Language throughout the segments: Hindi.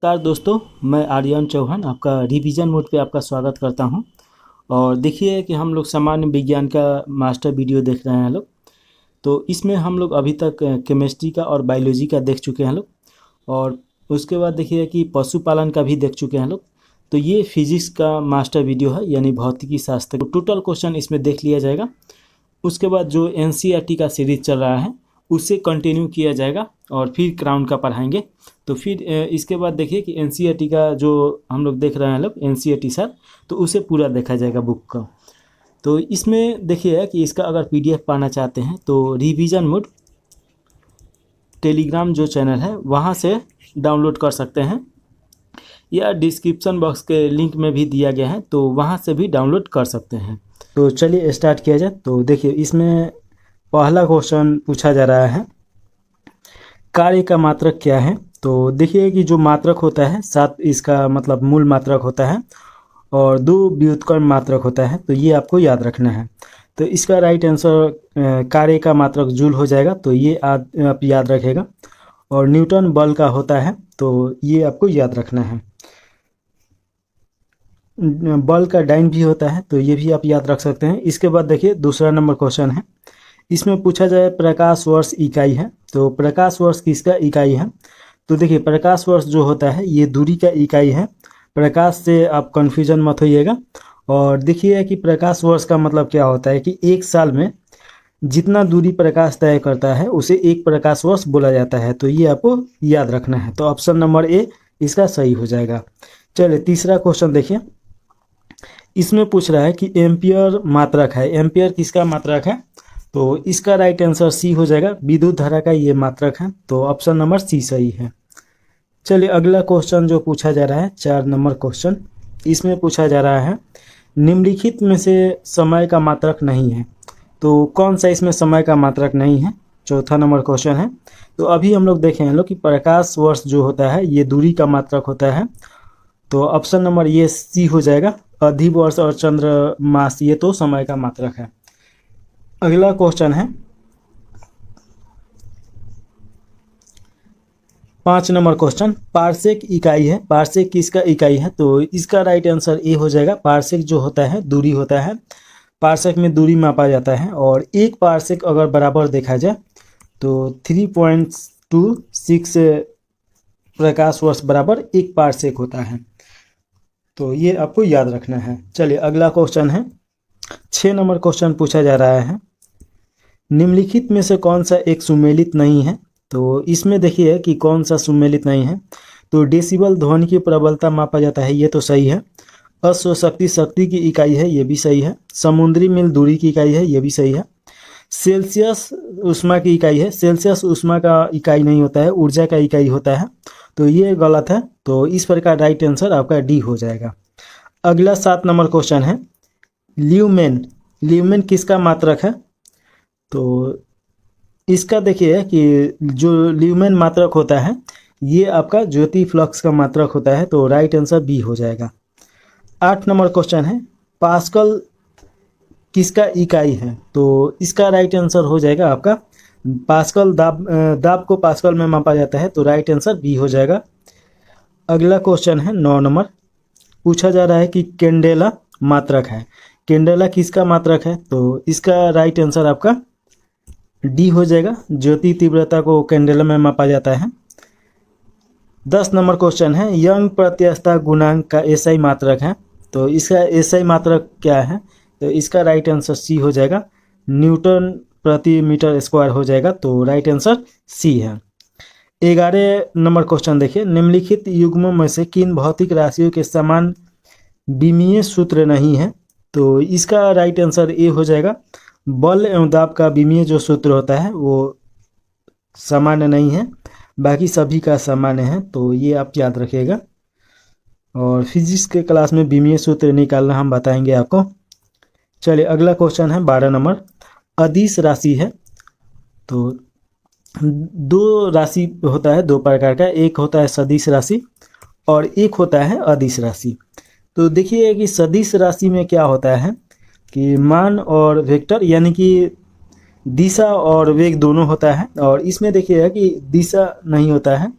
नमस्कार दोस्तों, मैं आर्यन चौहान आपका रिवीजन मोड पे आपका स्वागत करता हूं। और देखिए कि हम लोग सामान्य विज्ञान का मास्टर वीडियो देख रहे हैं लोग। तो इसमें हम लोग अभी तक केमिस्ट्री का और बायोलॉजी का देख चुके हैं लोग। और उसके बाद देखिए कि पशुपालन का भी देख चुके हैं लोग। तो ये फिजिक्स का मास्टर वीडियो है, यानी भौतिकी शास्त्र। तो टोटल क्वेश्चन इसमें देख लिया जाएगा। उसके बाद जो एनसीईआरटी का सीरीज चल रहा है उससे कंटिन्यू किया जाएगा और फिर क्राउन का पढ़ाएंगे। तो फिर इसके बाद देखिए कि एनसीईआरटी का जो हम लोग देख रहे हैं लोग एनसीईआरटी सर, तो उसे पूरा देखा जाएगा बुक का। तो इसमें देखिए कि इसका अगर पीडीएफ पाना चाहते हैं तो रिवीजन मोड टेलीग्राम जो चैनल है वहाँ से डाउनलोड कर सकते हैं, या डिस्क्रिप्शन बॉक्स के लिंक में भी दिया गया है, तो वहाँ से भी डाउनलोड कर सकते हैं। तो चलिए स्टार्ट किया जाए। तो देखिए इसमें पहला क्वेश्चन पूछा जा रहा है, कार्य का मात्रक क्या है। तो देखिए कि जो मात्रक होता है 7 इसका मतलब मूल मात्रक होता है और 2 व्युत्क्रम मात्रक होता है, तो ये आपको याद रखना है। तो इसका राइट आंसर कार्य का मात्रक जूल हो जाएगा, तो ये आप याद रखेगा। और न्यूटन बल का होता है, तो ये आपको याद रखना है। बल का डाइन भी होता है, तो ये भी आप याद रख सकते हैं। इसके बाद देखिए दूसरा नंबर क्वेश्चन है, इसमें पूछा जाए प्रकाश वर्ष इकाई है। तो प्रकाश वर्ष किसका इकाई है। तो देखिए प्रकाश वर्ष जो होता है ये दूरी का इकाई है। प्रकाश से आप कन्फ्यूजन मत होइएगा। और देखिए कि प्रकाश वर्ष का मतलब क्या होता है कि एक साल में जितना दूरी प्रकाश तय करता है उसे एक प्रकाश वर्ष बोला जाता है। तो ये आपको याद रखना है। तो ऑप्शन नंबर ए इसका सही हो जाएगा। चलिए तीसरा क्वेश्चन देखिए, इसमें पूछ रहा है कि एम्पियर मात्रक है। एम्पियर किसका मात्रक है। तो इसका राइट आंसर सी हो जाएगा, विद्युत धारा का ये मात्रक है। तो ऑप्शन नंबर सी सही है। चलिए अगला क्वेश्चन जो पूछा जा रहा है 4 नंबर क्वेश्चन, इसमें पूछा जा रहा है निम्नलिखित में से समय का मात्रक नहीं है। तो कौन सा इसमें समय का मात्रक नहीं है। चौथा नंबर क्वेश्चन है। तो अभी हम लोग देखे हैं लोग कि प्रकाश वर्ष जो होता है ये दूरी का मात्रक होता है। तो ऑप्शन नंबर ये सी हो जाएगा, अधिवर्ष और चंद्रमास ये तो समय का मात्रक है। अगला क्वेश्चन है 5 नंबर क्वेश्चन, पार्सेक इकाई है। पार्सेक किसका इकाई है। तो इसका राइट आंसर ए हो जाएगा। पार्सेक जो होता है दूरी होता है। पार्सेक में दूरी मापा जाता है और एक पार्सेक अगर बराबर देखा जाए तो 3.26 प्रकाश वर्ष बराबर एक पार्सेक होता है। तो ये आपको याद रखना है। चलिए अगला क्वेश्चन है 6 नंबर क्वेश्चन पूछा जा रहा है, निम्नलिखित में से कौन सा एक सुमेलित नहीं है। तो इसमें देखिए कि कौन सा सुमेलित नहीं है। तो डेसिबल ध्वनि की प्रबलता मापा जाता है, ये तो सही है। अश्व शक्ति शक्ति की इकाई है, ये भी सही है। समुद्री मील दूरी की इकाई है, ये भी सही है। सेल्सियस उष्मा की इकाई है। सेल्सियस उष्मा का इकाई नहीं होता है, ऊर्जा का इकाई होता है। तो ये गलत है। तो इस पर का राइट आंसर आपका डी हो जाएगा। अगला 7 नंबर क्वेश्चन है, ल्यूमेन। ल्यूमेन किसका मात्रक है। तो इसका देखिए कि जो ल्यूमेन मात्रक होता है ये आपका ज्योति फ्लक्स का मात्रक होता है। तो राइट आंसर बी हो जाएगा। 8 नंबर क्वेश्चन है, पास्कल किसका इकाई है। तो इसका राइट आंसर हो जाएगा आपका पास्कल। दाब को पास्कल में मापा जाता है। तो राइट आंसर बी हो जाएगा। अगला क्वेश्चन है 9 नंबर, पूछा जा रहा है कि कैंडेला मात्रक है। कैंडेला किसका मात्रक है। तो इसका राइट आंसर आपका डी हो जाएगा। ज्योति तीव्रता को कैंडेला में मापा जाता है। 10 नंबर क्वेश्चन है, यंग प्रत्यस्थता गुणांक का एसआई मात्रक है। तो इसका एसआई मात्रक क्या है। तो इसका राइट आंसर सी हो जाएगा, न्यूटन प्रति मीटर स्क्वायर हो जाएगा। तो राइट आंसर सी है। 11 नंबर क्वेश्चन देखिए, निम्नलिखित युग्मों में से किन भौतिक राशियों के समान विमीय सूत्र नहीं है। तो इसका राइट आंसर ए हो जाएगा, बल एवं दाब का विमीय जो सूत्र होता है वो सामान्य नहीं है, बाकी सभी का सामान्य है। तो ये आप याद रखिएगा। और फिजिक्स के क्लास में विमीय सूत्र निकालना हम बताएंगे आपको। चलिए अगला क्वेश्चन है 12 नंबर, अदिश राशि है। तो 2 राशि होता है, 2 प्रकार का, एक होता है सदिश राशि और एक होता है अदिश राशि। तो देखिए कि सदिश राशि में क्या होता है कि मान और वेक्टर यानी कि दिशा और वेग दोनों होता है। और इसमें देखिए कि दिशा नहीं होता है,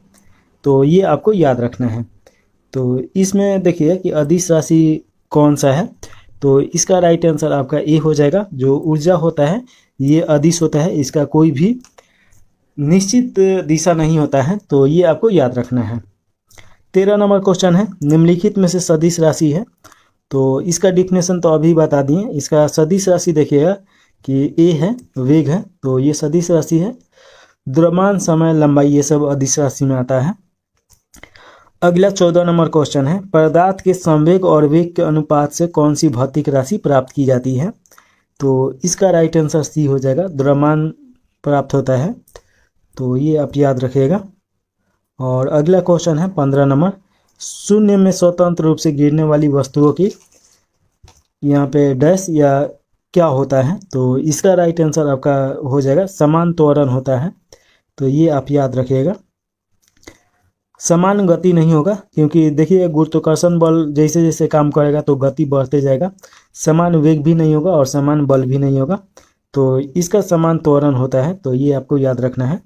तो ये आपको याद रखना है। तो इसमें देखिए कि अदिश राशि कौन सा है, तो इसका राइट आंसर आपका ए हो जाएगा। जो ऊर्जा होता है ये अदिश होता है, इसका कोई भी निश्चित दिशा नहीं होता है, तो ये आपको याद रखना है। 13 नंबर क्वेश्चन है, निम्नलिखित में से सदिश राशि है, तो इसका डिफिनेशन तो अभी बता दिए। इसका सदिश राशि देखिएगा कि ए है, वेग है, तो ये सदिश राशि है। द्रव्यमान, समय, लंबाई, ये सब अदिश राशि में आता है। अगला 14 नंबर क्वेश्चन है, पदार्थ के संवेग और वेग के अनुपात से कौन सी भौतिक राशि प्राप्त की जाती है, तो इसका राइट आंसर सी हो जाएगा, द्रव्यमान प्राप्त होता है, तो ये आप याद रखिएगा। और अगला क्वेश्चन है 15 नंबर, शून्य में स्वतंत्र रूप से गिरने वाली वस्तुओं की यहाँ पे डैश या क्या होता है, तो इसका राइट आंसर आपका हो जाएगा समान त्वरण होता है, तो ये आप याद रखिएगा। समान गति नहीं होगा, क्योंकि देखिए गुरुत्वाकर्षण बल जैसे जैसे काम करेगा तो गति बढ़ते जाएगा। समान वेग भी नहीं होगा और समान बल भी नहीं होगा, तो इसका समान त्वरण होता है, तो ये आपको याद रखना है।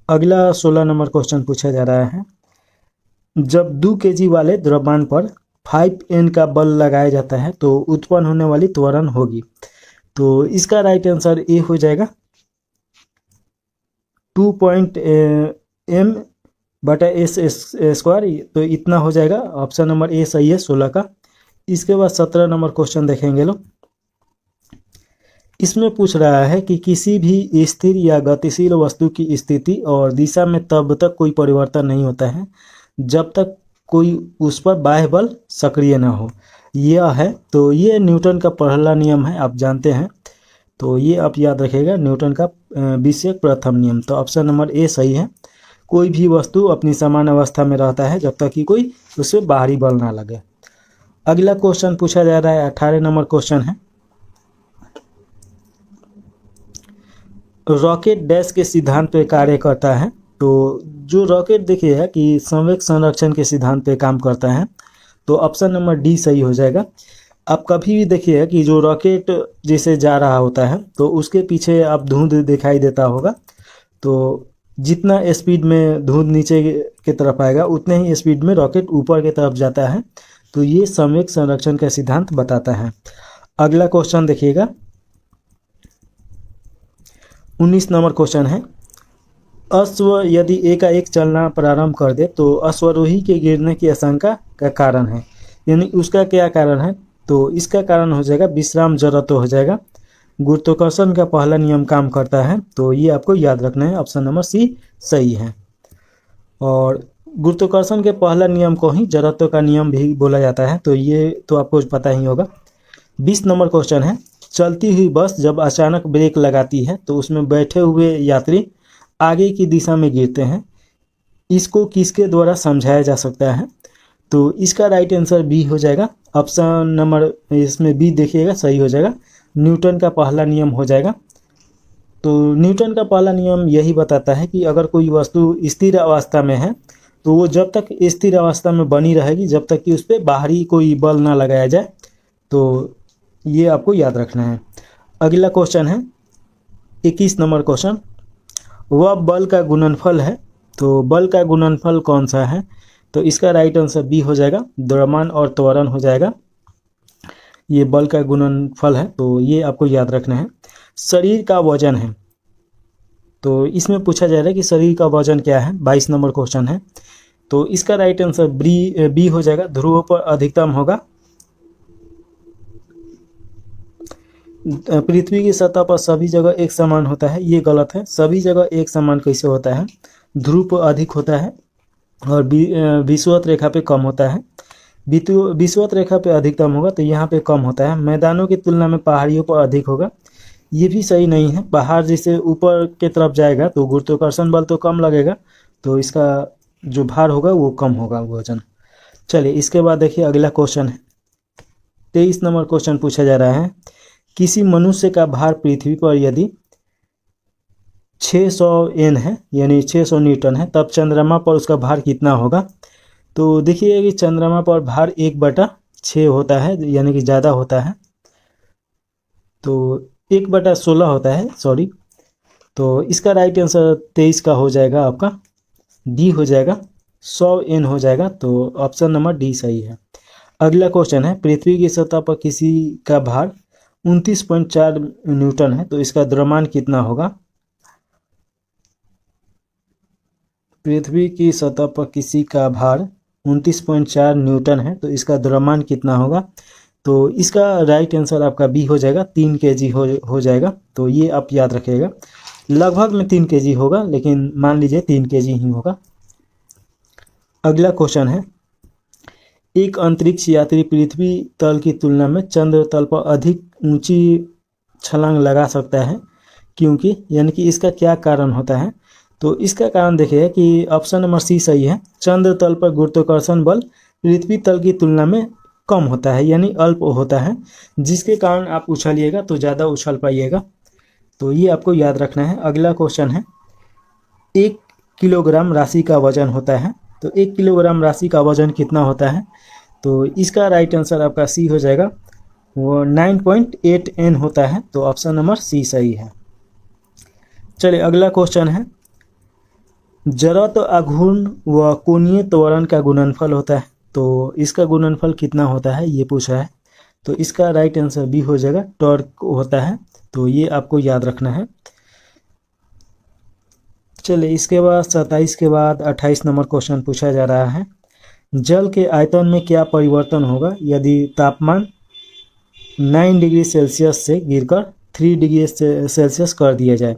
अगला 16 नंबर क्वेश्चन पूछा जा रहा है, जब 2 kg वाले द्रव्यमान पर 5N का बल लगाया जाता है तो उत्पन्न होने वाली त्वरण होगी, तो इसका राइट आंसर ए हो जाएगा, 2.m बटा एस स्क्वायर, तो इतना हो जाएगा। ऑप्शन नंबर ए सही है 16 का। इसके बाद 17 नंबर क्वेश्चन देखेंगे लोग। इसमें पूछ रहा है कि किसी भी स्थिर या गतिशील वस्तु की स्थिति और दिशा में तब तक कोई परिवर्तन नहीं होता है जब तक कोई उस पर बाह्य बल सक्रिय न हो। यह है, तो ये न्यूटन का पहला नियम है, आप जानते हैं, तो ये आप याद रखिएगा, न्यूटन का विषयक प्रथम नियम। तो ऑप्शन नंबर ए सही है, कोई भी वस्तु अपनी समान अवस्था में रहता है जब तक कि कोई उससे बाहरी बल ना लगे। अगला क्वेश्चन पूछा जा रहा है, 18 नंबर क्वेश्चन है, रॉकेट डैश के सिद्धांत पे कार्य करता है, तो जो रॉकेट देखिए कि संवेग संरक्षण के सिद्धांत पे काम करता है, तो ऑप्शन नंबर डी सही हो जाएगा। आप कभी भी देखिए कि जो रॉकेट जैसे जा रहा होता है तो उसके पीछे आप धुंध दिखाई देता होगा, तो जितना स्पीड में धुंध नीचे की तरफ आएगा उतने ही स्पीड में रॉकेट ऊपर की तरफ जाता है, तो ये संवेग संरक्षण का सिद्धांत बताता है। अगला क्वेश्चन देखिएगा, 19 नंबर क्वेश्चन है, अश्व यदि एकाएक चलना प्रारंभ कर दे तो अश्वरोही के गिरने की आशंका का कारण है, यानी उसका क्या कारण है, तो इसका कारण हो जाएगा विश्राम जड़त्व हो जाएगा। गुरुत्वाकर्षण का पहला नियम काम करता है, तो ये आपको याद रखना है, ऑप्शन नंबर सी सही है। और गुरुत्वाकर्षण के पहला नियम को ही जड़त्व का नियम भी बोला जाता है, तो ये तो आपको पता ही होगा। 20 नंबर क्वेश्चन है, चलती हुई बस जब अचानक ब्रेक लगाती है तो उसमें बैठे हुए यात्री आगे की दिशा में गिरते हैं, इसको किसके द्वारा समझाया जा सकता है, तो इसका राइट आंसर बी हो जाएगा। ऑप्शन नंबर इसमें बी देखिएगा सही हो जाएगा, न्यूटन का पहला नियम हो जाएगा। तो न्यूटन का पहला नियम यही बताता है कि अगर कोई वस्तु स्थिर अवस्था में है तो वो जब तक स्थिर अवस्था में बनी रहेगी जब तक कि उस पर बाहरी कोई बल ना लगाया जाए, तो ये आपको याद रखना है। अगला क्वेश्चन है 21 नंबर क्वेश्चन, वह बल का गुणनफल है, तो बल का गुणनफल कौन सा है, तो इसका राइट आंसर बी हो जाएगा, द्रव्यमान और त्वरण हो जाएगा, ये बल का गुणनफल है, तो ये आपको याद रखना है। शरीर का वजन है, तो इसमें पूछा जा रहा है कि शरीर का वजन क्या है, 22 नंबर क्वेश्चन है, तो इसका राइट आंसर बी हो जाएगा, ध्रुवों पर अधिकतम होगा। पृथ्वी की सतह पर सभी जगह एक समान होता है, ये गलत है, सभी जगह एक समान कैसे होता है, ध्रुव पर अधिक होता है और विषुवत रेखा पे कम होता है। विषुवत रेखा पे अधिकतम होगा तो यहाँ पे कम होता है। मैदानों की तुलना में पहाड़ियों पर अधिक होगा, ये भी सही नहीं है, पहाड़ जैसे ऊपर की तरफ जाएगा तो गुरुत्वाकर्षण बल तो कम लगेगा, तो इसका जो भार होगा वो कम होगा वजन। चलिए इसके बाद देखिए अगला क्वेश्चन है, 23 नंबर क्वेश्चन पूछा जा रहा है, किसी मनुष्य का भार पृथ्वी पर यदि 600 N है यानी 600 न्यूटन है, तब चंद्रमा पर उसका भार कितना होगा, तो देखिए कि चंद्रमा पर भार 1/6 होता है, यानी कि ज़्यादा होता है, तो 1/16 होता है, सॉरी, तो इसका राइट आंसर 23 का हो जाएगा, आपका डी हो जाएगा। 100 n हो जाएगा। तो ऑप्शन नंबर डी सही है। अगला क्वेश्चन है, पृथ्वी की सतह पर किसी का भार 29.4 न्यूटन है, तो इसका द्रव्यमान कितना होगा। पृथ्वी की सतह पर किसी का भार 29.4 न्यूटन है, तो इसका द्रव्यमान कितना होगा। तो इसका राइट आंसर आपका बी हो जाएगा, 3 kg हो जाएगा। तो ये आप याद रखिएगा, लगभग में 3 kg होगा, लेकिन मान लीजिए 3 kg ही होगा। अगला क्वेश्चन है, एक अंतरिक्ष यात्री पृथ्वी तल की तुलना में चंद्र तल पर अधिक ऊंची छलांग लगा सकता है, क्योंकि यानी कि इसका क्या कारण होता है। तो इसका कारण देखिए कि ऑप्शन नंबर सी सही है। चंद्र तल पर गुरुत्वाकर्षण बल पृथ्वी तल की तुलना में कम होता है, यानी अल्प होता है, जिसके कारण आप उछलिएगा तो ज़्यादा उछल पाइएगा। तो ये आपको याद रखना है। अगला क्वेश्चन है, 1 किलोग्राम राशि का वजन होता है, तो 1 किलोग्राम राशि का वजन कितना होता है। तो इसका राइट आंसर आपका सी हो जाएगा, वो 9.8 n होता है। तो ऑप्शन नंबर सी सही है। चलिए अगला क्वेश्चन है, जड़त्व आघूर्ण व कोणीय त्वरण का गुणनफल होता है, तो इसका गुणनफल कितना होता है ये पूछा है। तो इसका राइट आंसर बी हो जाएगा, टॉर्क होता है। तो ये आपको याद रखना है। चलिए इसके बाद 27 के बाद 28 नंबर क्वेश्चन पूछा जा रहा है, जल के आयतन में क्या परिवर्तन होगा यदि तापमान 9 डिग्री सेल्सियस से गिरकर 3 डिग्री सेल्सियस कर दिया जाए।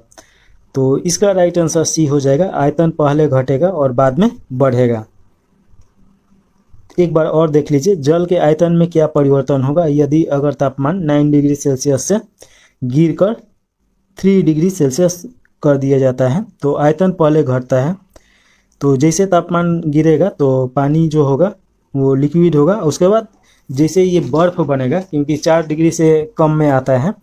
तो इसका राइट आंसर सी हो जाएगा, आयतन पहले घटेगा और बाद में बढ़ेगा। एक बार और देख लीजिए, जल के आयतन में क्या परिवर्तन होगा यदि अगर तापमान 9 डिग्री सेल्सियस से गिरकर 3 डिग्री सेल्सियस कर दिया जाता है। तो आयतन पहले घटता है, तो जैसे तापमान गिरेगा तो पानी जो होगा वो लिक्विड होगा। उसके बाद जैसे ये बर्फ़ बनेगा, क्योंकि 4 डिग्री से कम में आता है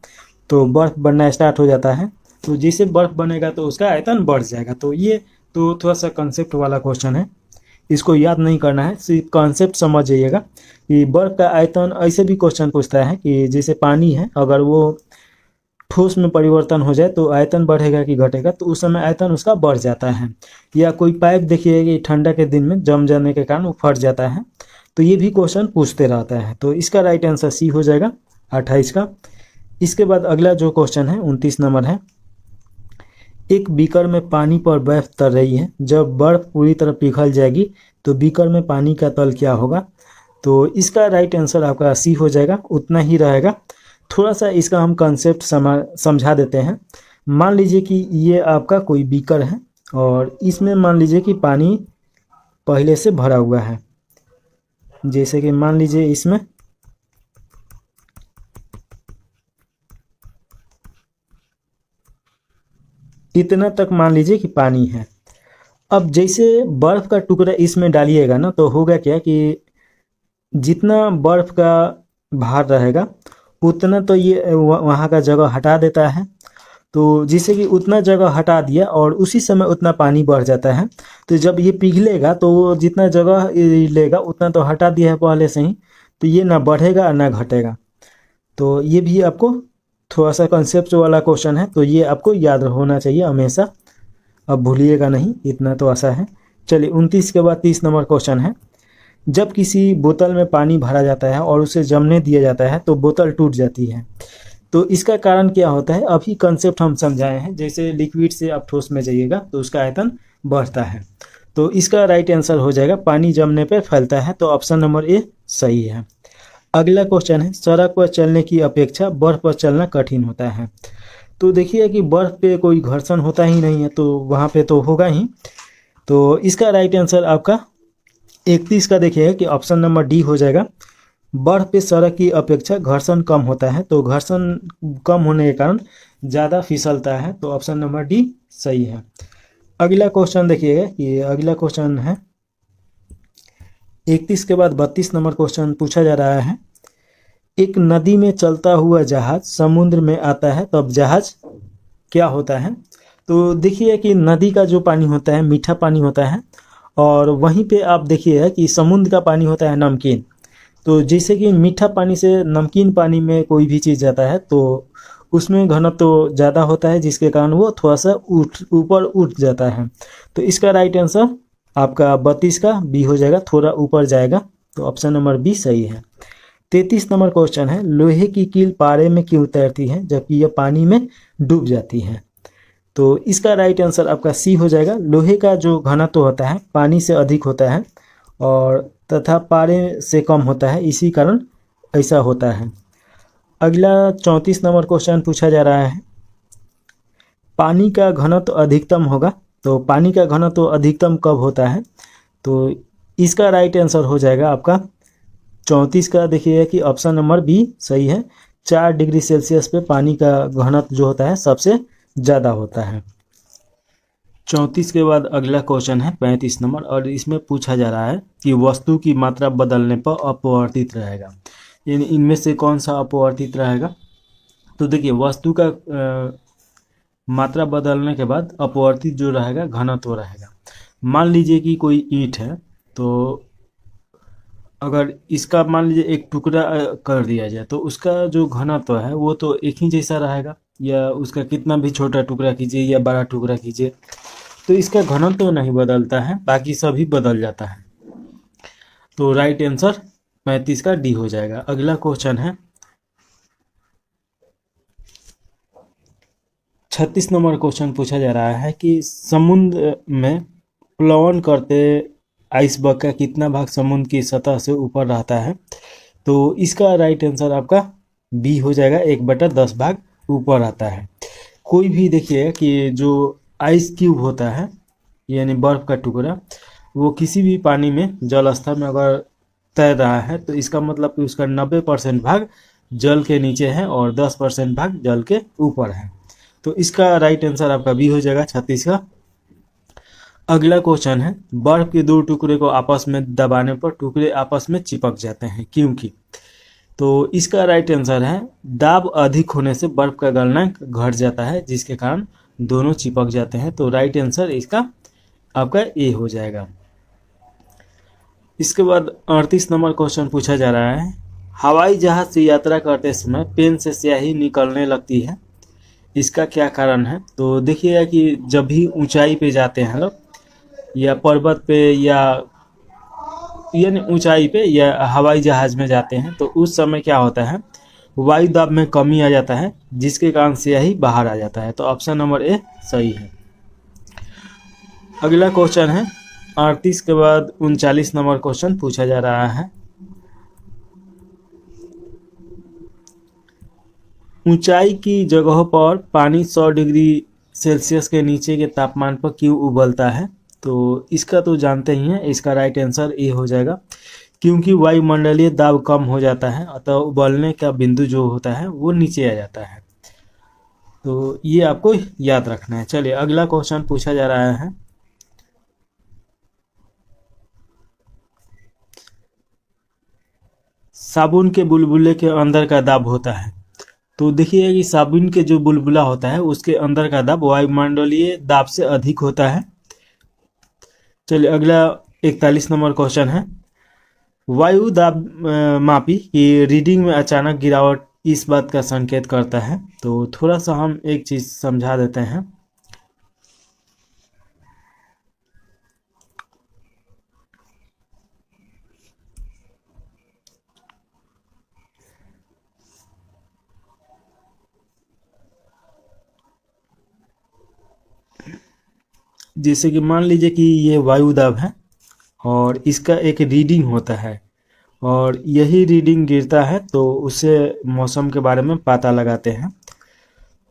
तो बर्फ़ बनना स्टार्ट हो जाता है। तो जैसे बर्फ़ बनेगा तो उसका आयतन बढ़ जाएगा। तो ये तो थोड़ा सा कंसेप्ट वाला क्वेश्चन है, इसको याद नहीं करना है, सिर्फ कॉन्सेप्ट समझ जाइएगा कि बर्फ़ का आयतन। ऐसे भी क्वेश्चन पूछता है कि जैसे पानी है, अगर वो ठोस में परिवर्तन हो जाए तो आयतन बढ़ेगा कि घटेगा, तो उस समय आयतन उसका बढ़ जाता है। या कोई पाइप देखिए कि ठंडा के दिन में जम जाने के कारण वो फट जाता है। तो ये भी क्वेश्चन पूछते रहता है। तो इसका राइट आंसर सी हो जाएगा 28 का। इसके बाद अगला जो क्वेश्चन है 29 नंबर है, एक बीकर में पानी पर बर्फ तर रही है, जब बर्फ पूरी तरह पिघल जाएगी तो बीकर में पानी का तल क्या होगा। तो इसका राइट आंसर आपका सी हो जाएगा, उतना ही रहेगा। थोड़ा सा इसका हम कंसेप्ट समझा देते हैं। मान लीजिए कि ये आपका कोई बीकर है और इसमें मान लीजिए कि पानी पहले से भरा हुआ है। जैसे कि मान लीजिए इसमें इतना तक मान लीजिए कि पानी है। अब जैसे बर्फ़ का टुकड़ा इसमें डालिएगा ना, तो होगा क्या कि जितना बर्फ़ का भार रहेगा उतना तो ये वहाँ का जगह हटा देता है। तो जिससे कि उतना जगह हटा दिया और उसी समय उतना पानी बढ़ जाता है। तो जब ये पिघलेगा तो वो जितना जगह लेगा उतना तो हटा दिया है पहले से ही, तो ये ना बढ़ेगा ना घटेगा। तो ये भी आपको थोड़ा सा कंसेप्ट वाला क्वेश्चन है, तो ये आपको याद होना चाहिए हमेशा, अब भूलिएगा नहीं, इतना तो आशा है। चलिए 29 के बाद 30 नंबर क्वेश्चन है, जब किसी बोतल में पानी भरा जाता है और उसे जमने दिया जाता है तो बोतल टूट जाती है। तो इसका कारण क्या होता है, अभी कंसेप्ट हम समझाए हैं। जैसे लिक्विड से आप ठोस में जाइएगा तो उसका आयतन बढ़ता है। तो इसका राइट आंसर हो जाएगा, पानी जमने पर फैलता है। तो ऑप्शन नंबर ए सही है। अगला क्वेश्चन है, सड़क पर चलने की अपेक्षा बर्फ पर चलना कठिन होता है। तो देखिए कि बर्फ पे कोई घर्षण होता ही नहीं है, तो वहाँ पे तो होगा ही। तो इसका राइट आंसर आपका 31 का देखिए कि ऑप्शन नंबर डी हो जाएगा, बर्फ पे सड़क की अपेक्षा घर्षण कम होता है। तो घर्षण कम होने के कारण ज़्यादा फिसलता है। तो ऑप्शन नंबर डी सही है। अगला क्वेश्चन देखिएगा कि अगला क्वेश्चन है 31 के बाद 32 नंबर क्वेश्चन पूछा जा रहा है, एक नदी में चलता हुआ जहाज समुद्र में आता है तब जहाज क्या होता है। तो देखिए कि नदी का जो पानी होता है मीठा पानी होता है, और वहीं पे आप देखिए कि समुद्र का पानी होता है नमकीन। तो जैसे कि मीठा पानी से नमकीन पानी में कोई भी चीज़ जाता है तो उसमें घनत्व तो ज़्यादा होता है, जिसके कारण वो थोड़ा सा ऊपर उठ जाता है। तो इसका राइट आंसर आपका 32 का बी हो जाएगा, थोड़ा ऊपर जाएगा, तो ऑप्शन नंबर बी सही है। 33 नंबर क्वेश्चन है, लोहे की कील पारे में क्यों तैरती है जबकि यह पानी में डूब जाती है? तो इसका राइट आंसर आपका सी हो जाएगा। लोहे का जो घनत्व होता है पानी से अधिक होता है और तथा पारे से कम होता है, इसी कारण ऐसा होता है। अगला 34 नंबर क्वेश्चन पूछा जा रहा है, पानी का घनत्व अधिकतम होगा, तो पानी का घनत्व अधिकतम कब होता है? तो इसका राइट आंसर हो जाएगा आपका 34 का, देखिए कि ऑप्शन नंबर बी सही है। 4 डिग्री सेल्सियस पे पानी का घनत्व जो होता है सबसे ज़्यादा होता है। 34 के बाद अगला क्वेश्चन है 35 नंबर, और इसमें पूछा जा रहा है कि वस्तु की मात्रा बदलने पर अपवर्तित रहेगा, यानी इनमें से कौन सा अपवर्तित रहेगा? तो देखिए वस्तु का मात्रा बदलने के बाद अपवर्तित जो रहेगा घनत्व रहेगा। मान लीजिए कि कोई ईंट है, तो अगर इसका मान लीजिए एक टुकड़ा कर दिया जाए तो उसका जो घनत्व है वो तो एक ही जैसा रहेगा, या उसका कितना भी छोटा टुकड़ा कीजिए या बड़ा टुकड़ा कीजिए तो इसका घनत्व नहीं बदलता है, बाकी सभी बदल जाता है। तो राइट आंसर 35 का डी हो जाएगा। अगला क्वेश्चन है 36 नंबर क्वेश्चन पूछा जा रहा है कि समुद्र में प्लवन करते आइसबर्ग का कितना भाग समुद्र की सतह से ऊपर रहता है? तो इसका राइट आंसर आपका बी हो जाएगा, 1/10 भाग ऊपर आता है। कोई भी देखिए कि जो आइस क्यूब होता है यानी बर्फ का टुकड़ा, वो किसी भी पानी में जल स्तर में अगर तैर रहा है तो इसका मतलब कि उसका 90% भाग जल के नीचे है और 10% भाग जल के ऊपर है। तो इसका राइट आंसर आपका बी हो जाएगा 36 का। अगला क्वेश्चन है, बर्फ के 2 टुकड़े को आपस में दबाने पर टुकड़े आपस में चिपक जाते हैं क्योंकि? तो इसका राइट आंसर है, दाब अधिक होने से बर्फ का गलनांक घट जाता है जिसके कारण दोनों चिपक जाते हैं। तो राइट आंसर इसका आपका ए हो जाएगा। इसके बाद 38 नंबर क्वेश्चन पूछा जा रहा है, हवाई जहाज से यात्रा करते समय पेन से स्याही निकलने लगती है, इसका क्या कारण है? तो देखिएगा कि जब भी ऊंचाई पे जाते हैं लोग या पर्वत पे या यानी ऊंचाई पे या हवाई जहाज में जाते हैं तो उस समय क्या होता है, वायु दाब में कमी आ जाता है जिसके कारण स्याही बाहर आ जाता है। तो ऑप्शन नंबर ए सही है। अगला क्वेश्चन है 38 के बाद 39 नंबर क्वेश्चन पूछा जा रहा है, ऊंचाई की जगहों पर पानी 100 डिग्री सेल्सियस के नीचे के तापमान पर क्यों उबलता है? तो इसका तो जानते ही हैं, इसका राइट आंसर ए हो जाएगा, क्योंकि वायुमंडलीय दाब कम हो जाता है अतः उबलने का बिंदु जो होता है वो नीचे आ जाता है। तो ये आपको याद रखना है। चलिए अगला क्वेश्चन पूछा जा रहा है, साबुन के बुलबुले के अंदर का दाब होता है। तो देखिए कि साबुन के जो बुलबुला होता है उसके अंदर का दाब वायुमंडलीय दाब से अधिक होता है। चलिए अगला 41 नंबर क्वेश्चन है, वायु दाब मापी की रीडिंग में अचानक गिरावट इस बात का संकेत करता है। तो थोड़ा सा हम एक चीज समझा देते हैं। जैसे कि मान लीजिए कि ये वायु दाब है और इसका एक रीडिंग होता है और यही रीडिंग गिरता है तो उससे मौसम के बारे में पता लगाते हैं।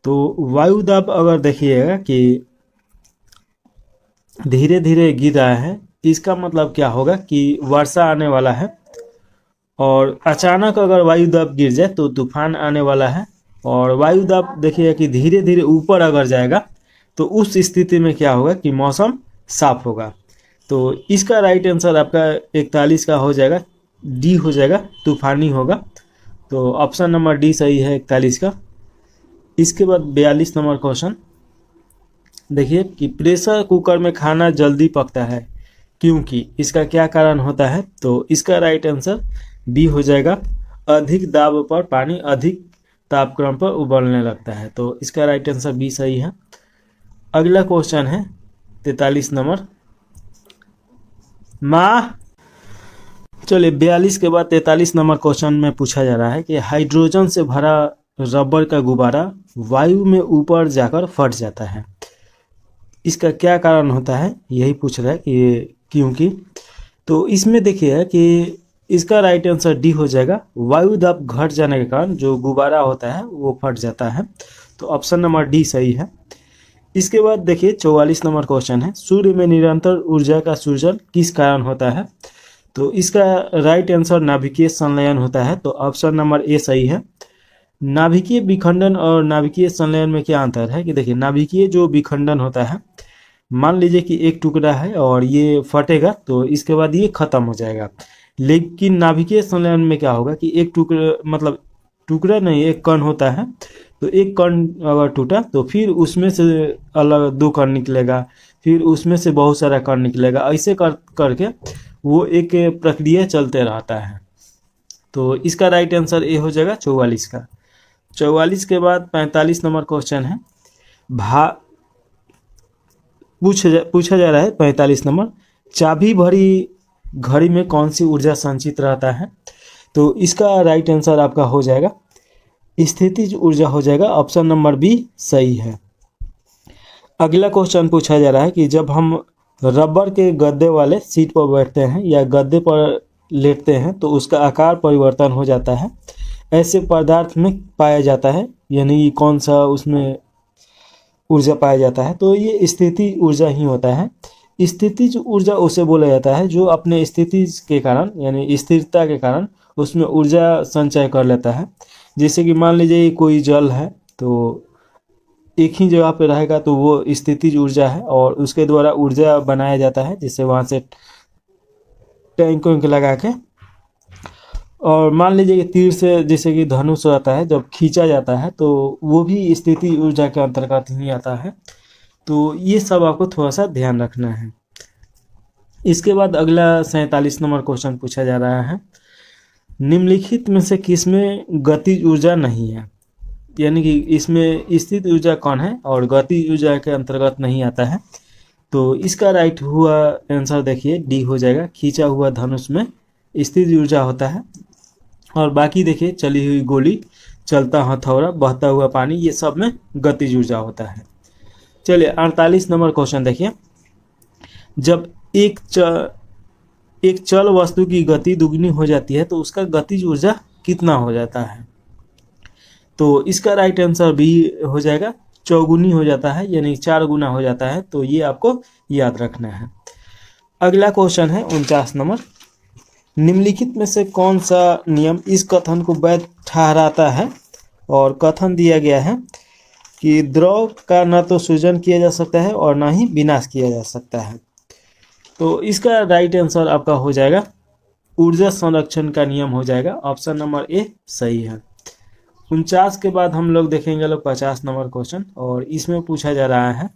तो वायु दाब अगर देखिएगा कि धीरे धीरे गिर रहा है, इसका मतलब क्या होगा कि वर्षा आने वाला है, और अचानक अगर वायु दाब गिर जाए तो तूफान आने वाला है। और वायु दाब देखिएगा कि धीरे धीरे ऊपर अगर जाएगा तो उस स्थिति में क्या होगा कि मौसम साफ होगा। तो इसका राइट आंसर आपका 41 का हो जाएगा, डी हो जाएगा, तूफानी होगा। तो ऑप्शन नंबर डी सही है 41 का। इसके बाद 42 नंबर क्वेश्चन देखिए कि प्रेशर कुकर में खाना जल्दी पकता है क्योंकि, इसका क्या कारण होता है? तो इसका राइट आंसर बी हो जाएगा, अधिक दाब पर पानी अधिक तापक्रम पर उबलने लगता है। तो इसका राइट आंसर बी सही है। अगला क्वेश्चन है 43 नंबर, माँ। चलिए 42 के बाद 43 नंबर क्वेश्चन में पूछा जा रहा है कि हाइड्रोजन से भरा रबर का गुब्बारा वायु में ऊपर जाकर फट जाता है, इसका क्या कारण होता है, यही पूछ रहा है कि क्योंकि। तो इसमें देखिए कि इसका राइट आंसर डी हो जाएगा, वायु दाब घट जाने के कारण जो गुब्बारा होता है वो फट जाता है। तो ऑप्शन नंबर डी सही है। इसके बाद देखिए 44 नंबर क्वेश्चन है, सूर्य में निरंतर ऊर्जा का सृजन किस कारण होता है। तो इसका राइट आंसर नाभिकीय संलयन होता है। तो ऑप्शन नंबर ए सही है। नाभिकीय विखंडन और नाभिकीय संलयन में क्या अंतर है कि देखिए, नाभिकीय जो विखंडन होता है, मान लीजिए कि एक टुकड़ा है और ये फटेगा तो इसके बाद ये खत्म हो जाएगा। लेकिन नाभिकीय संलयन में क्या होगा कि एक टुकड़ा, मतलब टुकड़ा नहीं, एक कण होता है, तो एक कण अगर टूटा तो फिर उसमें से अलग दो कण निकलेगा, फिर उसमें से बहुत सारा कण निकलेगा, ऐसे करके वो एक प्रक्रिया चलते रहता है। तो इसका राइट आंसर ए हो जाएगा 44 का। 44 के बाद 45 नंबर क्वेश्चन है, पूछा जा रहा है 45 नंबर, चाबी भरी घड़ी में कौन सी ऊर्जा संचित रहता है। तो इसका राइट आंसर आपका हो जाएगा स्थितिज ऊर्जा हो जाएगा। ऑप्शन नंबर बी सही है। अगला क्वेश्चन पूछा जा रहा है कि जब हम रबर के गद्दे वाले सीट पर बैठते हैं या गद्दे पर लेटते हैं तो उसका आकार परिवर्तन हो जाता है, ऐसे पदार्थ में पाया जाता है, यानी कौन सा उसमें ऊर्जा पाया जाता है। तो ये स्थिति ऊर्जा ही होता है। स्थितिज ऊर्जा उसे बोला जाता है जो अपने स्थिति के कारण, यानी स्थिरता के कारण उसमें ऊर्जा संचय कर लेता है। जैसे कि मान लीजिए कोई जल है तो एक ही जगह पे रहेगा तो वो स्थितिज ऊर्जा है, और उसके द्वारा ऊर्जा बनाया जाता है, जिससे वहाँ से टैंक वैंक लगा के। और मान लीजिए कि तीर से, जैसे कि धनुष रहता है, जब खींचा जाता है तो वो भी स्थिति ऊर्जा के अंतर्गत ही आता है। तो ये सब आपको थोड़ा सा ध्यान रखना है। इसके बाद अगला 47 नंबर क्वेश्चन पूछा जा रहा है, निम्नलिखित में से किसमें गतिज ऊर्जा नहीं है, यानी कि इसमें स्थित ऊर्जा कौन है और गतिज ऊर्जा के अंतर्गत नहीं आता है। तो इसका राइट हुआ आंसर देखिए डी हो जाएगा, खींचा हुआ धनुष में स्थित ऊर्जा होता है, और बाकी देखिए चली हुई गोली, चलता हथौड़ा, बहता हुआ पानी, ये सब में गतिज ऊर्जा होता है। चलिए 48 नंबर क्वेश्चन देखिए, जब एक चल वस्तु की गति दुगनी हो जाती है तो उसका गतिज ऊर्जा कितना हो जाता है। तो इसका राइट आंसर बी हो जाएगा, चौगुनी हो जाता है, यानी 4 गुना हो जाता है। तो ये आपको याद रखना है। अगला क्वेश्चन है 49 नंबर, निम्नलिखित में से कौन सा नियम इस कथन को वैध ठहराता है। और कथन दिया गया है कि द्रव का न तो सृजन किया जा सकता है और न ही विनाश किया जा सकता है। तो इसका राइट आंसर आपका हो जाएगा ऊर्जा संरक्षण का नियम हो जाएगा। ऑप्शन नंबर ए सही है। 49 के बाद हम लोग देखेंगे 50 नंबर क्वेश्चन, और इसमें पूछा जा रहा है,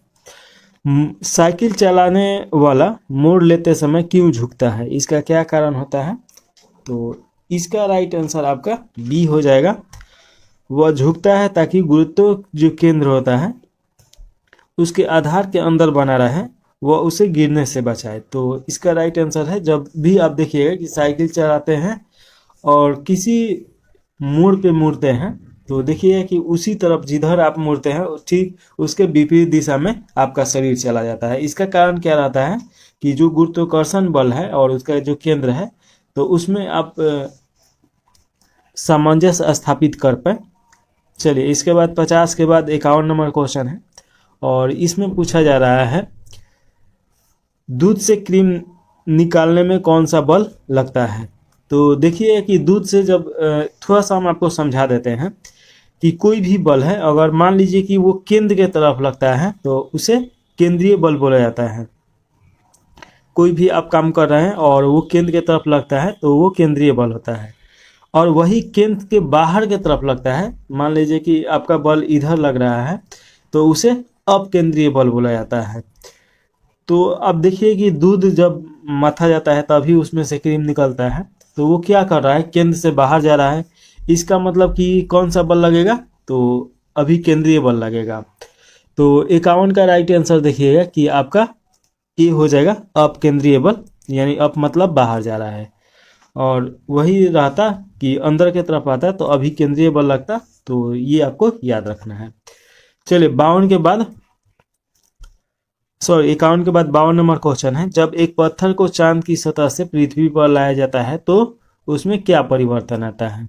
साइकिल चलाने वाला मोड़ लेते समय क्यों झुकता है, इसका क्या कारण होता है। तो इसका राइट आंसर आपका बी हो जाएगा, वह झुकता है ताकि गुरुत्व जो केंद्र होता है उसके आधार के अंदर बना रहे, वह उसे गिरने से बचाए। तो इसका राइट आंसर है, जब भी आप देखिएगा कि साइकिल चलाते हैं और किसी मोड़ पे मुड़ते हैं तो देखिए कि उसी तरफ जिधर आप मुड़ते हैं ठीक उसके विपरीत दिशा में आपका शरीर चला जाता है। इसका कारण क्या रहता है कि जो गुरुत्वाकर्षण बल है और उसका जो केंद्र है तो उसमें आप सामंजस्य स्थापित कर पाए। चलिए इसके बाद 50 के बाद 51 नंबर क्वेश्चन है, और इसमें पूछा जा रहा है, दूध से क्रीम निकालने में कौन सा बल लगता है। तो देखिए कि दूध से जब थोड़ा सा हम आपको समझा देते हैं कि कोई भी बल है, अगर मान लीजिए कि वो केंद्र के तरफ लगता है तो उसे केंद्रीय बल बोला जाता है। कोई भी आप काम कर रहे हैं और वो केंद्र के तरफ लगता है तो वो केंद्रीय बल होता है, और वही केंद्र के बाहर के तरफ लगता है, मान लीजिए कि आपका बल इधर लग रहा है तो उसे अपकेंद्रीय बल बोला जाता है। तो अब देखिए कि दूध जब मथा जाता है तभी उसमें से क्रीम निकलता है, तो वो क्या कर रहा है, केंद्र से बाहर जा रहा है। इसका मतलब कि कौन सा बल लगेगा, तो अभी केंद्रीय बल लगेगा। तो 51 का राइट आंसर देखिएगा कि आपका ए हो जाएगा, अपकेंद्रीय बल यानी अप मतलब बाहर जा रहा है, और वही रहता कि अंदर की तरफ आता तो अभिकेंद्रीय बल लगता। तो ये आपको याद रखना है। चलिए 52 के बाद, सॉरी 51 के बाद 52 नंबर क्वेश्चन है, जब एक पत्थर को चांद की सतह से पृथ्वी पर लाया जाता है तो उसमें क्या परिवर्तन आता है।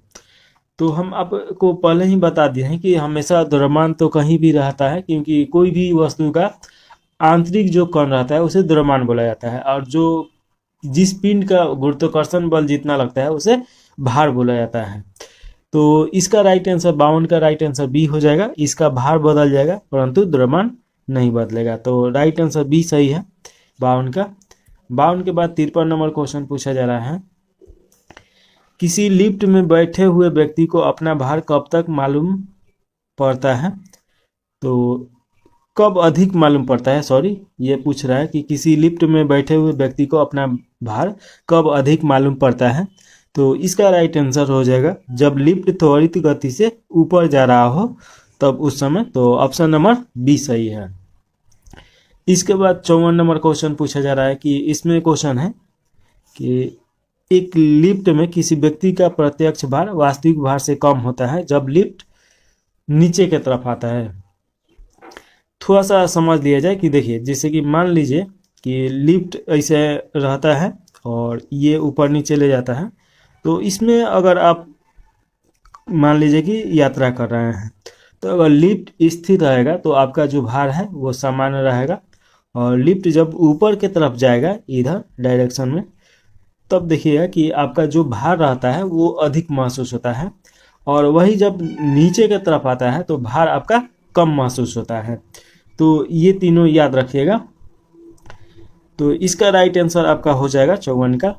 तो हम आपको पहले ही बता दिए हैं कि हमेशा द्रव्यमान तो कहीं भी रहता है, क्योंकि कोई भी वस्तु का आंतरिक जो कण रहता है उसे द्रव्यमान बोला जाता है, और जो जिस पिंड का गुरुत्वाकर्षण बल जितना लगता है उसे भार बोला जाता है। तो इसका राइट आंसर 52 का राइट आंसर बी हो जाएगा। इसका भार बदल जाएगा परंतु द्रव्यमान नहीं बदलेगा। तो राइट आंसर बी सही है 52 का। 52 के बाद 53 नंबर क्वेश्चन पूछा जा रहा है, किसी लिफ्ट में बैठे हुए व्यक्ति को अपना भार कब तक मालूम पड़ता है। तो कब अधिक मालूम पड़ता है, सॉरी ये पूछ रहा है कि किसी लिफ्ट में बैठे हुए व्यक्ति को अपना भार कब अधिक मालूम पड़ता है। तो इसका राइट आंसर हो जाएगा जब लिफ्ट त्वरित गति से ऊपर जा रहा हो तब उस समय। तो ऑप्शन नंबर बी सही है। इसके बाद 54 नंबर क्वेश्चन पूछा जा रहा है कि इसमें क्वेश्चन है कि एक लिफ्ट में किसी व्यक्ति का प्रत्यक्ष भार वास्तविक भार से कम होता है जब लिफ्ट नीचे की तरफ आता है। थोड़ा सा समझ लिया जाए कि देखिए, जैसे कि मान लीजिए कि लिफ्ट ऐसे रहता है और ये ऊपर नीचे ले जाता है, तो इसमें अगर आप मान लीजिए कि यात्रा कर रहे हैं, तो अगर लिफ्ट स्थिर रहेगा तो आपका जो भार है वो सामान्य रहेगा, और लिफ्ट जब ऊपर की तरफ जाएगा इधर डायरेक्शन में, तब देखिएगा कि आपका जो भार रहता है वो अधिक महसूस होता है, और वही जब नीचे की तरफ आता है तो भार आपका कम महसूस होता है। तो ये तीनों याद रखिएगा। तो इसका राइट आंसर आपका हो जाएगा 54 का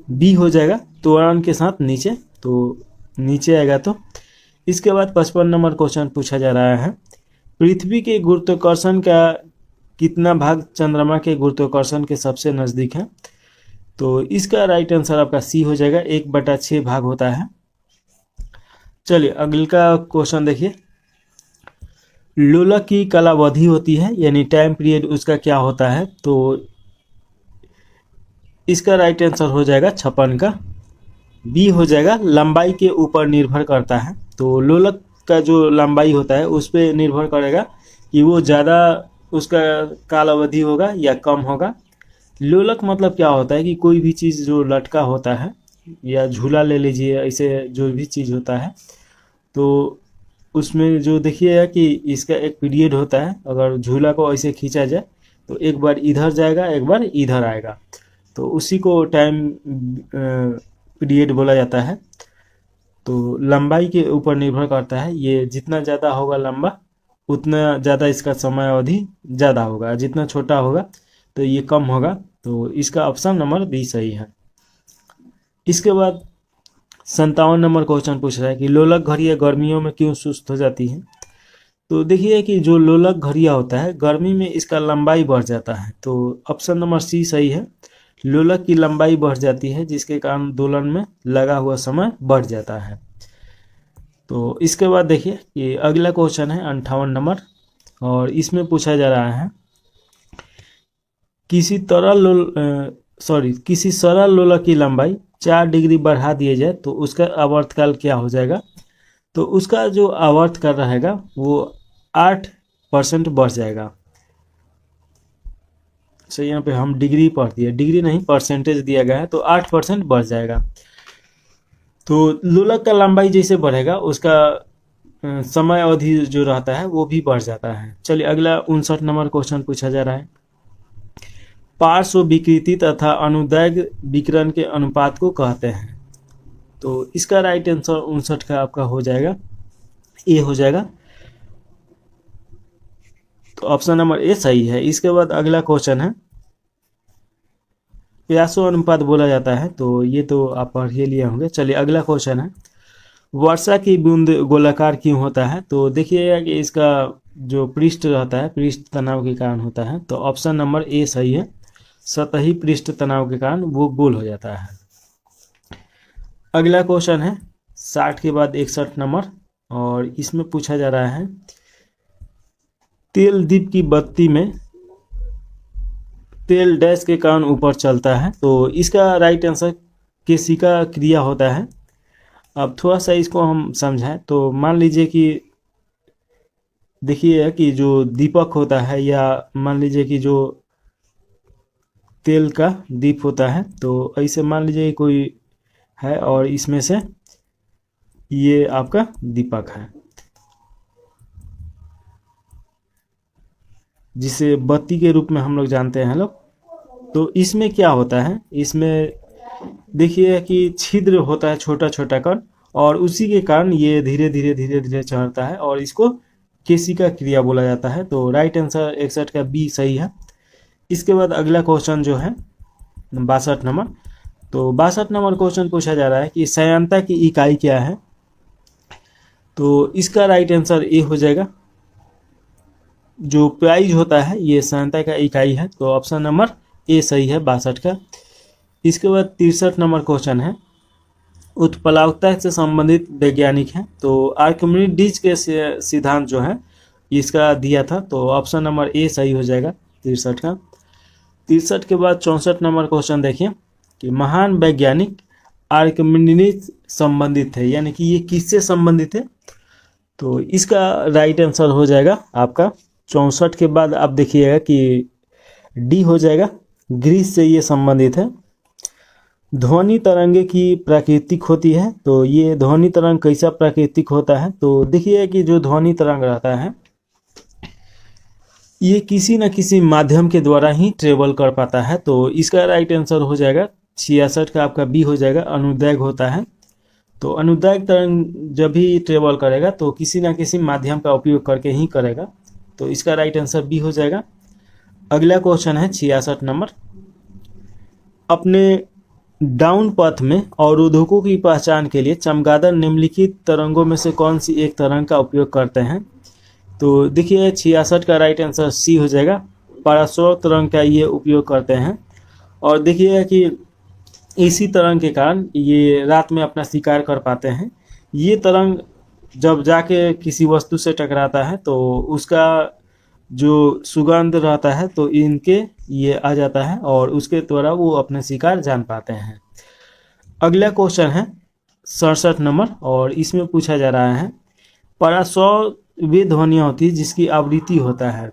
बी हो जाएगा, त्वरण के साथ नीचे, तो नीचे आएगा। तो इसके बाद 55 नंबर क्वेश्चन पूछा जा रहा है, पृथ्वी के गुरुत्वाकर्षण का कितना भाग चंद्रमा के गुरुत्वाकर्षण के सबसे नज़दीक है। तो इसका राइट आंसर आपका सी हो जाएगा, 1/6 भाग होता है। चलिए अगले का क्वेश्चन देखिए, लोलक की कालावधि होती है यानी टाइम पीरियड उसका क्या होता है। तो इसका राइट आंसर हो जाएगा 56 का बी हो जाएगा, लंबाई के ऊपर निर्भर करता है। तो लोलक का जो लंबाई होता है उस पर निर्भर करेगा कि वो ज़्यादा उसका कालावधि होगा या कम होगा। लोलक मतलब क्या होता है कि कोई भी चीज़ जो लटका होता है, या झूला ले लीजिए, ऐसे जो भी चीज़ होता है, तो उसमें जो देखिएगा कि इसका एक पीरियड होता है। अगर झूला को ऐसे खींचा जाए तो एक बार इधर जाएगा एक बार इधर आएगा, तो उसी को टाइम पीरियड बोला जाता है। तो लंबाई के ऊपर निर्भर करता है, ये जितना ज़्यादा होगा लंबा उतना ज़्यादा इसका समय अवधि ज़्यादा होगा, जितना छोटा होगा तो ये कम होगा। तो इसका ऑप्शन नंबर बी सही है। इसके बाद 57 नंबर क्वेश्चन पूछ रहा है कि लोलक घड़ियाँ गर्मियों में क्यों सुस्त हो जाती हैं। तो देखिए कि जो लोलक घड़ियाँ होता है गर्मी में इसका लंबाई बढ़ जाता है। तो ऑप्शन नंबर सी सही है, लोलक की लंबाई बढ़ जाती है जिसके कारण दोलन में लगा हुआ समय बढ़ जाता है। तो इसके बाद देखिए कि अगला क्वेश्चन है 58 नंबर, और इसमें पूछा जा रहा है किसी सरल लोलक की लंबाई 4 डिग्री बढ़ा दिए जाए तो उसका आवर्तकाल क्या हो जाएगा। तो उसका जो आवर्तकाल रहेगा वो 8% बढ़ जाएगा। सो यहाँ पे हम डिग्री पढ़ दिए, डिग्री नहीं परसेंटेज दिया गया है, तो 8% बढ़ जाएगा। तो लोलक का लंबाई जैसे बढ़ेगा उसका समय अवधि जो रहता है वो भी बढ़ जाता है। चलिए अगला 59 नंबर क्वेश्चन पूछा जा रहा है, पार्श्व विकृति तथा अनुदैर्घ्य विकिरण के अनुपात को कहते हैं। तो इसका राइट आंसर 59 का आपका हो जाएगा, ए हो जाएगा। तो ऑप्शन नंबर ए सही है। इसके बाद अगला क्वेश्चन है, प्यासो अनुपात बोला जाता है, तो ये तो आप पढ़ ही लिए होंगे। चलिए अगला क्वेश्चन है, वर्षा की बूंद गोलाकार क्यों होता है। तो देखिएगा कि इसका जो पृष्ठ रहता है पृष्ठ तनाव के कारण होता है। तो ऑप्शन नंबर ए सही है, सतही पृष्ठ तनाव के कारण वो गोल हो जाता है। अगला क्वेश्चन है 60 के बाद 61 नंबर, और इसमें पूछा जा रहा है तेल दीप की बत्ती में तेल डैश के कारण ऊपर चलता है, तो इसका राइट आंसर केशिका क्रिया होता है। अब थोड़ा सा इसको हम समझाएं तो मान लीजिए कि देखिए कि जो दीपक होता है, या मान लीजिए कि जो तेल का दीप होता है, तो ऐसे मान लीजिए कोई है और इसमें से ये आपका दीपक है, जिसे बत्ती के रूप में हम लोग जानते हैं लोग। तो इसमें क्या होता है, इसमें देखिए कि छिद्र होता है, छोटा छोटा कण, और उसी के कारण ये धीरे धीरे धीरे धीरे चढ़ता है और इसको केशिका क्रिया बोला जाता है। तो राइट आंसर 61 का बी सही है। इसके बाद अगला क्वेश्चन जो है 62 नंबर। तो 62 नंबर क्वेश्चन पूछा जा रहा है कि श्यानता की इकाई क्या है। तो इसका राइट आंसर ए हो जाएगा। जो प्राइज होता है ये श्यानता का इकाई है, तो ऑप्शन नंबर ए सही है 62 का। इसके बाद 63 नंबर क्वेश्चन है, उत्प्लावकता से संबंधित वैज्ञानिक है। तो आर्किमिडीज के सिद्धांत जो है इसका दिया था, तो ऑप्शन नंबर ए सही हो जाएगा 63 का। 63 के बाद 64 नंबर क्वेश्चन देखिए कि महान वैज्ञानिक आर्किमिडीज संबंधित है, यानी कि ये किससे संबंधित है। तो इसका राइट आंसर हो जाएगा आपका 64 के बाद आप देखिएगा कि डी हो जाएगा, ग्रीस से ये संबंधित है। ध्वनि तरंगे की प्राकृतिक होती है। तो ये ध्वनि तरंग कैसा प्राकृतिक होता है, तो देखिए कि जो ध्वनि तरंग रहता है ये किसी न किसी माध्यम के द्वारा ही ट्रेवल कर पाता है। तो इसका राइट आंसर हो जाएगा 66 का आपका बी हो जाएगा, अनुदैर्घ्य होता है। तो अनुदैर्घ्य तरंग जब भी ट्रेवल करेगा तो किसी न किसी माध्यम का उपयोग करके ही करेगा। तो इसका राइट आंसर बी हो जाएगा। अगला क्वेश्चन है 66 नंबर, अपने डाउन पथ में अवरोधकों की पहचान के लिए चमगादड़ निम्नलिखित तरंगों में से कौन सी एक तरंग का उपयोग करते हैं। तो देखिए 66 का राइट आंसर सी हो जाएगा, परासौर तरंग का ये उपयोग करते हैं। और देखिए कि इसी तरंग के कारण ये रात में अपना शिकार कर पाते हैं। ये तरंग जब जाके किसी वस्तु से टकराता है तो उसका जो सुगंध रहता है तो इनके ये आ जाता है और उसके द्वारा वो अपने शिकार जान पाते हैं। अगला क्वेश्चन है 67 नंबर, और इसमें पूछा जा रहा है परासौर वे ध्वनियाँ होती है जिसकी आवृत्ति होता है।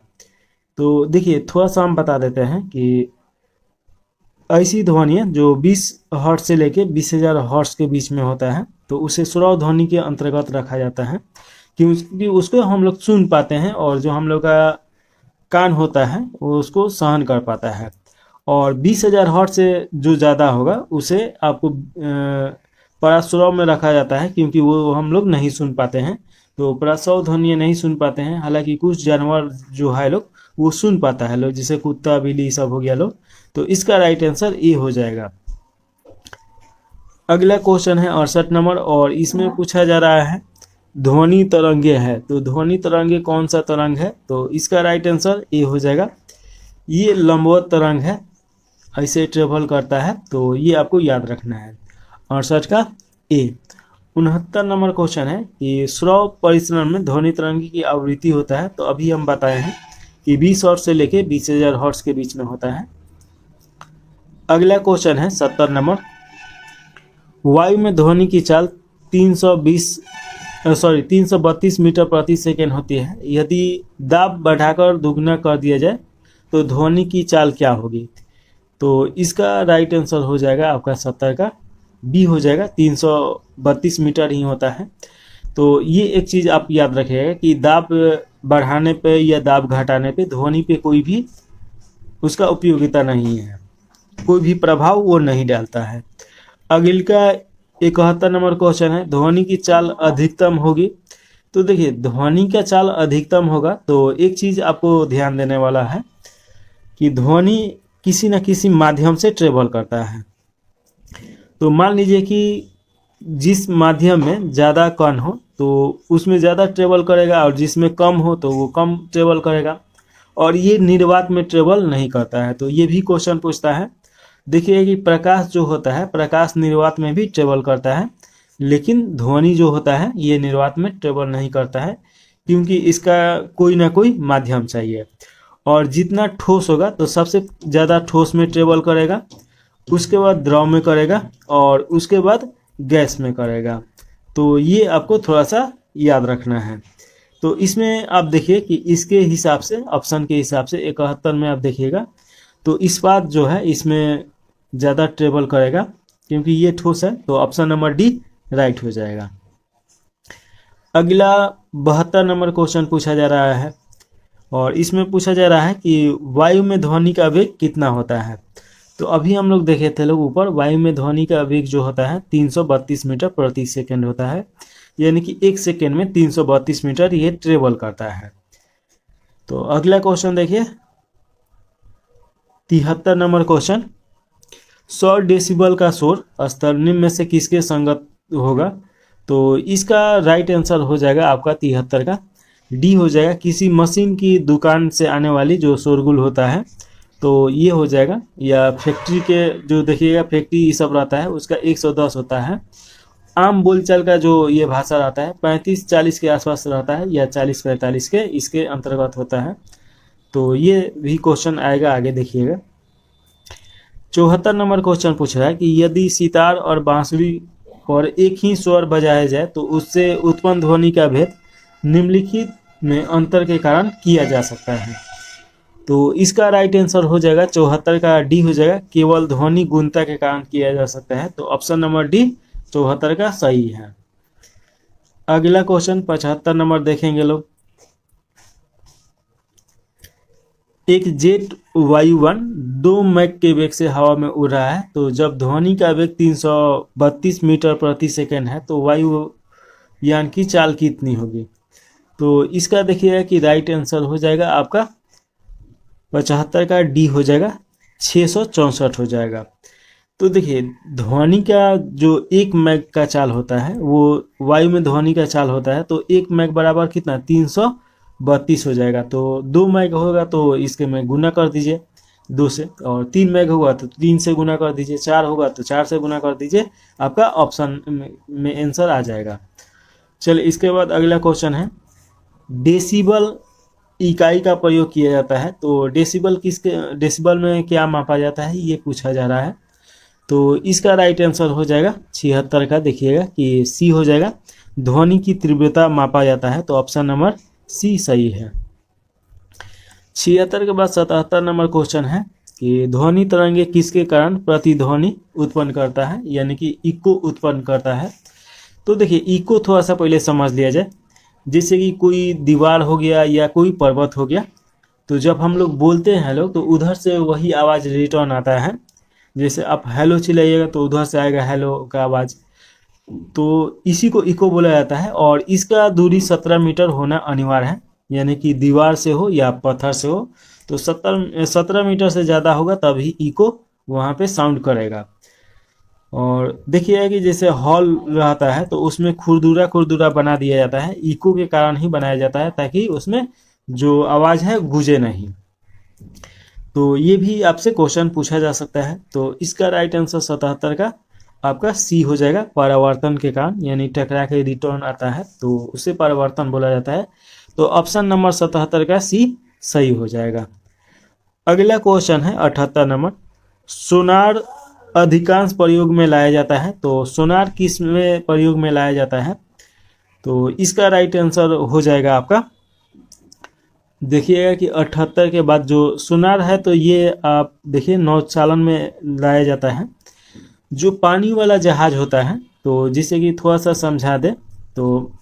तो देखिए थोड़ा सा हम बता देते हैं कि ऐसी ध्वनियाँ जो 20 हर्ट्ज से लेके 20,000 हर्ट्ज के बीच में होता है तो उसे श्रव्य ध्वनि के अंतर्गत रखा जाता है, क्योंकि उसको हम लोग सुन पाते हैं और जो हम लोग का कान होता है वो उसको सहन कर पाता है। और 20,000 हर्ट्ज से जो ज़्यादा होगा उसे आपको पराश्रव में रखा जाता है, क्योंकि वो हम लोग नहीं सुन पाते हैं। तो पराश्रव ध्वनि नहीं सुन पाते हैं, हालांकि कुछ जानवर जो है लोग वो सुन पाता है लोग, जैसे कुत्ता बिल्ली सब हो गया लोग। तो इसका राइट आंसर ए हो जाएगा। अगला क्वेश्चन है 68 नंबर, और इसमें पूछा जा रहा है ध्वनि तरंगे है। तो ध्वनि तरंगे कौन सा तरंग है, तो इसका राइट आंसर ए हो जाएगा। ये लंबवत तरंग है, ऐसे ट्रेवल करता है, तो ये आपको याद रखना है 68 का ए। 69 नंबर क्वेश्चन है कि श्रव्य परिसरण में ध्वनि तरंगे की आवृत्ति होता है। तो अभी हम बताए हैं कि 20 हर्ट्ज से लेके 20,000 हर्ट्ज के बीच में होता है। अगला क्वेश्चन है 70 नंबर, वायु में ध्वनि की चाल 332 मीटर प्रति सेकेंड होती है। यदि दाब बढ़ाकर दुगना कर दिया जाए तो ध्वनि की चाल क्या होगी। तो इसका राइट आंसर हो जाएगा आपका 70 का बी हो जाएगा, 332 मीटर ही होता है। तो ये एक चीज़ आप याद रखिएगा कि दाब बढ़ाने पे या दाब घटाने पे ध्वनि पे कोई भी उसका उपयोगिता नहीं है, कोई भी प्रभाव वो नहीं डालता है। अगले का 71 नंबर क्वेश्चन है, ध्वनि की चाल अधिकतम होगी। तो देखिए ध्वनि का चाल अधिकतम होगा तो एक चीज़ आपको ध्यान देने वाला है कि ध्वनि किसी न किसी माध्यम से ट्रेवल करता है। तो मान लीजिए कि जिस माध्यम में ज़्यादा कण हो तो उसमें ज़्यादा ट्रेवल करेगा, और जिसमें कम हो तो वो कम ट्रेवल करेगा, और ये निर्वात में ट्रेवल नहीं करता है। तो ये भी क्वेश्चन पूछता है। देखिए कि प्रकाश जो होता है, प्रकाश निर्वात में भी ट्रेवल करता है, लेकिन ध्वनि जो होता है ये निर्वात में ट्रेवल नहीं करता है, क्योंकि इसका कोई ना कोई माध्यम चाहिए। और जितना ठोस होगा तो सबसे ज़्यादा ठोस में ट्रेवल करेगा, उसके बाद द्रव में करेगा और उसके बाद गैस में करेगा। तो ये आपको थोड़ा सा याद रखना है। तो इसमें आप देखिए कि इसके हिसाब से, ऑप्शन के हिसाब से 71 में आप देखिएगा तो इस्पात जो है इसमें ज़्यादा ट्रेवल करेगा क्योंकि ये ठोस है, तो ऑप्शन नंबर डी राइट हो जाएगा। अगला 72 नंबर क्वेश्चन पूछा जा रहा है और इसमें पूछा जा रहा है कि वायु में ध्वनि का वेग कितना होता है। तो अभी हम लोग देखे थे लोग ऊपर, वायु में ध्वनि का वेग जो होता है 332 मीटर प्रति सेकंड होता है, यानी कि 1 सेकंड में 332 मीटर ये ट्रेवल करता है। तो अगला क्वेश्चन देखिए 73 नंबर क्वेश्चन, 100 डेसिबल का शोर स्तर निम्न में से किसके संगत होगा। तो इसका राइट आंसर हो जाएगा आपका 73 का डी हो जाएगा, किसी मशीन की दुकान से आने वाली जो शोरगुल होता है तो ये हो जाएगा, या फैक्ट्री के जो देखिएगा फैक्ट्री ये सब रहता है उसका 110 होता है। आम बोलचाल का जो ये भाषा रहता है 35-40 के आसपास रहता है या 40-45 के इसके अंतर्गत होता है। तो ये भी क्वेश्चन आएगा आगे देखिएगा। 74 नंबर क्वेश्चन पूछ रहा है कि यदि सितार और बांसुरी पर एक ही स्वर बजाया जाए तो उससे उत्पन्न ध्वनि का भेद निम्नलिखित में अंतर के कारण किया जा सकता है। तो इसका राइट आंसर हो जाएगा 74 का डी हो जाएगा, केवल ध्वनि गुणता के कारण किया जा सकता है। तो ऑप्शन नंबर डी 74 का सही है। अगला क्वेश्चन 75 नंबर देखेंगे लोग, एक जेट वायुयान 2 मैक के वेग से हवा में उड़ रहा है, तो जब ध्वनि का वेग 332 मीटर प्रति सेकंड है तो वायुयान की चाल कितनी होगी। तो इसका देखिएगा कि राइट आंसर हो जाएगा आपका 75 का डी हो जाएगा, 664 हो जाएगा। तो देखिए ध्वनि का जो 1 मैक का चाल होता है वो वायु में ध्वनि का चाल होता है, तो 1 मैक बराबर कितना 332 हो जाएगा। तो 2 मैक होगा तो इसके में गुना कर दीजिए 2 से, और 3 मैक होगा तो 3 से गुना कर दीजिए, 4 होगा तो 4 से गुना कर दीजिए, आपका ऑप्शन में आंसर आ जाएगा। चलिए इसके बाद अगला क्वेश्चन है, डेसिबल इकाई का प्रयोग किया जाता है, तो डेसिबल में क्या मापा जाता है ये पूछा जा रहा है। तो इसका राइट आंसर हो जाएगा 76 का, देखिएगा कि सी हो जाएगा, ध्वनि की तीव्रता मापा जाता है। तो ऑप्शन नंबर सी सही है। 76 के बाद 77 नंबर क्वेश्चन है कि ध्वनि तरंगे किसके कारण प्रतिध्वनि उत्पन्न करता है, यानी कि इको उत्पन्न करता है। तो देखिए इको थोड़ा सा पहले समझ लिया जाए। जैसे कि कोई दीवार हो गया या कोई पर्वत हो गया, तो जब हम लोग बोलते हैं लोग तो उधर से वही आवाज़ रिटर्न आता है। जैसे आप हेलो चिल्लाइएगा तो उधर से आएगा हेलो का आवाज़, तो इसी को इको बोला जाता है। और इसका दूरी 17 मीटर होना अनिवार्य है, यानी कि दीवार से हो या पत्थर से हो तो 17 मीटर से ज़्यादा होगा तभी इको वहाँ पे साउंड करेगा। और देखिए कि जैसे हॉल रहता है तो उसमें खुरदुरा बना दिया जाता है, इको के कारण ही बनाया जाता है ताकि उसमें जो आवाज़ है गूंजे नहीं। तो ये भी आपसे क्वेश्चन पूछा जा सकता है। तो इसका राइट आंसर 77 का आपका सी हो जाएगा, परावर्तन के कारण, यानी टकरा के रिटर्न आता है तो उसे परावर्तन बोला जाता है। तो ऑप्शन नंबर 77 का सी सही हो जाएगा। अगला क्वेश्चन है 78 नंबर, सोनार अधिकांश प्रयोग में लाया जाता है, तो सोनार किस में प्रयोग में लाया जाता है। तो इसका राइट आंसर हो जाएगा आपका, देखिएगा कि 78 के बाद जो सोनार है तो ये आप देखिए नौचालन में लाया जाता है। जो पानी वाला जहाज होता है, तो जिसे कि थोड़ा सा समझा दे, तो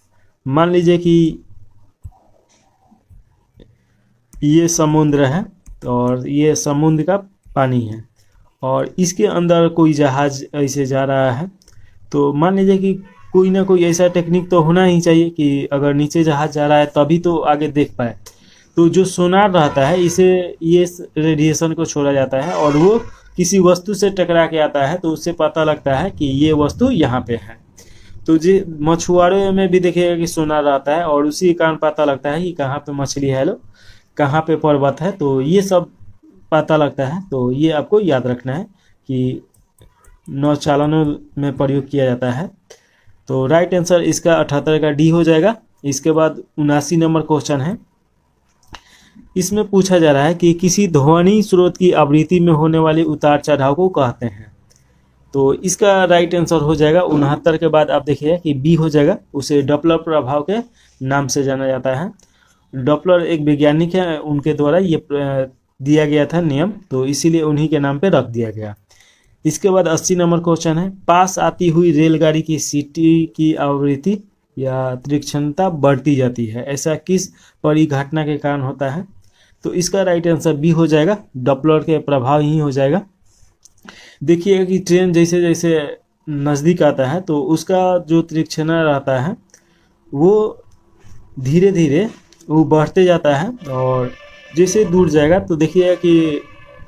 मान लीजिए कि ये समुद्र है और ये समुद्र का पानी है और इसके अंदर कोई जहाज ऐसे जा रहा है, तो मान लीजिए कि कोई ना कोई ऐसा टेक्निक तो होना ही चाहिए कि अगर नीचे जहाज जा रहा है तभी तो आगे देख पाए। तो जो सोनार रहता है इसे ये रेडिएशन को छोड़ा जाता है और वो किसी वस्तु से टकरा के आता है तो उससे पता लगता है कि ये वस्तु यहाँ पे है। तो जी मछुआरे में भी देखिएगा कि सोनार रहता है और उसी के कारण पता लगता है कि कहाँ पे मछली है, लो कहाँ पे पर्वत है, तो ये सब पता लगता है। तो ये आपको याद रखना है कि नौचालनों में प्रयोग किया जाता है। तो राइट आंसर इसका 78 का डी हो जाएगा। इसके बाद 79 नंबर क्वेश्चन है, इसमें पूछा जा रहा है कि किसी ध्वनि स्रोत की आवृत्ति में होने वाले उतार चढ़ाव को कहते हैं। तो इसका राइट आंसर हो जाएगा 69 के बाद आप देखिए कि बी हो जाएगा। उसे डॉपलर प्रभाव के नाम से जाना जाता है। डॉपलर एक वैज्ञानिक है, उनके द्वारा ये दिया गया था नियम, तो इसीलिए उन्हीं के नाम पे रख दिया गया। इसके बाद 80 नंबर क्वेश्चन है, पास आती हुई रेलगाड़ी की सीटी की आवृत्ति या तीक्ष्णता बढ़ती जाती है, ऐसा किस परिघटना के कारण होता है? तो इसका राइट आंसर बी हो जाएगा, डॉपलर के प्रभाव ही हो जाएगा। देखिए कि ट्रेन जैसे जैसे नज़दीक आता है तो उसका जो तीक्ष्णता रहता है वो धीरे धीरे वो बढ़ते जाता है, और जैसे दूर जाएगा तो देखिए कि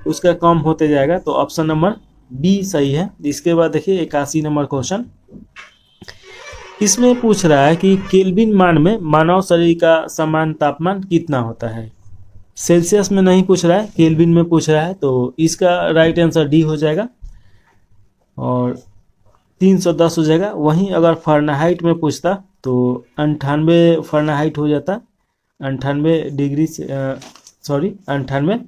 उसका कम होते जाएगा। तो ऑप्शन नंबर बी सही है। इसके बाद देखिए 81 नंबर क्वेश्चन, इसमें पूछ रहा है कि केल्विन मान में मानव शरीर का समान तापमान कितना होता है। सेल्सियस में नहीं पूछ रहा है, केल्विन में पूछ रहा है, तो इसका राइट आंसर डी हो जाएगा और 310 हो जाएगा। वहीं अगर फ़ारेनहाइट में पूछता तो 98 फ़ारेनहाइट हो जाता, 98 डिग्री 98।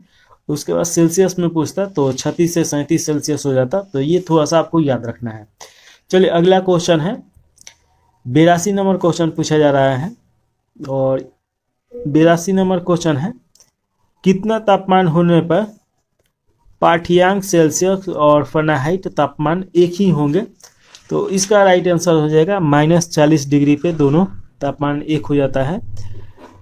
उसके बाद सेल्सियस में पूछता तो 36 से 37 सेल्सियस हो जाता। तो ये थोड़ा सा आपको याद रखना है। चलिए अगला क्वेश्चन है, 82 नंबर क्वेश्चन पूछा जा रहा है, और 82 नंबर क्वेश्चन है, कितना तापमान होने पर पाठ्यांक सेल्सियस और फ़ारेनहाइट तापमान एक ही होंगे? तो इसका राइट आंसर हो जाएगा -40 डिग्री पे दोनों तापमान एक हो जाता है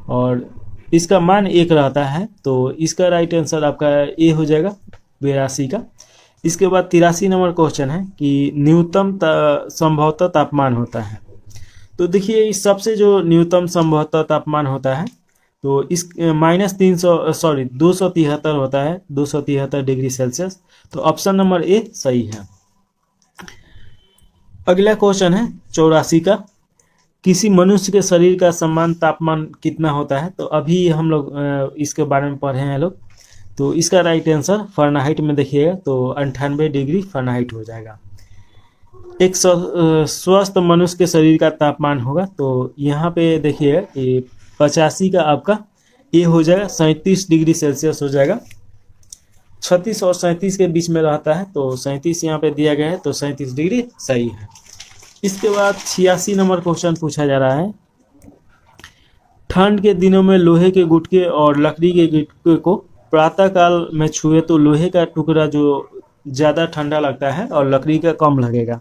और इसका मान एक रहता है। तो इसका राइट आंसर आपका ए हो जाएगा 82 का। इसके बाद 83 नंबर क्वेश्चन है कि न्यूनतम संभवतः तापमान होता है। तो देखिए इस सबसे जो न्यूनतम संभवतः तापमान होता है तो इस -273 होता है, 273 डिग्री सेल्सियस। तो ऑप्शन नंबर ए सही है। अगला क्वेश्चन है 84 का, किसी मनुष्य के शरीर का समान तापमान कितना होता है? तो अभी हम लोग इसके बारे में पढ़े हैं लोग। तो इसका राइट आंसर फ़ारेनहाइट में देखिएगा तो 98 डिग्री फ़ारेनहाइट हो जाएगा। एक स्वस्थ मनुष्य के शरीर का तापमान होगा, तो यहाँ पे देखिएगा कि 85 का आपका ए हो जाएगा, 37 डिग्री सेल्सियस हो जाएगा। 36 और 37 के बीच में रहता है, तो 37 यहाँ पे दिया गया है, तो 37 डिग्री सही है। इसके बाद 86 नंबर क्वेश्चन पूछा जा रहा है, ठंड के दिनों में लोहे के गुटके और लकड़ी के गुटके को प्रातःकाल में छुए तो लोहे का टुकड़ा जो ज़्यादा ठंडा लगता है और लकड़ी का कम लगेगा।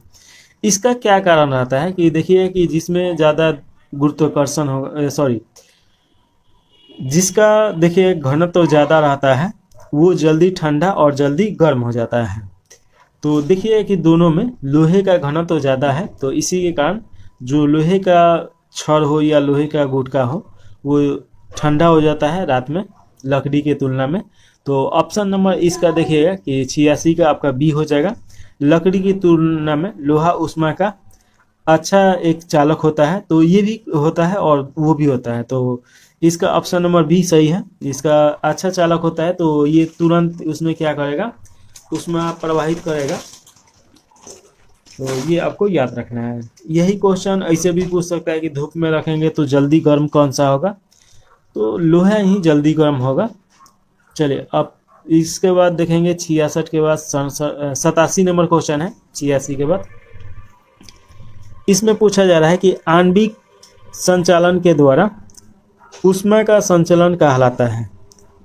इसका क्या कारण रहता है? कि देखिए कि जिसमें ज़्यादा गुरुत्वाकर्षण होगा, जिसका देखिए घनत्व ज़्यादा रहता है वो जल्दी ठंडा और जल्दी गर्म हो जाता है। तो देखिए कि दोनों में लोहे का घनत्व ज़्यादा है, तो इसी के कारण जो लोहे का छड़ हो या लोहे का गुटका हो वो ठंडा हो जाता है रात में लकड़ी के तुलना में। तो ऑप्शन नंबर इसका देखिएगा कि 86 का आपका बी हो जाएगा। लकड़ी की तुलना में लोहा ऊष्मा का अच्छा एक चालक होता है, तो ये भी होता है और वो भी होता है। तो इसका ऑप्शन नंबर बी सही है। इसका अच्छा चालक होता है तो ये तुरंत उसमें क्या करेगा, ऊष्मा प्रवाहित करेगा। तो ये आपको याद रखना है। यही क्वेश्चन ऐसे भी पूछ सकता है कि धूप में रखेंगे तो जल्दी गर्म कौन सा होगा? तो लोहा ही जल्दी गर्म होगा। चलिए अब इसके बाद देखेंगे 66 के बाद 87 नंबर क्वेश्चन है 86 के बाद। इसमें पूछा जा रहा है कि आणविक संचालन के द्वारा ऊष्मा का संचलन कहलाता है।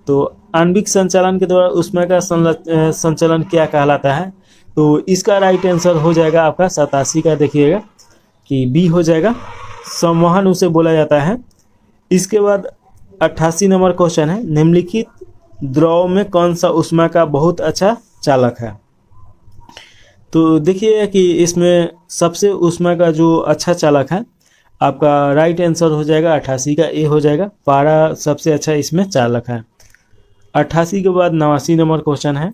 तो आणविक संचालन के द्वारा ऊष्मा का संचलन क्या कहलाता है? तो इसका राइट आंसर हो जाएगा आपका 87 का, देखिएगा कि बी हो जाएगा, संवहन उसे बोला जाता है। इसके बाद 88 नंबर क्वेश्चन है, निम्नलिखित द्रव में कौन सा ऊष्मा का बहुत अच्छा चालक है? तो देखिए कि इसमें सबसे ऊष्मा का जो अच्छा चालक है आपका राइट आंसर हो जाएगा 88 का ए हो जाएगा। पारा सबसे अच्छा इसमें चालक है। 88 के बाद 89 नंबर क्वेश्चन है,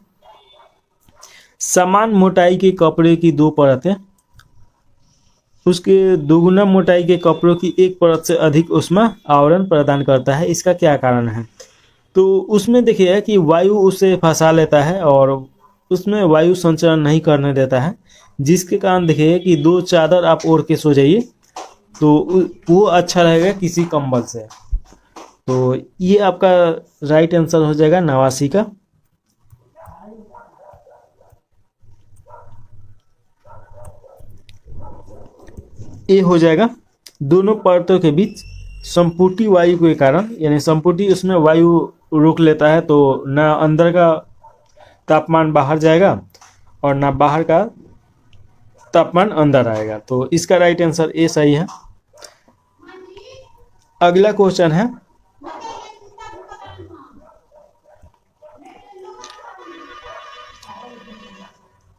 समान मोटाई के कपड़े की दो परतें उसके दोगुना मोटाई के कपड़ों की एक परत से अधिक ऊष्मा आवरण प्रदान करता है, इसका क्या कारण है? तो उसमें देखिए कि वायु उसे फंसा लेता है और उसमें वायु संचरण नहीं करने देता है, जिसके कारण देखिए कि दो चादर आप ओढ़ के सो जाइए तो वो अच्छा रहेगा किसी कंबल से। तो ये आपका राइट आंसर हो जाएगा 89 का। ये हो जाएगा दोनों परतों के बीच संपूटी वायु के कारण, यानी संपूटी उसमें वायु रोक लेता है, तो ना अंदर का तापमान बाहर जाएगा और ना बाहर का तापमान अंदर आएगा। तो इसका राइट आंसर ए सही है। अगला क्वेश्चन है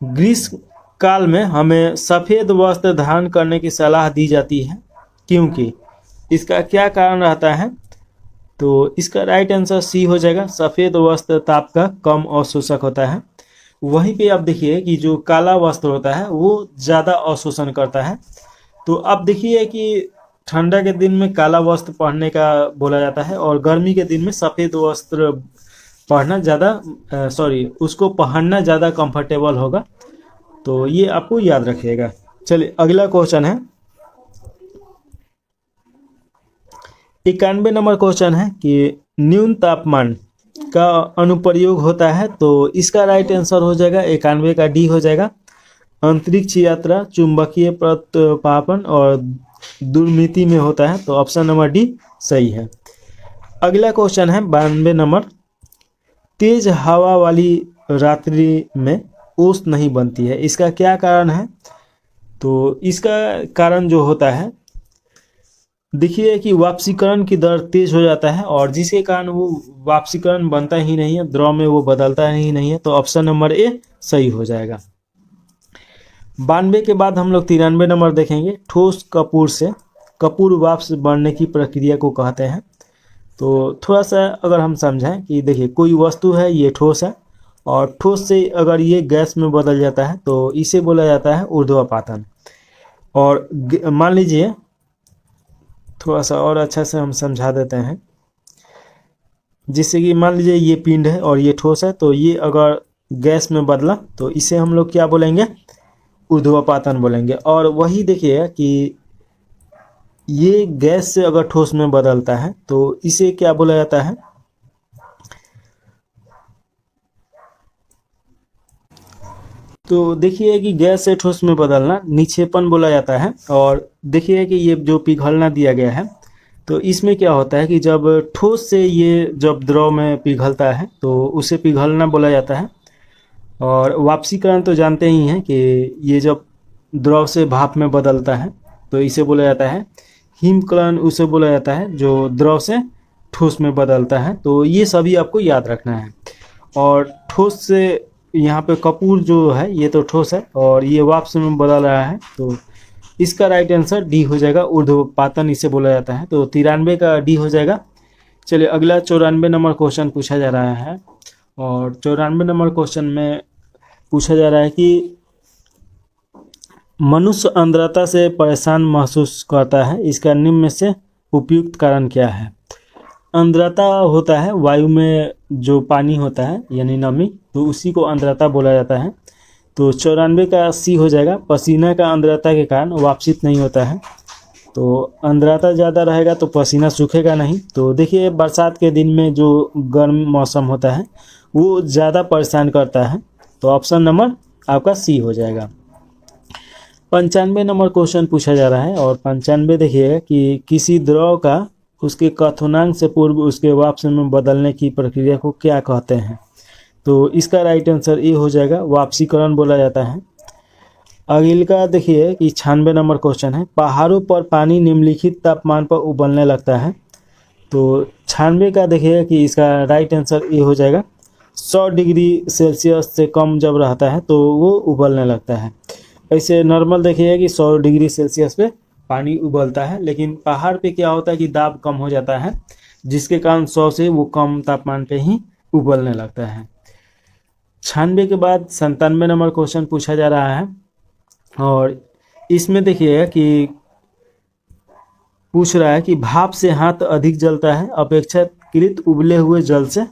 ग्रीष्म काल में हमें सफेद वस्त्र धारण करने की सलाह दी जाती है, क्योंकि इसका क्या कारण रहता है? तो इसका राइट आंसर सी हो जाएगा। सफेद वस्त्र ताप का कम अवशोषक होता है। वहीं पे आप देखिए कि जो काला वस्त्र होता है वो ज़्यादा अवशोषण करता है। तो आप देखिए कि ठंडा के दिन में काला वस्त्र पहनने का बोला जाता है और गर्मी के दिन में सफ़ेद वस्त्र पहनना ज़्यादा उसको पहनना ज़्यादा कंफर्टेबल होगा। तो ये आपको याद रखिएगा। चलिए अगला क्वेश्चन है 91 नंबर क्वेश्चन है कि न्यून तापमान का अनुप्रयोग होता है। तो इसका राइट आंसर हो जाएगा 91 का डी हो जाएगा। अंतरिक्ष यात्रा, चुंबकीय प्रत्यापन और दुर्मिति में होता है। तो ऑप्शन नंबर डी सही है। अगला क्वेश्चन है 92 नंबर, तेज हवा वाली रात्रि में ओस नहीं बनती है, इसका क्या कारण है? तो इसका कारण जो होता है देखिए कि वाष्पीकरण की दर तेज हो जाता है और जिसके कारण वो वाष्पीकरण बनता ही नहीं है, द्रव में वो बदलता ही नहीं है। तो ऑप्शन नंबर ए सही हो जाएगा। 92 के बाद हम लोग 93 नंबर देखेंगे। ठोस कपूर से कपूर वाष्प बनने की प्रक्रिया को कहते हैं। तो थोड़ा सा अगर हम समझें कि देखिए कोई वस्तु है, ये ठोस है और ठोस से अगर ये गैस में बदल जाता है तो इसे बोला जाता है ऊर्ध्वपातन। और मान लीजिए थोड़ा सा और अच्छा से हम समझा देते हैं, जिससे कि मान लीजिए ये पिंड है और ये ठोस है, तो ये अगर गैस में बदला तो इसे हम लोग क्या बोलेंगे? ऊर्ध्वपातन बोलेंगे। और वही देखिए कि ये गैस से अगर ठोस में बदलता है तो इसे क्या बोला जाता है? तो देखिए कि गैस से ठोस में बदलना निक्षेपण बोला जाता है। और देखिए कि ये जो पिघलना दिया गया है, तो इसमें क्या होता है कि जब ठोस से ये जब द्रव में पिघलता है तो उसे पिघलना बोला जाता है। और वाष्पीकरण तो जानते ही हैं कि ये जब द्रव से भाप में बदलता है तो इसे बोला जाता है हिमकलन, उसे बोला जाता है जो द्रव से ठोस में बदलता है। तो ये सभी आपको याद रखना है। और ठोस से यहाँ पे कपूर जो है ये तो ठोस है और ये वाष्प में बदल रहा है, तो इसका राइट आंसर डी हो जाएगा। ऊर्ध्वपातन इसे बोला जाता है। तो 93 का डी हो जाएगा। चलिए अगला 94 नंबर क्वेश्चन पूछा जा रहा है और 94 नंबर क्वेश्चन में पूछा जा रहा है कि मनुष्य आर्द्रता से परेशान महसूस करता है, इसका निम्न में से उपयुक्त कारण क्या है? आर्द्रता होता है वायु में जो पानी होता है यानी नमी, तो उसी को आर्द्रता बोला जाता है। तो 94 का सी हो जाएगा। पसीना का आर्द्रता के कारण वाष्पित नहीं होता है। तो आर्द्रता ज़्यादा रहेगा तो पसीना सूखेगा नहीं। तो देखिए बरसात के दिन में जो गर्म मौसम होता है वो ज़्यादा परेशान करता है। तो ऑप्शन नंबर आपका सी हो जाएगा। 95 नंबर क्वेश्चन पूछा जा रहा है और 95 देखिए कि किसी द्रव का उसके क्वथनांक से पूर्व उसके वाष्प में बदलने की प्रक्रिया को क्या कहते हैं? तो इसका राइट आंसर ए हो जाएगा। वाष्पीकरण बोला जाता है। अगला देखिए कि 96 नंबर क्वेश्चन है, पहाड़ों पर पानी निम्नलिखित तापमान पर उबलने लगता है। तो 96 का देखिए कि इसका राइट आंसर ए हो जाएगा। 100 डिग्री सेल्सियस से कम जब रहता है तो वो उबलने लगता है। ऐसे नॉर्मल देखिए कि 100 डिग्री सेल्सियस पे पानी उबलता है, लेकिन पहाड़ पे क्या होता है कि दाब कम हो जाता है, जिसके कारण 100 से वो कम तापमान पे ही उबलने लगता है। 96 के बाद 97 नंबर क्वेश्चन पूछा जा रहा है और इसमें देखिए कि पूछ रहा है कि भाप से हाथ अधिक जलता है अपेक्षाकृत उबले हुए जल से।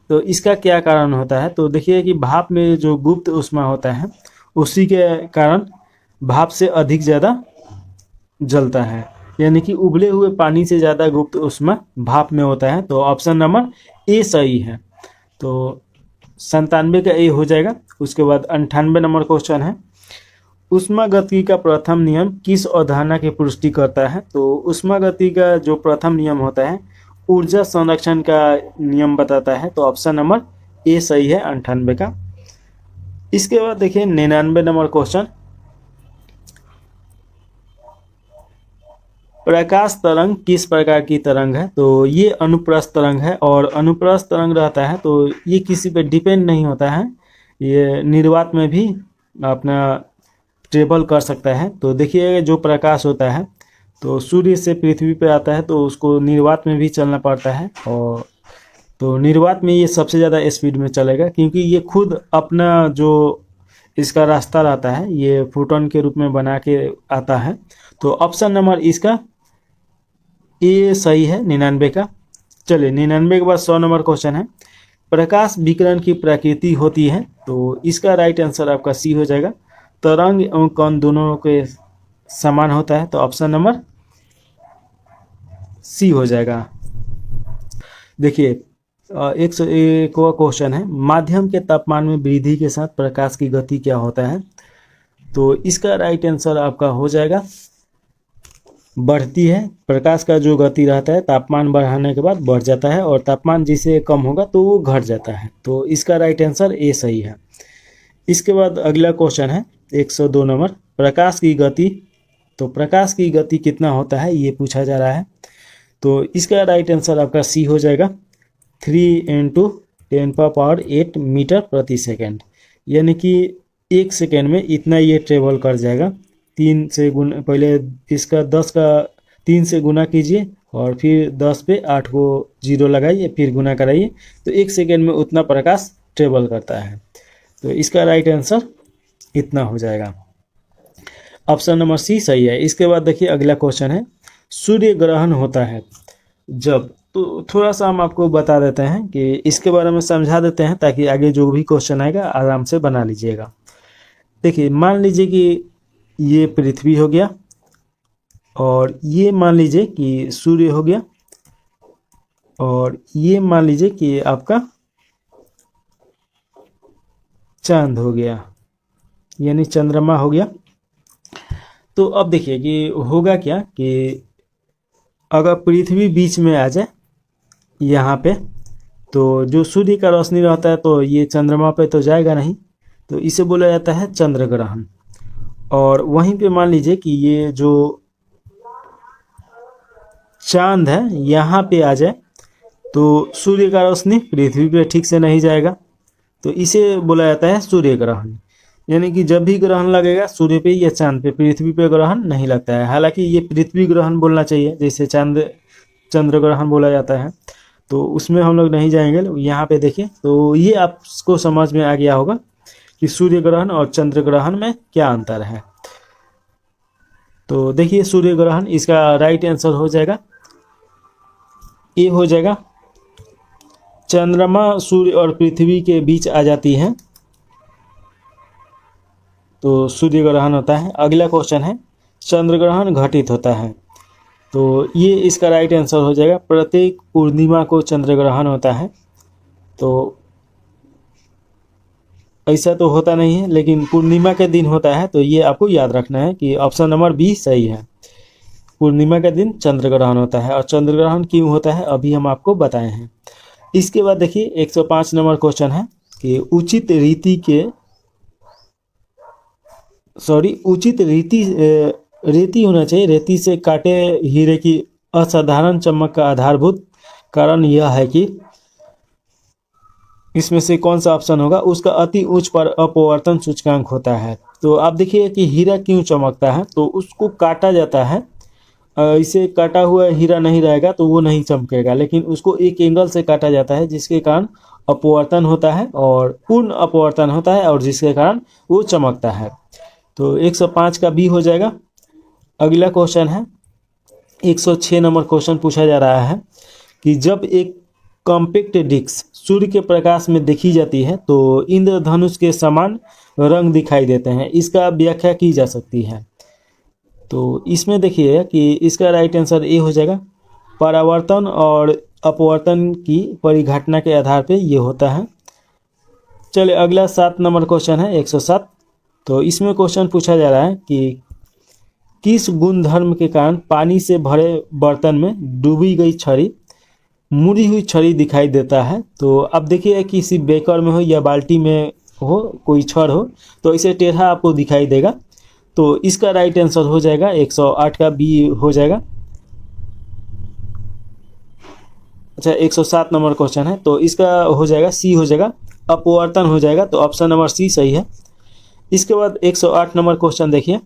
तो इसका क्या कारण होता है? तो देखिए कि भाप में जो गुप्त ऊष्मा होता है उसी के कारण भाप से अधिक ज़्यादा जलता है। यानी कि उबले हुए पानी से ज़्यादा गुप्त ऊष्मा भाप में होता है। तो ऑप्शन नंबर ए सही है। तो 97 का ए हो जाएगा। उसके बाद 98 नंबर क्वेश्चन है, ऊष्मागतिकी का प्रथम नियम किस अवधारणा की पुष्टि करता है? तो ऊष्मागतिकी का जो प्रथम नियम होता है ऊर्जा संरक्षण का नियम बताता है। तो ऑप्शन नंबर ए सही है 98 का। इसके बाद देखिए 99 नंबर क्वेश्चन, प्रकाश तरंग किस प्रकार की तरंग है? तो ये अनुप्रस्थ तरंग है, और अनुप्रस्थ तरंग रहता है तो ये किसी पे डिपेंड नहीं होता है, ये निर्वात में भी अपना ट्रेवल कर सकता है। तो देखिए जो प्रकाश होता है तो सूर्य से पृथ्वी पे आता है तो उसको निर्वात में भी चलना पड़ता है, और तो निर्वात में ये सबसे ज़्यादा स्पीड में चलेगा, क्योंकि ये खुद अपना जो इसका रास्ता रहता है ये फोटोन के रूप में बना के आता है। तो ऑप्शन नंबर इसका ए सही है 99 का। चलिए 99 के बाद 100 नंबर क्वेश्चन है, प्रकाश विकिरण की प्रकृति होती है? तो इसका राइट आंसर आपका सी हो जाएगा। तरंग एवं कण दोनों के समान होता है। तो ऑप्शन नंबर सी हो जाएगा। देखिए 101 क्वेश्चन है, माध्यम के तापमान में वृद्धि के साथ प्रकाश की गति क्या होता है? तो इसका राइट आंसर आपका हो जाएगा बढ़ती है। प्रकाश का जो गति रहता है तापमान बढ़ाने के बाद बढ़ जाता है, और तापमान जिसे कम होगा तो वो घट जाता है। तो इसका राइट आंसर ए सही है। इसके बाद अगला क्वेश्चन है 102 नंबर, प्रकाश की गति। तो प्रकाश की गति कितना होता है ये पूछा जा रहा है। तो इसका राइट आंसर आपका सी हो जाएगा 3 × 10⁸ मीटर प्रति सेकेंड, यानी कि 1 सेकेंड में इतना ये ट्रेवल कर जाएगा। 3 से गुना, पहले इसका 10 का 3 से गुना कीजिए और फिर 10 पे 8 को 0 लगाइए, फिर गुना कराइए, तो 1 सेकेंड में उतना प्रकाश ट्रेवल करता है। तो इसका राइट आंसर इतना हो जाएगा। ऑप्शन नंबर सी सही है। इसके बाद देखिए अगला क्वेश्चन है, सूर्य ग्रहण होता है जब? तो थोड़ा सा हम आपको बता देते हैं कि इसके बारे में समझा देते हैं, ताकि आगे जो भी क्वेश्चन आएगा आराम से बना लीजिएगा। देखिए मान लीजिए कि ये पृथ्वी हो गया, और ये मान लीजिए कि सूर्य हो गया, और ये मान लीजिए कि आपका चांद हो गया, यानी चंद्रमा हो गया। तो अब देखिए कि होगा क्या कि अगर पृथ्वी बीच में आ जाए यहाँ पे, तो जो सूर्य का रोशनी रहता है तो ये चंद्रमा पे तो जाएगा नहीं, तो इसे बोला जाता है चंद्र ग्रहण। और वहीं पे मान लीजिए कि ये जो चांद है यहाँ पे आ जाए, तो सूर्य का रोशनी पृथ्वी पे ठीक से नहीं जाएगा, तो इसे बोला जाता है सूर्य ग्रहण। यानी कि जब भी ग्रहण लगेगा सूर्य पे या चांद पे, पृथ्वी पे ग्रहण नहीं लगता है। हालांकि ये पृथ्वी ग्रहण बोलना चाहिए, जैसे चंद्र ग्रहण बोला जाता है, तो उसमें हम लोग नहीं जाएंगे। यहाँ पे देखिए, तो ये आपको समझ में आ गया होगा कि सूर्य ग्रहण और चंद्र ग्रहण में क्या अंतर है। तो देखिए सूर्य ग्रहण, इसका राइट आंसर हो जाएगा ए हो जाएगा। चंद्रमा सूर्य और पृथ्वी के बीच आ जाती है तो सूर्य ग्रहण होता है। अगला क्वेश्चन है, चंद्र ग्रहण घटित होता है? तो ये इसका राइट आंसर हो जाएगा, प्रत्येक पूर्णिमा को चंद्र ग्रहण होता है। तो ऐसा तो होता नहीं है, लेकिन पूर्णिमा के दिन होता है, तो ये आपको याद रखना है कि ऑप्शन नंबर बी सही है। पूर्णिमा के दिन चंद्र ग्रहण होता है, और चंद्र ग्रहण क्यों होता है अभी हम आपको बताए हैं। इसके बाद देखिए 105 नंबर क्वेश्चन है कि उचित रेती होना चाहिए। रेती से काटे हीरे की असाधारण चमक का आधारभूत कारण यह है कि इसमें से कौन सा ऑप्शन होगा? उसका अति उच्च पर अपवर्तन सूचकांक होता है। तो आप देखिए कि हीरा क्यों चमकता है, तो उसको काटा जाता है। इसे काटा हुआ हीरा नहीं रहेगा तो वो नहीं चमकेगा, लेकिन उसको एक एंगल से काटा जाता है जिसके कारण अपवर्तन होता है, और पूर्ण अपवर्तन होता है, और जिसके कारण वो चमकता है। तो 105 का बी हो जाएगा। अगला क्वेश्चन है 106 नंबर क्वेश्चन पूछा जा रहा है कि जब एक कॉम्पैक्ट डिस्क सूर्य के प्रकाश में देखी जाती है तो इंद्रधनुष के समान रंग दिखाई देते हैं, इसका व्याख्या की जा सकती है। तो इसमें देखिए कि इसका राइट आंसर ए हो जाएगा। परावर्तन और अपवर्तन की परिघटना के आधार पे ये होता है। चलिए अगला 7 नंबर क्वेश्चन है 107। तो इसमें क्वेश्चन पूछा जा रहा है कि किस गुणधर्म के कारण पानी से भरे बर्तन में डूबी गई छड़ी मुड़ी हुई छड़ी दिखाई देता है। तो अब देखिए किसी बेकर में हो या बाल्टी में हो कोई छड़ हो तो इसे टेढ़ा आपको दिखाई देगा। तो इसका राइट आंसर हो जाएगा 108 का बी हो जाएगा। अच्छा 107 नंबर क्वेश्चन है तो इसका हो जाएगा सी हो जाएगा, अपवर्तन हो जाएगा। तो ऑप्शन नंबर सी सही है। इसके बाद 108 नंबर क्वेश्चन देखिए,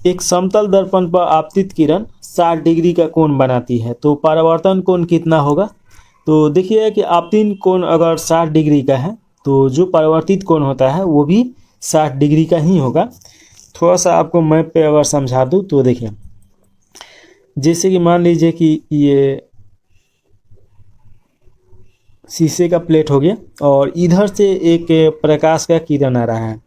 एक समतल दर्पण पर आपतित किरण 60 डिग्री का कोण बनाती है तो परावर्तन कोण कितना होगा। तो देखिए कि आपतित कोण अगर 60 डिग्री का है तो जो परावर्तित कोण होता है वो भी 60 डिग्री का ही होगा। थोड़ा सा आपको मैप पे अगर समझा दूँ तो देखिए, जैसे कि मान लीजिए कि ये शीशे का प्लेट हो गया और इधर से एक प्रकाश का किरण आ रहा है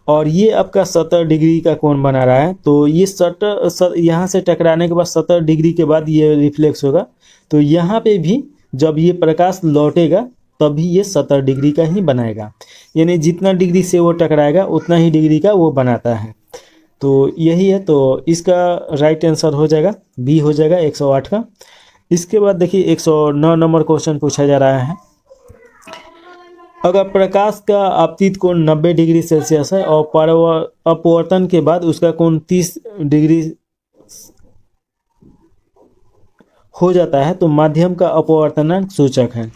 और ये आपका 70 डिग्री का कोण बना रहा है। तो ये 70 यहाँ से टकराने के बाद 70 डिग्री के बाद ये रिफ्लेक्स होगा। तो यहाँ पे भी जब ये प्रकाश लौटेगा तभी ये 70 डिग्री का ही बनाएगा, यानी जितना डिग्री से वो टकराएगा उतना ही डिग्री का वो बनाता है। तो यही है। तो इसका राइट आंसर हो जाएगा बी हो जाएगा 108 का। इसके बाद देखिए 109 नंबर क्वेश्चन पूछा जा रहा है, अगर प्रकाश का आपतित कोण 90 डिग्री सेल्सियस है और अपवर्तन के बाद उसका कोण 30 डिग्री हो जाता है तो माध्यम का अपवर्तनांक सूचक है।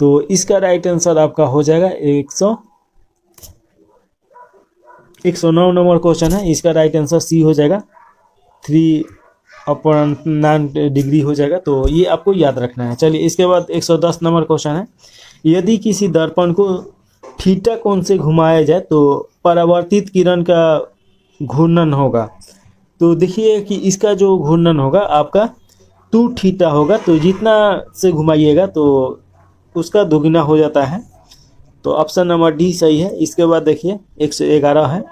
तो इसका राइट आंसर आपका हो जाएगा 109 नंबर क्वेश्चन है, इसका राइट आंसर सी हो जाएगा, 3/9 डिग्री हो जाएगा। तो ये आपको याद रखना है। चलिए इसके बाद 110 नंबर क्वेश्चन है, यदि किसी दर्पण को थीटा कोण से घुमाया जाए तो परावर्तित किरण का घूर्णन होगा। तो देखिए कि इसका जो घूर्णन होगा आपका 2 थीटा होगा। तो जितना से घुमाइएगा तो उसका दुगना हो जाता है। तो ऑप्शन नंबर डी सही है। इसके बाद देखिए 111 है,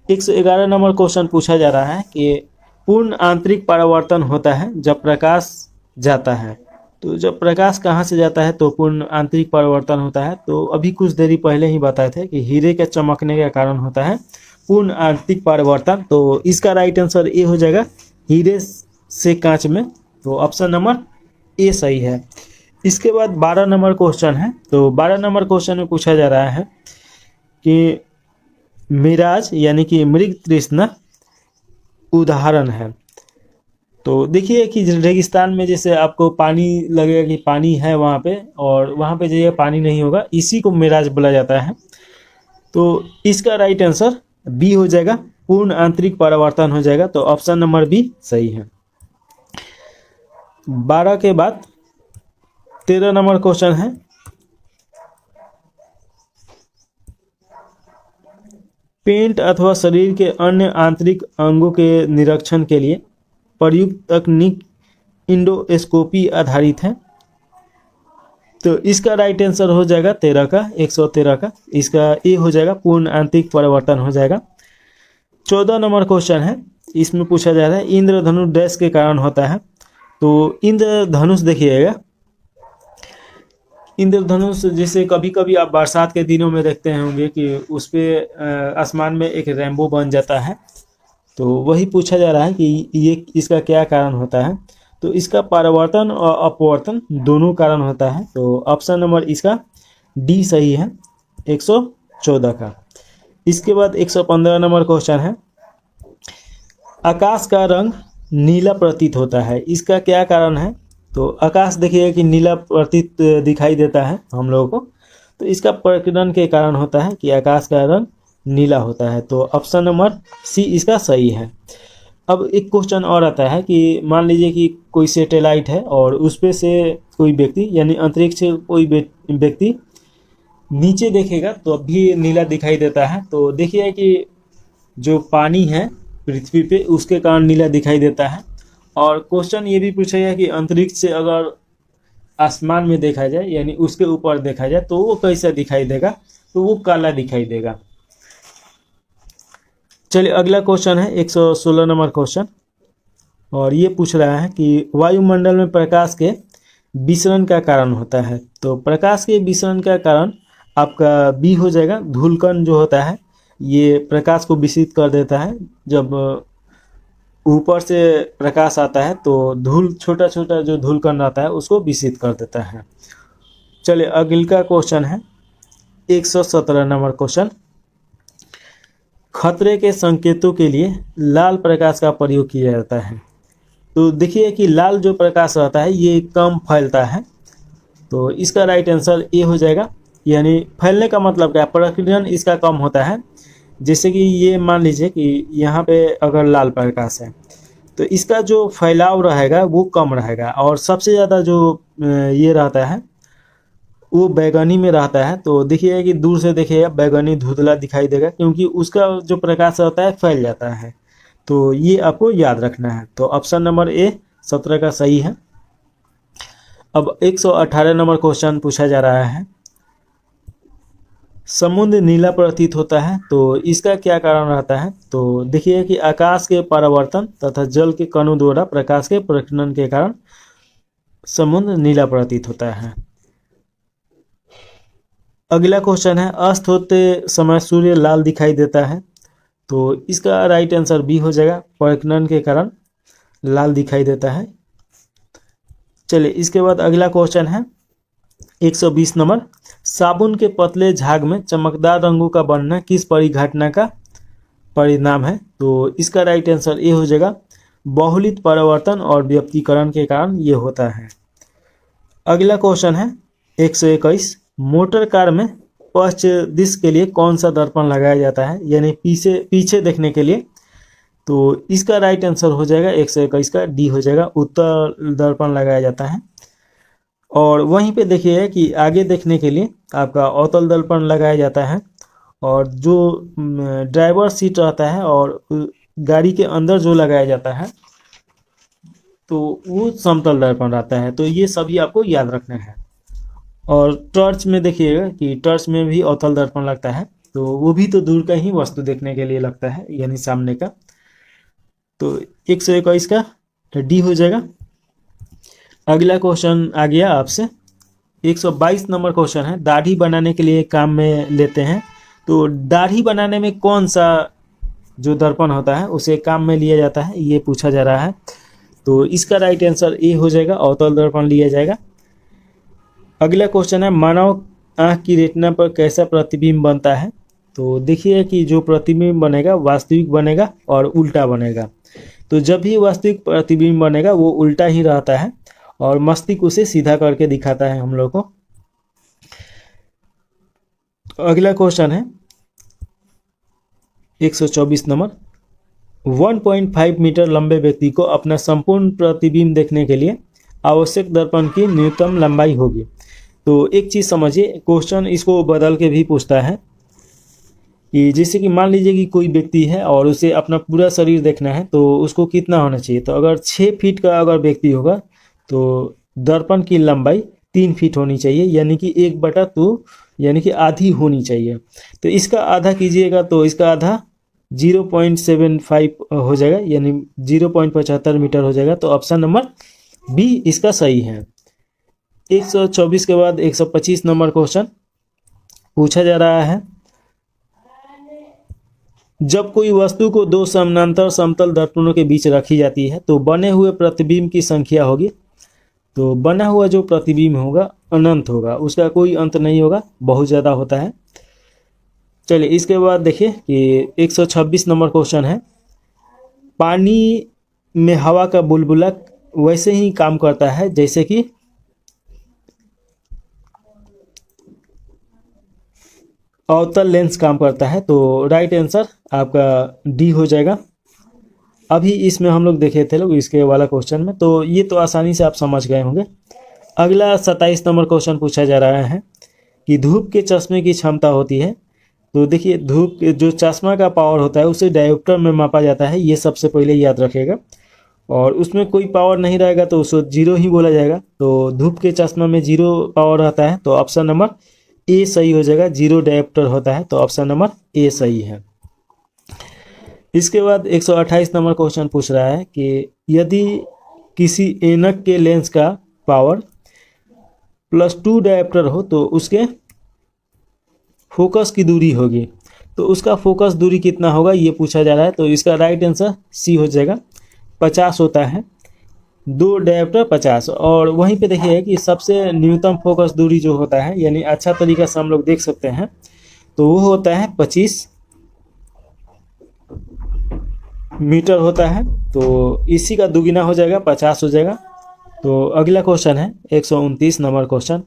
111 नंबर क्वेश्चन पूछा जा रहा है कि पूर्ण आंतरिक परावर्तन होता है जब प्रकाश जाता है। तो जब प्रकाश कहाँ से जाता है तो पूर्ण आंतरिक परावर्तन होता है। तो अभी कुछ देरी पहले ही बताए थे कि हीरे के चमकने के कारण होता है पूर्ण आंतरिक परावर्तन। तो इसका राइट आंसर ए हो जाएगा, हीरे से कांच में। तो ऑप्शन नंबर ए सही है। इसके बाद 12 नंबर क्वेश्चन है। तो 12 नंबर क्वेश्चन में पूछा जा रहा है कि मिराज यानी कि मृग तृष्णा उदाहरण है। तो देखिए कि रेगिस्तान में जैसे आपको पानी लगेगा कि पानी है वहाँ पे और वहाँ पे जगह पानी नहीं होगा, इसी को मिराज बोला जाता है। तो इसका राइट आंसर बी हो जाएगा, पूर्ण आंतरिक परावर्तन हो जाएगा। तो ऑप्शन नंबर बी सही है। 12 के बाद 13 नंबर क्वेश्चन है, पेंट अथवा शरीर के अन्य आंतरिक अंगों के निरीक्षण के लिए प्रयुक्त तकनीक इंडोस्कोपी आधारित है। तो इसका राइट आंसर हो जाएगा 13 का 113 का, इसका ए हो जाएगा, पूर्ण आंतरिक परावर्तन हो जाएगा। 14 नंबर क्वेश्चन है, इसमें पूछा जा रहा है इंद्रधनुष डैश के कारण होता है। तो इंद्रधनुष देखिएगा, इंद्रधनुष जैसे कभी कभी आप बरसात के दिनों में देखते होंगे कि उस पर आसमान में एक रेनबो बन जाता है। तो वही पूछा जा रहा है कि ये इसका क्या कारण होता है। तो इसका परावर्तन और अपवर्तन दोनों कारण होता है। तो ऑप्शन नंबर इसका डी सही है 114 का। इसके बाद 115 नंबर क्वेश्चन है, आकाश का रंग नीला प्रतीत होता है, इसका क्या कारण है। तो आकाश देखिए कि नीला प्रतीत दिखाई देता है हम लोगों को, तो इसका प्रकीर्णन के कारण होता है कि आकाश का रंग नीला होता है। तो ऑप्शन नंबर सी इसका सही है। अब एक क्वेश्चन और आता है कि मान लीजिए कि कोई सैटेलाइट है और उस पे से कोई व्यक्ति यानी अंतरिक्ष से कोई व्यक्ति नीचे देखेगा तो अब भी नीला दिखाई देता है। तो देखिए कि जो पानी है पृथ्वी पे उसके कारण नीला दिखाई देता है। और क्वेश्चन ये भी पूछा गया कि अंतरिक्ष से अगर आसमान में देखा जाए यानी उसके ऊपर देखा जाए तो वो कैसा दिखाई देगा। तो वो काला दिखाई देगा। चलिए अगला क्वेश्चन है 116 नंबर क्वेश्चन, और ये पूछ रहा है कि वायुमंडल में प्रकाश के विसरण का कारण होता है। तो प्रकाश के विसरण का कारण आपका बी हो जाएगा। धूलकण जो होता है ये प्रकाश को विसरित कर देता है। जब ऊपर से प्रकाश आता है तो धूल, छोटा छोटा जो धूलकण रहता है उसको विसरित कर देता है। चलिए अगला क्वेश्चन है 117 नंबर क्वेश्चन। खतरे के संकेतों के लिए लाल प्रकाश का प्रयोग किया जाता है। तो देखिए कि लाल जो प्रकाश रहता है ये कम फैलता है, तो इसका राइट आंसर ए हो जाएगा। यानी फैलने का मतलब क्या है, प्रकीर्णन इसका कम होता है। जैसे कि ये मान लीजिए कि यहाँ पे अगर लाल प्रकाश है तो इसका जो फैलाव रहेगा वो कम रहेगा, और सबसे ज़्यादा जो ये रहता है वो बैगनी में रहता है। तो देखिए कि दूर से देखिएगा बैगनी धुंधला दिखाई देगा, क्योंकि उसका जो प्रकाश रहता है फैल जाता है। तो ये आपको याद रखना है। तो ऑप्शन नंबर ए 17 का सही है। अब 118 नंबर क्वेश्चन पूछा जा रहा है। समुद्र नीला प्रतीत होता है, तो इसका क्या कारण रहता है। तो देखिए कि आकाश के परावर्तन तथा जल के कणों द्वारा प्रकाश के प्रकीर्णन के कारण समुद्र नीला प्रतीत होता है। अगला क्वेश्चन है, अस्त होते समय सूर्य लाल दिखाई देता है। तो इसका राइट आंसर बी हो जाएगा। प्रकीर्णन के कारण लाल दिखाई देता है। चलिए इसके बाद अगला क्वेश्चन है 120 नंबर। साबुन के पतले झाग में चमकदार रंगों का बनना किस परिघटना का परिणाम है। तो इसका राइट आंसर ए हो जाएगा। बहुलित परावर्तन और व्युत्कीकरण के कारण ये होता है। अगला क्वेश्चन है 121। मोटर कार में पश्च दिश के लिए कौन सा दर्पण लगाया जाता है, यानी पीछे देखने के लिए। तो इसका राइट आंसर हो जाएगा 121 का डी हो जाएगा। उत्तर दर्पण लगाया जाता है। और वहीं पे देखिए कि आगे देखने के लिए आपका अवतल दर्पण लगाया जाता है, और जो ड्राइवर सीट रहता है और गाड़ी के अंदर जो लगाया जाता है तो वो समतल दर्पण रहता है। तो ये सभी आपको याद रखना है। और टॉर्च में देखिएगा कि टॉर्च में भी अवतल दर्पण लगता है, तो वो भी तो दूर का ही वस्तु देखने के लिए लगता है, यानी सामने का। तो 121 का डी हो जाएगा। अगला क्वेश्चन आ गया आपसे 122 नंबर क्वेश्चन है। दाढ़ी बनाने के लिए काम में लेते हैं, तो दाढ़ी बनाने में कौन सा जो दर्पण होता है उसे काम में लिया जाता है, ये पूछा जा रहा है। तो इसका राइट आंसर ए हो जाएगा। अवतल दर्पण लिया जाएगा। अगला क्वेश्चन है, मानव आँख की रेटिना पर कैसा प्रतिबिंब बनता है। तो देखिए कि जो प्रतिबिंब बनेगा वास्तविक बनेगा और उल्टा बनेगा। तो जब भी वास्तविक प्रतिबिंब बनेगा वो उल्टा ही रहता है, और मस्तिष्क उसे सीधा करके दिखाता है हम लोग को। अगला क्वेश्चन है 124 नंबर। 1.5 मीटर लंबे व्यक्ति को अपना संपूर्ण प्रतिबिंब देखने के लिए आवश्यक दर्पण की न्यूनतम लंबाई होगी। तो एक चीज़ समझिए, क्वेश्चन इसको बदल के भी पूछता है कि जैसे कि मान लीजिए कि कोई व्यक्ति है और उसे अपना पूरा शरीर देखना है, तो उसको कितना होना चाहिए। तो अगर 6 फीट का अगर व्यक्ति होगा तो दर्पण की लंबाई 3 फीट होनी चाहिए, यानी कि 1/2 यानी कि आधी होनी चाहिए। तो इसका आधा कीजिएगा तो इसका आधा 0.75 हो जाएगा, यानी 0.75 मीटर हो जाएगा। तो ऑप्शन नंबर बी इसका सही है। 124 के बाद 125 नंबर क्वेश्चन पूछा जा रहा है। जब कोई वस्तु को दो समानांतर समतल दर्पणों के बीच रखी जाती है तो बने हुए प्रतिबिंब की संख्या होगी। तो बना हुआ जो प्रतिबिंब होगा अनंत होगा, उसका कोई अंत नहीं होगा, बहुत ज़्यादा होता है। चलिए इसके बाद देखिए कि 126 नंबर क्वेश्चन है। पानी में हवा का बुलबुला वैसे ही काम करता है जैसे कि अवतल लेंस काम करता है। तो राइट आंसर आपका डी हो जाएगा। अभी इसमें हम लोग देखे थे लोग इसके वाला क्वेश्चन में, तो ये तो आसानी से आप समझ गए होंगे। अगला 27 नंबर क्वेश्चन पूछा जा रहा है कि धूप के चश्मे की क्षमता होती है। तो देखिए धूप के जो चश्मा का पावर होता है उसे डायोप्टर में मापा जाता है, ये सबसे पहले याद रखिएगा। और उसमें कोई पावर नहीं रहेगा तो उसको जीरो ही बोला जाएगा। तो धूप के चश्मा में जीरो पावर रहता है, तो ऑप्शन नंबर ए सही हो जाएगा। जीरो डायोप्टर होता है, तो ऑप्शन नंबर ए सही है। इसके बाद 128 नंबर क्वेश्चन पूछ रहा है कि यदि किसी ऐनक के लेंस का पावर +2 डायोप्टर हो तो उसके फोकस की दूरी होगी, तो उसका फोकस दूरी कितना होगा ये पूछा जा रहा है। तो इसका राइट आंसर सी हो जाएगा, 50 होता है, 2 डायोप्टर 50। और वहीं पे देखिए कि सबसे न्यूनतम फोकस दूरी जो होता है, यानी अच्छा तरीका से हम लोग देख सकते हैं, तो वो होता है 25 मीटर होता है। तो इसी का दुगुना हो जाएगा, 50 हो जाएगा। तो अगला क्वेश्चन है 129 नंबर क्वेश्चन,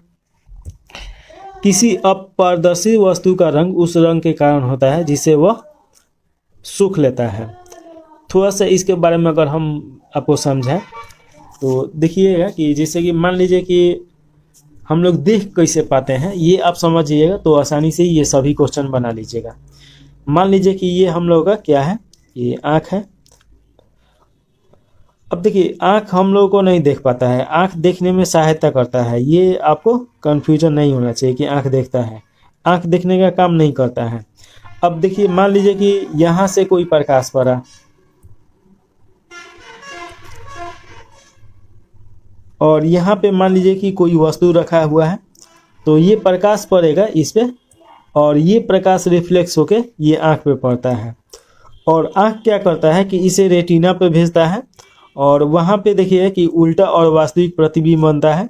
किसी अपारदर्शी वस्तु का रंग उस रंग के कारण होता है जिसे वह सूख लेता है। थोड़ा सा इसके बारे में अगर हम आपको समझाएं तो देखिएगा कि जैसे कि मान लीजिए कि हम लोग देख कैसे पाते हैं, ये आप समझिएगा तो आसानी से ये सभी क्वेश्चन बना लीजिएगा। मान लीजिए कि ये हम लोग का क्या है, ये आँख है। अब देखिए आँख हम लोगों को नहीं देख पाता है, आँख देखने में सहायता करता है, ये आपको कन्फ्यूजन नहीं होना चाहिए कि आँख देखता है, आँख देखने का काम नहीं करता है। अब देखिए मान लीजिए कि यहाँ से कोई प्रकाश पड़ा और यहाँ पे मान लीजिए कि कोई वस्तु रखा हुआ है, तो ये प्रकाश पड़ेगा इस पे और ये प्रकाश रिफ्लेक्स होके ये आँख पे पड़ता है और आँख क्या करता है कि इसे रेटिना पे भेजता है और वहाँ पे देखिए कि उल्टा और वास्तविक प्रतिबिंब बनता है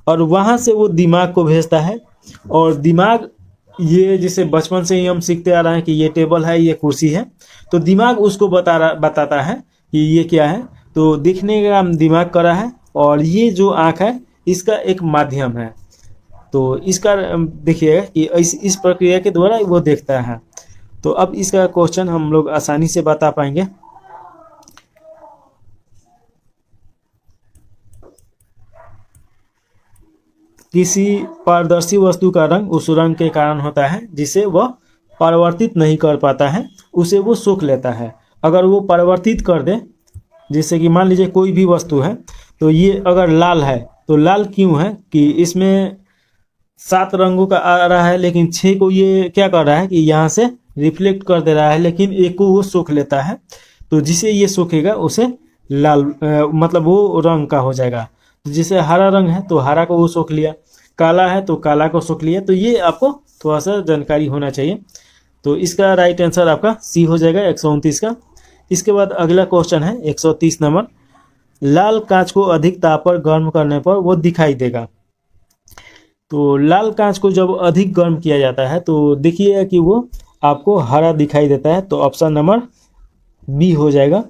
और वहाँ से वो दिमाग को भेजता है। और दिमाग, ये जैसे बचपन से ही हम सीखते आ रहे हैं कि ये टेबल है, ये कुर्सी है, तो दिमाग उसको बताता है कि ये क्या है। तो देखने का काम दिमाग कर रहा है और ये जो आँख है इसका एक माध्यम है। तो इसका देखिएगा कि इस प्रक्रिया के द्वारा वो देखता है। तो अब इसका क्वेश्चन हम लोग आसानी से बता पाएंगे। किसी पारदर्शी वस्तु का रंग उस रंग के कारण होता है जिसे वह परिवर्तित नहीं कर पाता है, उसे वो सोख लेता है। अगर वो परिवर्तित कर दे, जैसे कि मान लीजिए कोई भी वस्तु है, तो ये अगर लाल है तो लाल क्यों है कि इसमें 7 रंगों का आ रहा है लेकिन 6 को ये क्या कर रहा है कि यहाँ से रिफ्लेक्ट कर दे रहा है, लेकिन एक को वो सोख लेता है। तो जिसे ये सोखेगा उसे लाल मतलब वो रंग का हो जाएगा। जैसे हरा रंग है तो हरा को वो सोख लिया, काला है तो काला को सोख लिया। तो ये आपको थोड़ा सा जानकारी होना चाहिए। तो इसका राइट आंसर आपका सी हो जाएगा 129 का। इसके बाद अगला क्वेश्चन है 130 नंबर, लाल कांच को अधिक ताप पर गर्म करने पर वो दिखाई देगा। तो लाल कांच को जब अधिक गर्म किया जाता है तो देखिए कि वो आपको हरा दिखाई देता है। तो ऑप्शन नंबर बी हो जाएगा।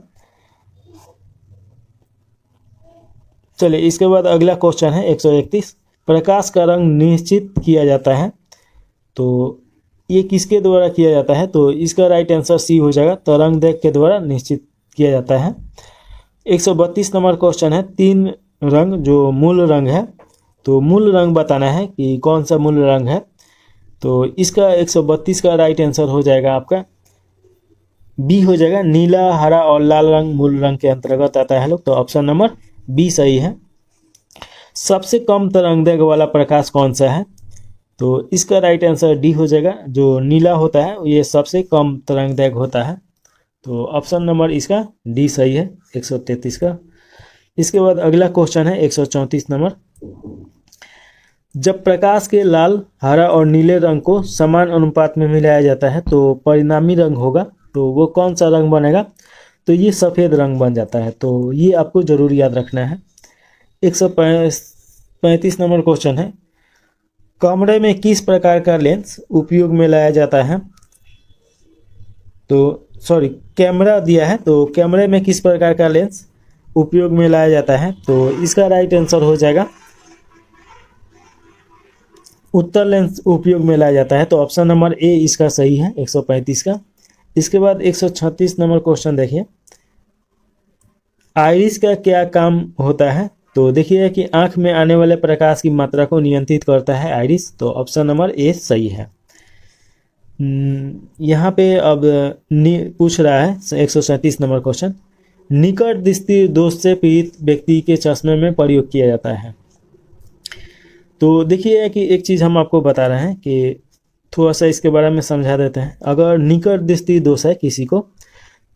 चलिए इसके बाद अगला क्वेश्चन है 131, प्रकाश का रंग निश्चित किया जाता है, तो ये किसके द्वारा किया जाता है। तो इसका राइट आंसर सी हो जाएगा, तरंगदैर्घ्य के द्वारा निश्चित किया जाता है। 132 नंबर क्वेश्चन है, 3 रंग जो मूल रंग है, तो मूल रंग बताना है कि कौन सा मूल रंग है। तो इसका 132 का राइट आंसर हो जाएगा आपका बी हो जाएगा, नीला, हरा और लाल रंग मूल रंग के अंतर्गत आता है लोग। तो ऑप्शन नंबर बी सही है। सबसे कम तरंगदैर्घ्य वाला प्रकाश कौन सा है। तो इसका राइट आंसर डी हो जाएगा, जो नीला होता है ये सबसे कम तरंगदैर्घ्य होता है। तो ऑप्शन नंबर इसका डी सही है 133 का। इसके बाद अगला क्वेश्चन है 134 नंबर, जब प्रकाश के लाल, हरा और नीले रंग को समान अनुपात में मिलाया जाता है तो परिणामी रंग होगा, तो वो कौन सा रंग बनेगा। तो ये सफ़ेद रंग बन जाता है। तो ये आपको जरूर याद रखना है। 135 नंबर क्वेश्चन है, कमरे में किस प्रकार का लेंस उपयोग में लाया जाता है। तो सॉरी, कैमरा दिया है, तो कैमरे में किस प्रकार का लेंस उपयोग में लाया जाता है। तो इसका राइट आंसर हो जाएगा उत्तर लेंस उपयोग में लाया जाता है। तो ऑप्शन नंबर ए इसका सही है 135 का। इसके बाद 136 नंबर क्वेश्चन देखिए, आइरिस का क्या काम होता है। तो देखिए कि आंख में आने वाले प्रकाश की मात्रा को नियंत्रित करता है आइरिस। तो ऑप्शन नंबर ए सही है। यहाँ पे अब पूछ रहा है 137 नंबर क्वेश्चन, निकट दृष्टि दोष से पीड़ित व्यक्ति के चश्मे में प्रयोग किया जाता है। तो देखिए कि एक चीज़ हम आपको बता रहे हैं कि थोड़ा सा इसके बारे में समझा देते हैं। अगर निकट दृष्टि दोष है किसी को,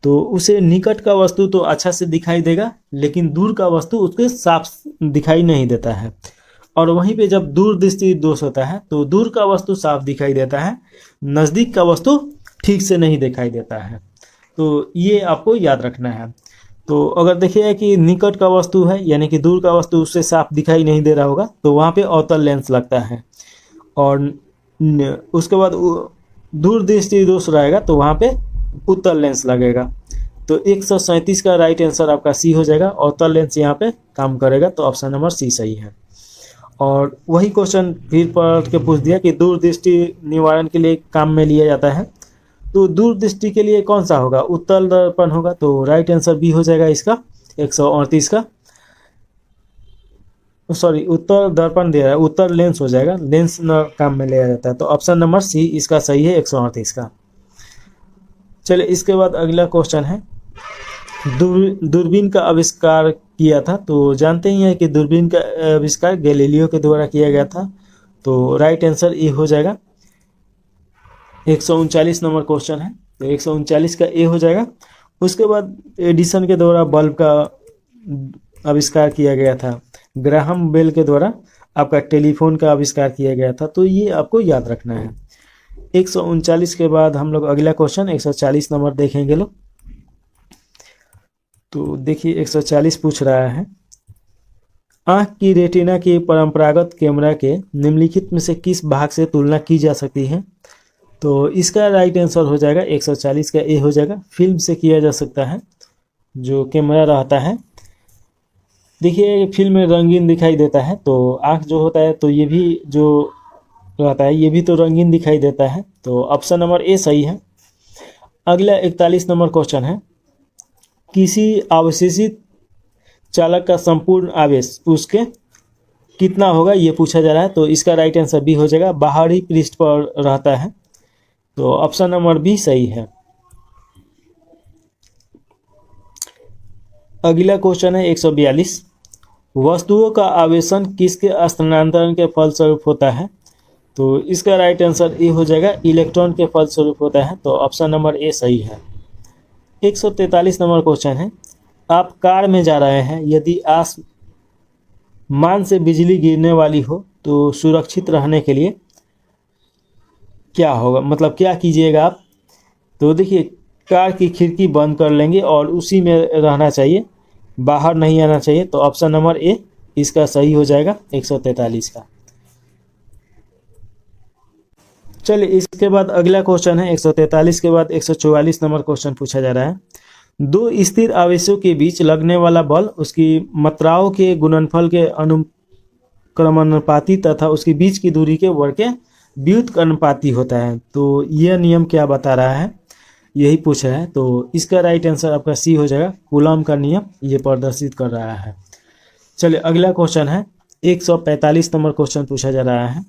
तो उसे निकट का वस्तु तो अच्छा से दिखाई देगा, लेकिन दूर का वस्तु उसके साफ दिखाई नहीं देता है। और वहीं पे जब दूरदृष्टि दोष होता है तो दूर का वस्तु साफ दिखाई देता है, नज़दीक का वस्तु ठीक से नहीं दिखाई देता है। तो ये आपको याद रखना है। तो अगर देखिए कि निकट का वस्तु है यानी कि दूर का वस्तु उससे साफ दिखाई नहीं दे रहा होगा, तो वहाँ पे अवतल लेंस लगता है। और उसके बाद दूर दृष्टि दोष रहेगा तो वहाँ पे उत्तल लेंस लगेगा। तो 137 का राइट आंसर आपका सी हो जाएगा। अवतल लेंस यहाँ पे काम करेगा, तो ऑप्शन नंबर सी सही है। और वही क्वेश्चन फिर पढ़ के पूछ दिया कि दूर दृष्टि निवारण के लिए काम में लिया जाता है, तो दूर दृष्टि के लिए कौन सा होगा? उत्तल दर्पण होगा। तो राइट आंसर बी हो जाएगा इसका 138 का। सॉरी, उत्तर दर्पण दे रहा है, उत्तर लेंस हो जाएगा, लेंस न काम में लिया जाता है। तो ऑप्शन नंबर सी इसका सही है 138 का। चलिए इसके बाद अगला क्वेश्चन है, दूरबीन का आविष्कार किया था। तो जानते ही हैं कि दूरबीन का आविष्कार गैलीलियो के द्वारा किया गया था। तो राइट आंसर ए हो जाएगा। 139 नंबर क्वेश्चन है, तो 139 का ए हो जाएगा। उसके बाद एडिसन के द्वारा बल्ब का आविष्कार किया गया था। ग्राहम बेल के द्वारा आपका टेलीफोन का आविष्कार किया गया था। तो ये आपको याद रखना है। 139 के बाद हम लोग अगला क्वेश्चन 140 नंबर देखेंगे लोग। तो देखिए 140 पूछ रहा है, आँख की रेटिना के परंपरागत कैमरा के निम्नलिखित में से किस भाग से तुलना की जा सकती है? तो इसका राइट आंसर हो जाएगा 140 का ए हो जाएगा। फिल्म से किया जा सकता है जो कैमरा रहता है। देखिए फिल्म में रंगीन दिखाई देता है, तो आँख जो होता है तो ये भी जो रहता है ये भी तो रंगीन दिखाई देता है। तो ऑप्शन नंबर ए सही है। अगला 41 नंबर क्वेश्चन है, किसी आवेशित चालक का संपूर्ण आवेश उसके कितना होगा ये पूछा जा रहा है। तो इसका राइट आंसर बी हो जाएगा, बाहरी पृष्ठ पर रहता है। तो ऑप्शन नंबर बी सही है। अगला क्वेश्चन है 142, वस्तुओं का आवेशन किसके स्थानांतरण के फलस्वरूप होता है? तो इसका राइट आंसर ए हो जाएगा, इलेक्ट्रॉन के फलस्वरूप होता है। तो ऑप्शन नंबर ए सही है। 143 नंबर क्वेश्चन है, आप कार में जा रहे हैं, यदि आसमान से बिजली गिरने वाली हो तो सुरक्षित रहने के लिए क्या होगा, मतलब क्या कीजिएगा आप? तो देखिए कार की खिड़की बंद कर लेंगे और उसी में रहना चाहिए, बाहर नहीं आना चाहिए। तो ऑप्शन नंबर ए इसका सही हो जाएगा 143 का। चलिए इसके बाद अगला क्वेश्चन है 143 के बाद 144 नंबर क्वेश्चन पूछा जा रहा है, दो स्थिर आवेशों के बीच लगने वाला बल उसकी मात्राओं के गुणनफल के अनुक्रमानुपाती तथा उसके बीच की दूरी के वर्ग के व्युत्क्रमानुपाती होता है। तो यह नियम क्या बता रहा है, यही पूछा है। तो इसका राइट आंसर आपका सी हो जाएगा, कूलॉम का नियम ये प्रदर्शित कर रहा है। चलिए अगला क्वेश्चन है 145 नंबर क्वेश्चन पूछा जा रहा है।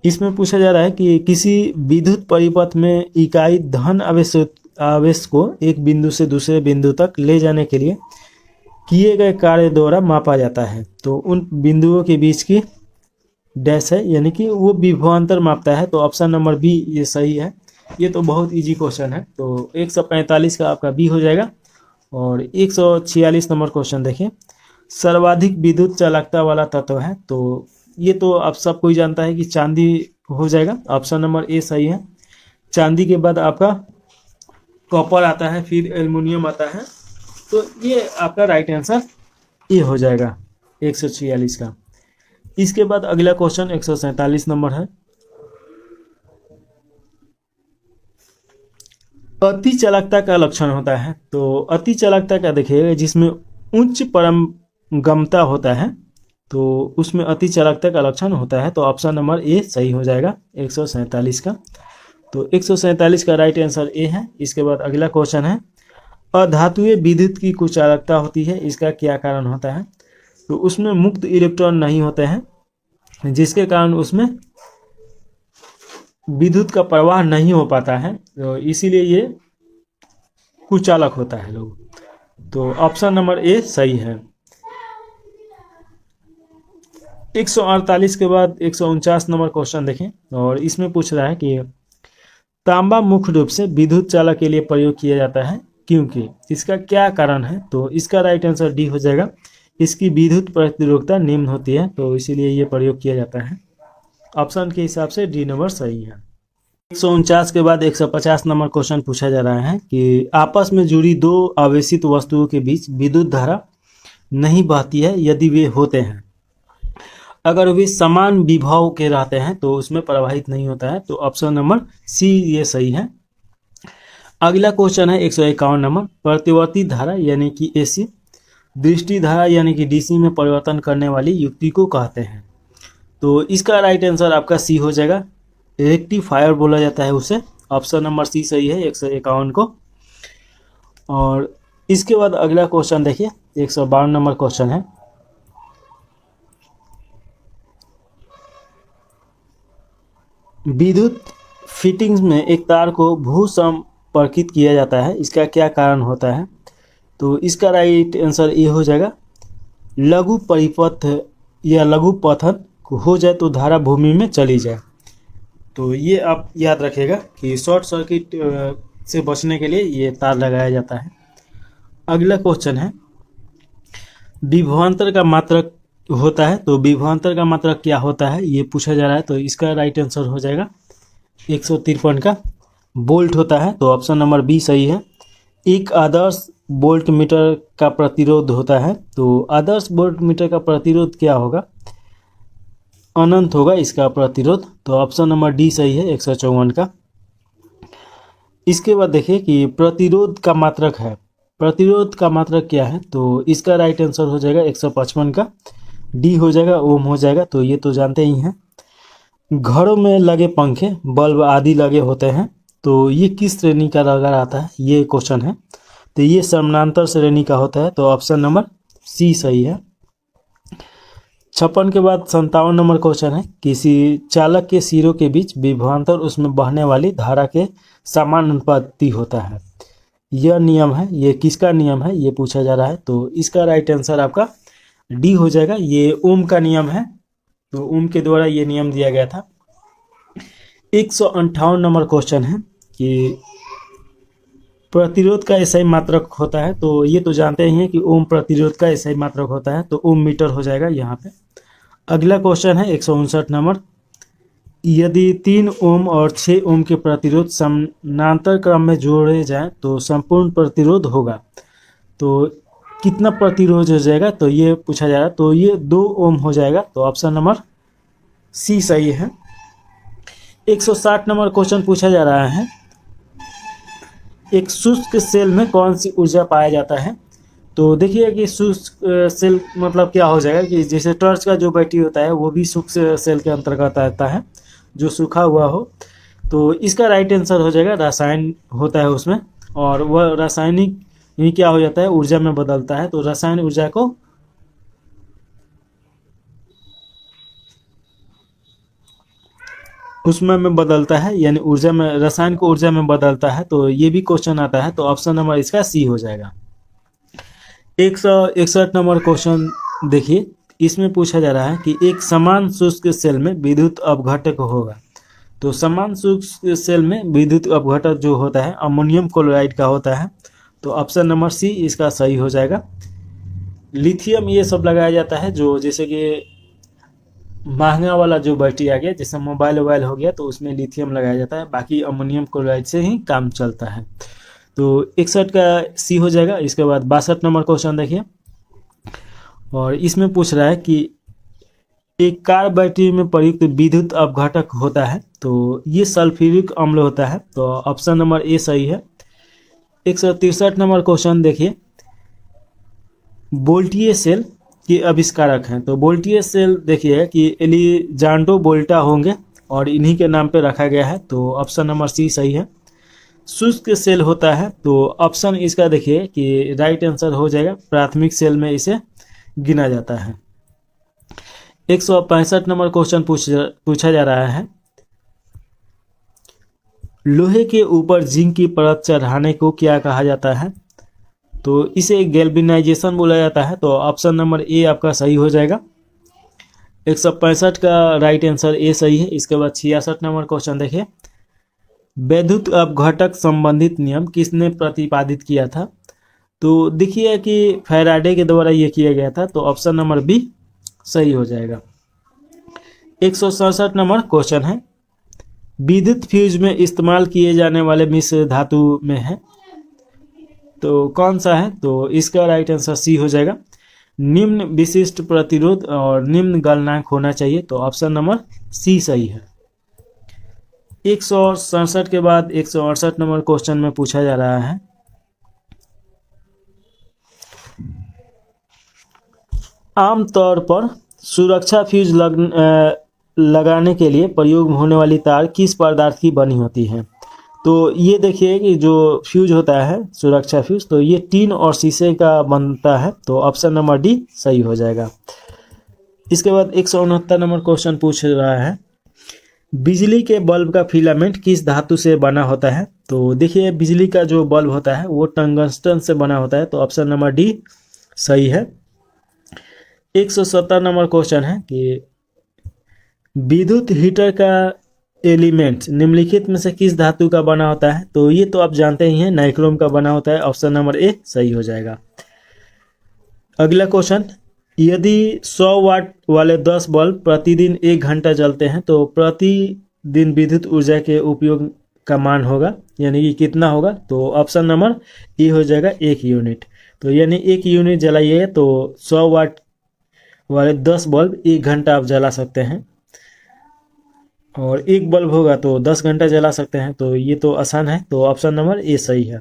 इसमें पूछा जा रहा है कि किसी विद्युत परिपथ में इकाई धन आवेश को एक बिंदु से दूसरे बिंदु तक ले जाने के लिए किए गए कार्य द्वारा मापा जाता है। तो उन बिंदुओं के बीच की डैश है, यानी कि वो विभवांतर मापता है। तो ऑप्शन नंबर बी ये सही है। ये तो बहुत इजी क्वेश्चन है। तो 145 का आपका बी हो जाएगा। और 146 नंबर क्वेश्चन देखिए, सर्वाधिक विद्युत चालकता वाला तत्व है। तो ये तो आप सब कोई जानता है कि चांदी हो जाएगा। ऑप्शन नंबर ए सही है। चांदी के बाद आपका कॉपर आता है, फिर एल्युमिनियम आता है। तो ये आपका राइट आंसर ए हो जाएगा 146 का। इसके बाद अगला क्वेश्चन 147 नंबर है, अति चालकता का लक्षण होता है। तो अति चालकता का देखिएगा, जिसमें उच्च परमगमता होता है तो उसमें अति चालकता का लक्षण होता है। तो ऑप्शन नंबर ए सही हो जाएगा 147 का। तो 147 का राइट आंसर ए है। इसके बाद अगला क्वेश्चन है, अधातुए विद्युत की कुछ चालकता होती है, इसका क्या कारण होता है? तो उसमें मुक्त इलेक्ट्रॉन नहीं होते हैं, जिसके कारण उसमें विद्युत का प्रवाह नहीं हो पाता है। तो इसीलिए ये कुचालक होता है लोग। तो ऑप्शन नंबर ए सही है। 148 के बाद 149 नंबर क्वेश्चन देखें, और इसमें पूछ रहा है कि तांबा मुख्य रूप से विद्युत चालक के लिए प्रयोग किया जाता है क्योंकि इसका क्या कारण है? तो इसका राइट आंसर डी हो जाएगा। इसकी विद्युत प्रतिरोधकता निम्न होती है, तो इसीलिए ये प्रयोग किया जाता है। ऑप्शन के हिसाब से डी नंबर सही है। 149 के बाद 150 नंबर क्वेश्चन पूछा जा रहा है कि आपस में जुड़ी दो आवेशित वस्तुओं के बीच विद्युत धारा नहीं बहती है यदि वे होते हैं। अगर वे समान विभव के रहते हैं तो उसमें प्रवाहित नहीं होता है, तो ऑप्शन नंबर सी ये सही है। अगला क्वेश्चन है 151 नंबर, प्रतिवर्ती धारा यानी कि एसी, दृष्टि धारा यानी कि डीसी में परिवर्तन करने वाली युक्ति को कहते हैं। तो इसका राइट आंसर आपका सी हो जाएगा। रेक्टिफायर बोला जाता है उसे। ऑप्शन नंबर सी सही है 151 को। और इसके बाद अगला क्वेश्चन देखिए 152 नंबर क्वेश्चन है। विद्युत फिटिंग्स में एक तार को भूसंपर्कित किया जाता है, इसका क्या कारण होता है? तो इसका राइट आंसर ये हो जाएगा। लघु परिपथ या लघु पथन हो जाए तो धारा भूमि में चली जाए। तो ये आप याद रखिएगा कि शॉर्ट सर्किट से बचने के लिए ये तार लगाया जाता है। अगला क्वेश्चन है विभवांतर का मात्रक होता है, तो विभवांतर का मात्रक क्या होता है ये पूछा जा रहा है। तो इसका राइट आंसर हो जाएगा 153 का वोल्ट होता है, तो ऑप्शन नंबर बी सही है। एक आदर्श वोल्ट मीटर का प्रतिरोध होता है, तो आदर्श वोल्ट मीटर का प्रतिरोध क्या होगा? अनंत होगा इसका प्रतिरोध, तो ऑप्शन नंबर डी सही है 154 का। इसके बाद देखिए कि प्रतिरोध का मात्रक है, प्रतिरोध का मात्रक क्या है? तो इसका राइट आंसर हो जाएगा 155 का डी हो जाएगा, ओम हो जाएगा। तो ये तो जानते ही हैं। घरों में लगे पंखे बल्ब आदि लगे होते हैं, तो ये किस श्रेणी का अगर आता है ये क्वेश्चन है। तो ये समानांतर श्रेणी का होता है, तो ऑप्शन नंबर सी सही है। 56 के बाद 57 नंबर क्वेश्चन है किसी चालक के सिरों के बीच विभवांतर उसमें बहने वाली धारा के समानुपाती होता है। यह नियम है, ये किसका नियम है ये पूछा जा रहा है। तो इसका राइट आंसर आपका डी हो जाएगा। ये ओम का नियम है, तो ओम के द्वारा ये नियम दिया गया था। 158 नंबर क्वेश्चन है कि प्रतिरोध का एसआई मात्रक होता है, तो ये तो जानते ही हैं कि ओम प्रतिरोध का एसआई मात्रक होता है, तो ओम मीटर हो जाएगा यहाँ पे। अगला क्वेश्चन है 159 नंबर, यदि 3 ओम और 6 ओम के प्रतिरोध समानांतर क्रम में जोड़े जाएं तो संपूर्ण प्रतिरोध होगा। तो कितना प्रतिरोध हो जाएगा? तो ये पूछा जा रहा है। तो ये 2 ओम हो जाएगा, तो ऑप्शन नंबर सी सही है। 160 नंबर क्वेश्चन पूछा जा रहा है एक शुष्क सेल में कौन सी ऊर्जा पाया जाता है? तो देखिए कि शुष्क सेल मतलब क्या हो जाएगा कि जैसे टॉर्च का जो बैटरी होता है वो भी शुष्क सेल के अंतर्गत आता है, जो सूखा हुआ हो। तो इसका राइट आंसर हो जाएगा रसायन होता है उसमें, और वह रासायनिक ये क्या हो जाता है ऊर्जा में बदलता है। तो रसायन ऊर्जा को उसमें में बदलता है, यानी ऊर्जा में, रसायन को ऊर्जा में बदलता है। तो ये भी क्वेश्चन आता है, तो ऑप्शन नंबर इसका सी हो जाएगा। 161 नंबर क्वेश्चन देखिए, इसमें पूछा जा रहा है कि एक समान शुष्क सेल में विद्युत अपघटक होगा। तो समान शुष्क सेल में विद्युत अपघटक जो होता है अमोनियम क्लोराइड का होता है, तो ऑप्शन नंबर सी इसका सही हो जाएगा। लिथियम ये सब लगाया जाता है, जो जैसे कि महंगा वाला जो बैटरी आ गया, जैसे मोबाइल वोबाइल हो गया, तो उसमें लिथियम लगाया जाता है, बाकी अमोनियम क्लोराइड से ही काम चलता है। तो 61 का सी हो जाएगा। इसके बाद 62 नंबर क्वेश्चन देखिए, और इसमें पूछ रहा है कि एक कार बैटरी में प्रयुक्त विद्युत अपघटक होता है, तो ये सल्फ्यूरिक अम्ल होता है, तो ऑप्शन नंबर ए सही है। 163 नंबर क्वेश्चन देखिए, वोल्टीय सेल के आविष्कारक हैं। तो वोल्टीय सेल देखिए कि एलिजांड्रो वोल्टा होंगे और इन्हीं के नाम पे रखा गया है, तो ऑप्शन नंबर सी सही है। शुष्क सेल होता है, तो ऑप्शन इसका देखिए कि राइट आंसर हो जाएगा, प्राथमिक सेल में इसे गिना जाता है। 165 नंबर क्वेश्चन पूछा जा रहा है, लोहे के ऊपर जिंक की परत चढ़ाने को क्या कहा जाता है? तो इसे गैल्वेनाइजेशन बोला जाता है, तो ऑप्शन नंबर ए आपका सही हो जाएगा। 165 का राइट आंसर ए सही है। इसके बाद 66 नंबर क्वेश्चन देखिए, वैद्युत अपघटक संबंधित नियम किसने प्रतिपादित किया था? तो देखिए कि फैराडे के द्वारा ये किया गया था, तो ऑप्शन नंबर बी सही हो जाएगा। 167 नंबर क्वेश्चन है, विद्युत फ्यूज में इस्तेमाल किए जाने वाले मिश्र धातु में है, तो कौन सा है? तो इसका राइट आंसर सी हो जाएगा। निम्न विशिष्ट प्रतिरोध और निम्न गलनांक होना चाहिए, तो ऑप्शन नंबर सी सही है। 167 के बाद 168 नंबर क्वेश्चन में पूछा जा रहा है, आमतौर पर सुरक्षा फ्यूज लगाने के लिए प्रयोग होने वाली तार किस पदार्थ की बनी होती है? तो ये देखिए कि जो फ्यूज होता है सुरक्षा फ्यूज, तो ये टीन और शीशे का बनता है, तो ऑप्शन नंबर डी सही हो जाएगा। इसके बाद 169 नंबर क्वेश्चन पूछ रहा है, बिजली के बल्ब का फिलामेंट किस धातु से बना होता है? तो देखिए बिजली का जो बल्ब होता है वो टंगस्टन से बना होता है, तो ऑप्शन नंबर डी सही है। 170 नंबर क्वेश्चन है कि विद्युत हीटर का एलिमेंट निम्नलिखित में से किस धातु का बना होता है? तो ये तो आप जानते ही हैं, नाइक्रोम का बना होता है, ऑप्शन नंबर ए सही हो जाएगा। अगला क्वेश्चन, यदि 100 वाट वाले 10 बल्ब प्रतिदिन 1 घंटा जलते हैं तो प्रतिदिन विद्युत ऊर्जा के उपयोग का मान होगा, यानी कि कितना होगा? तो ऑप्शन नंबर ए हो जाएगा 1 यूनिट। तो यानी 1 यूनिट जलाइए तो 100 वाट वाले 10 बल्ब 1 घंटा आप जला सकते हैं, और 1 बल्ब होगा तो 10 घंटा जला सकते हैं, तो ये तो आसान है, तो ऑप्शन नंबर ए सही है।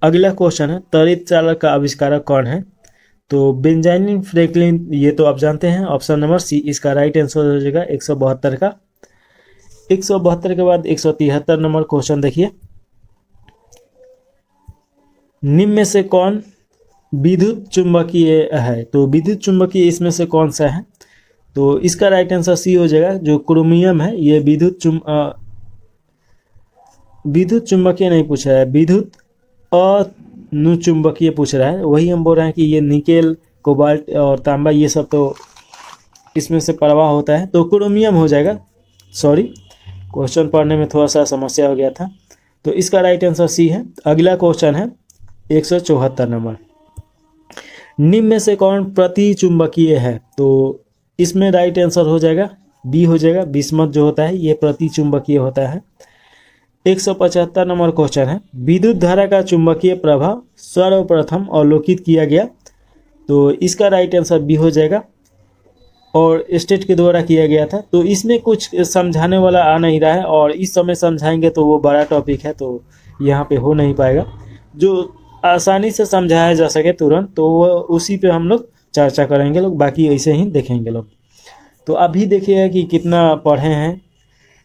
अगला क्वेश्चन है, त्वरित चालक का आविष्कारक कौन है? तो बेंजामिन फ्रैंकलिन, ये तो आप जानते हैं, ऑप्शन नंबर सी इसका राइट आंसर हो जाएगा 172 का। 172 के बाद 173 नंबर क्वेश्चन देखिए, निम्न में से कौन विद्युत चुंबकीय है? तो विद्युत चुंबकीय इसमें से कौन सा है? तो इसका राइट आंसर सी हो जाएगा। जो क्रोमियम है ये विद्युत चुंबकीय नहीं पूछ रहा है, विद्युत अनुचुंबकीय पूछ रहा है। वही हम बोल रहे हैं कि ये निकेल, कोबाल्ट और तांबा ये सब तो इसमें से प्रवाह होता है, तो क्रोमियम हो जाएगा। सॉरी, क्वेश्चन पढ़ने में थोड़ा सा समस्या हो गया था, तो इसका राइट आंसर सी है। अगला क्वेश्चन है 174 नंबर, निम्न में से कौन प्रति चुंबकीय है? तो इसमें राइट आंसर हो जाएगा बी हो जाएगा। बिस्मथ जो होता है ये प्रति चुंबकीय होता है। 175 नंबर क्वेश्चन है, विद्युत धारा का चुंबकीय प्रभाव सर्वप्रथम अवलोकित किया गया, तो इसका राइट आंसर बी हो जाएगा, और स्टेट के द्वारा किया गया था। तो इसमें कुछ समझाने वाला आ नहीं रहा है, और इस समय समझाएंगे तो वो बड़ा टॉपिक है, तो यहाँ पे हो नहीं पाएगा। जो आसानी से समझाया जा सके तुरंत, तो वो उसी पे हम लोग चर्चा करेंगे लोग, बाकी ऐसे ही देखेंगे लोग। तो अभी देखिए कि कितना पढ़े हैं।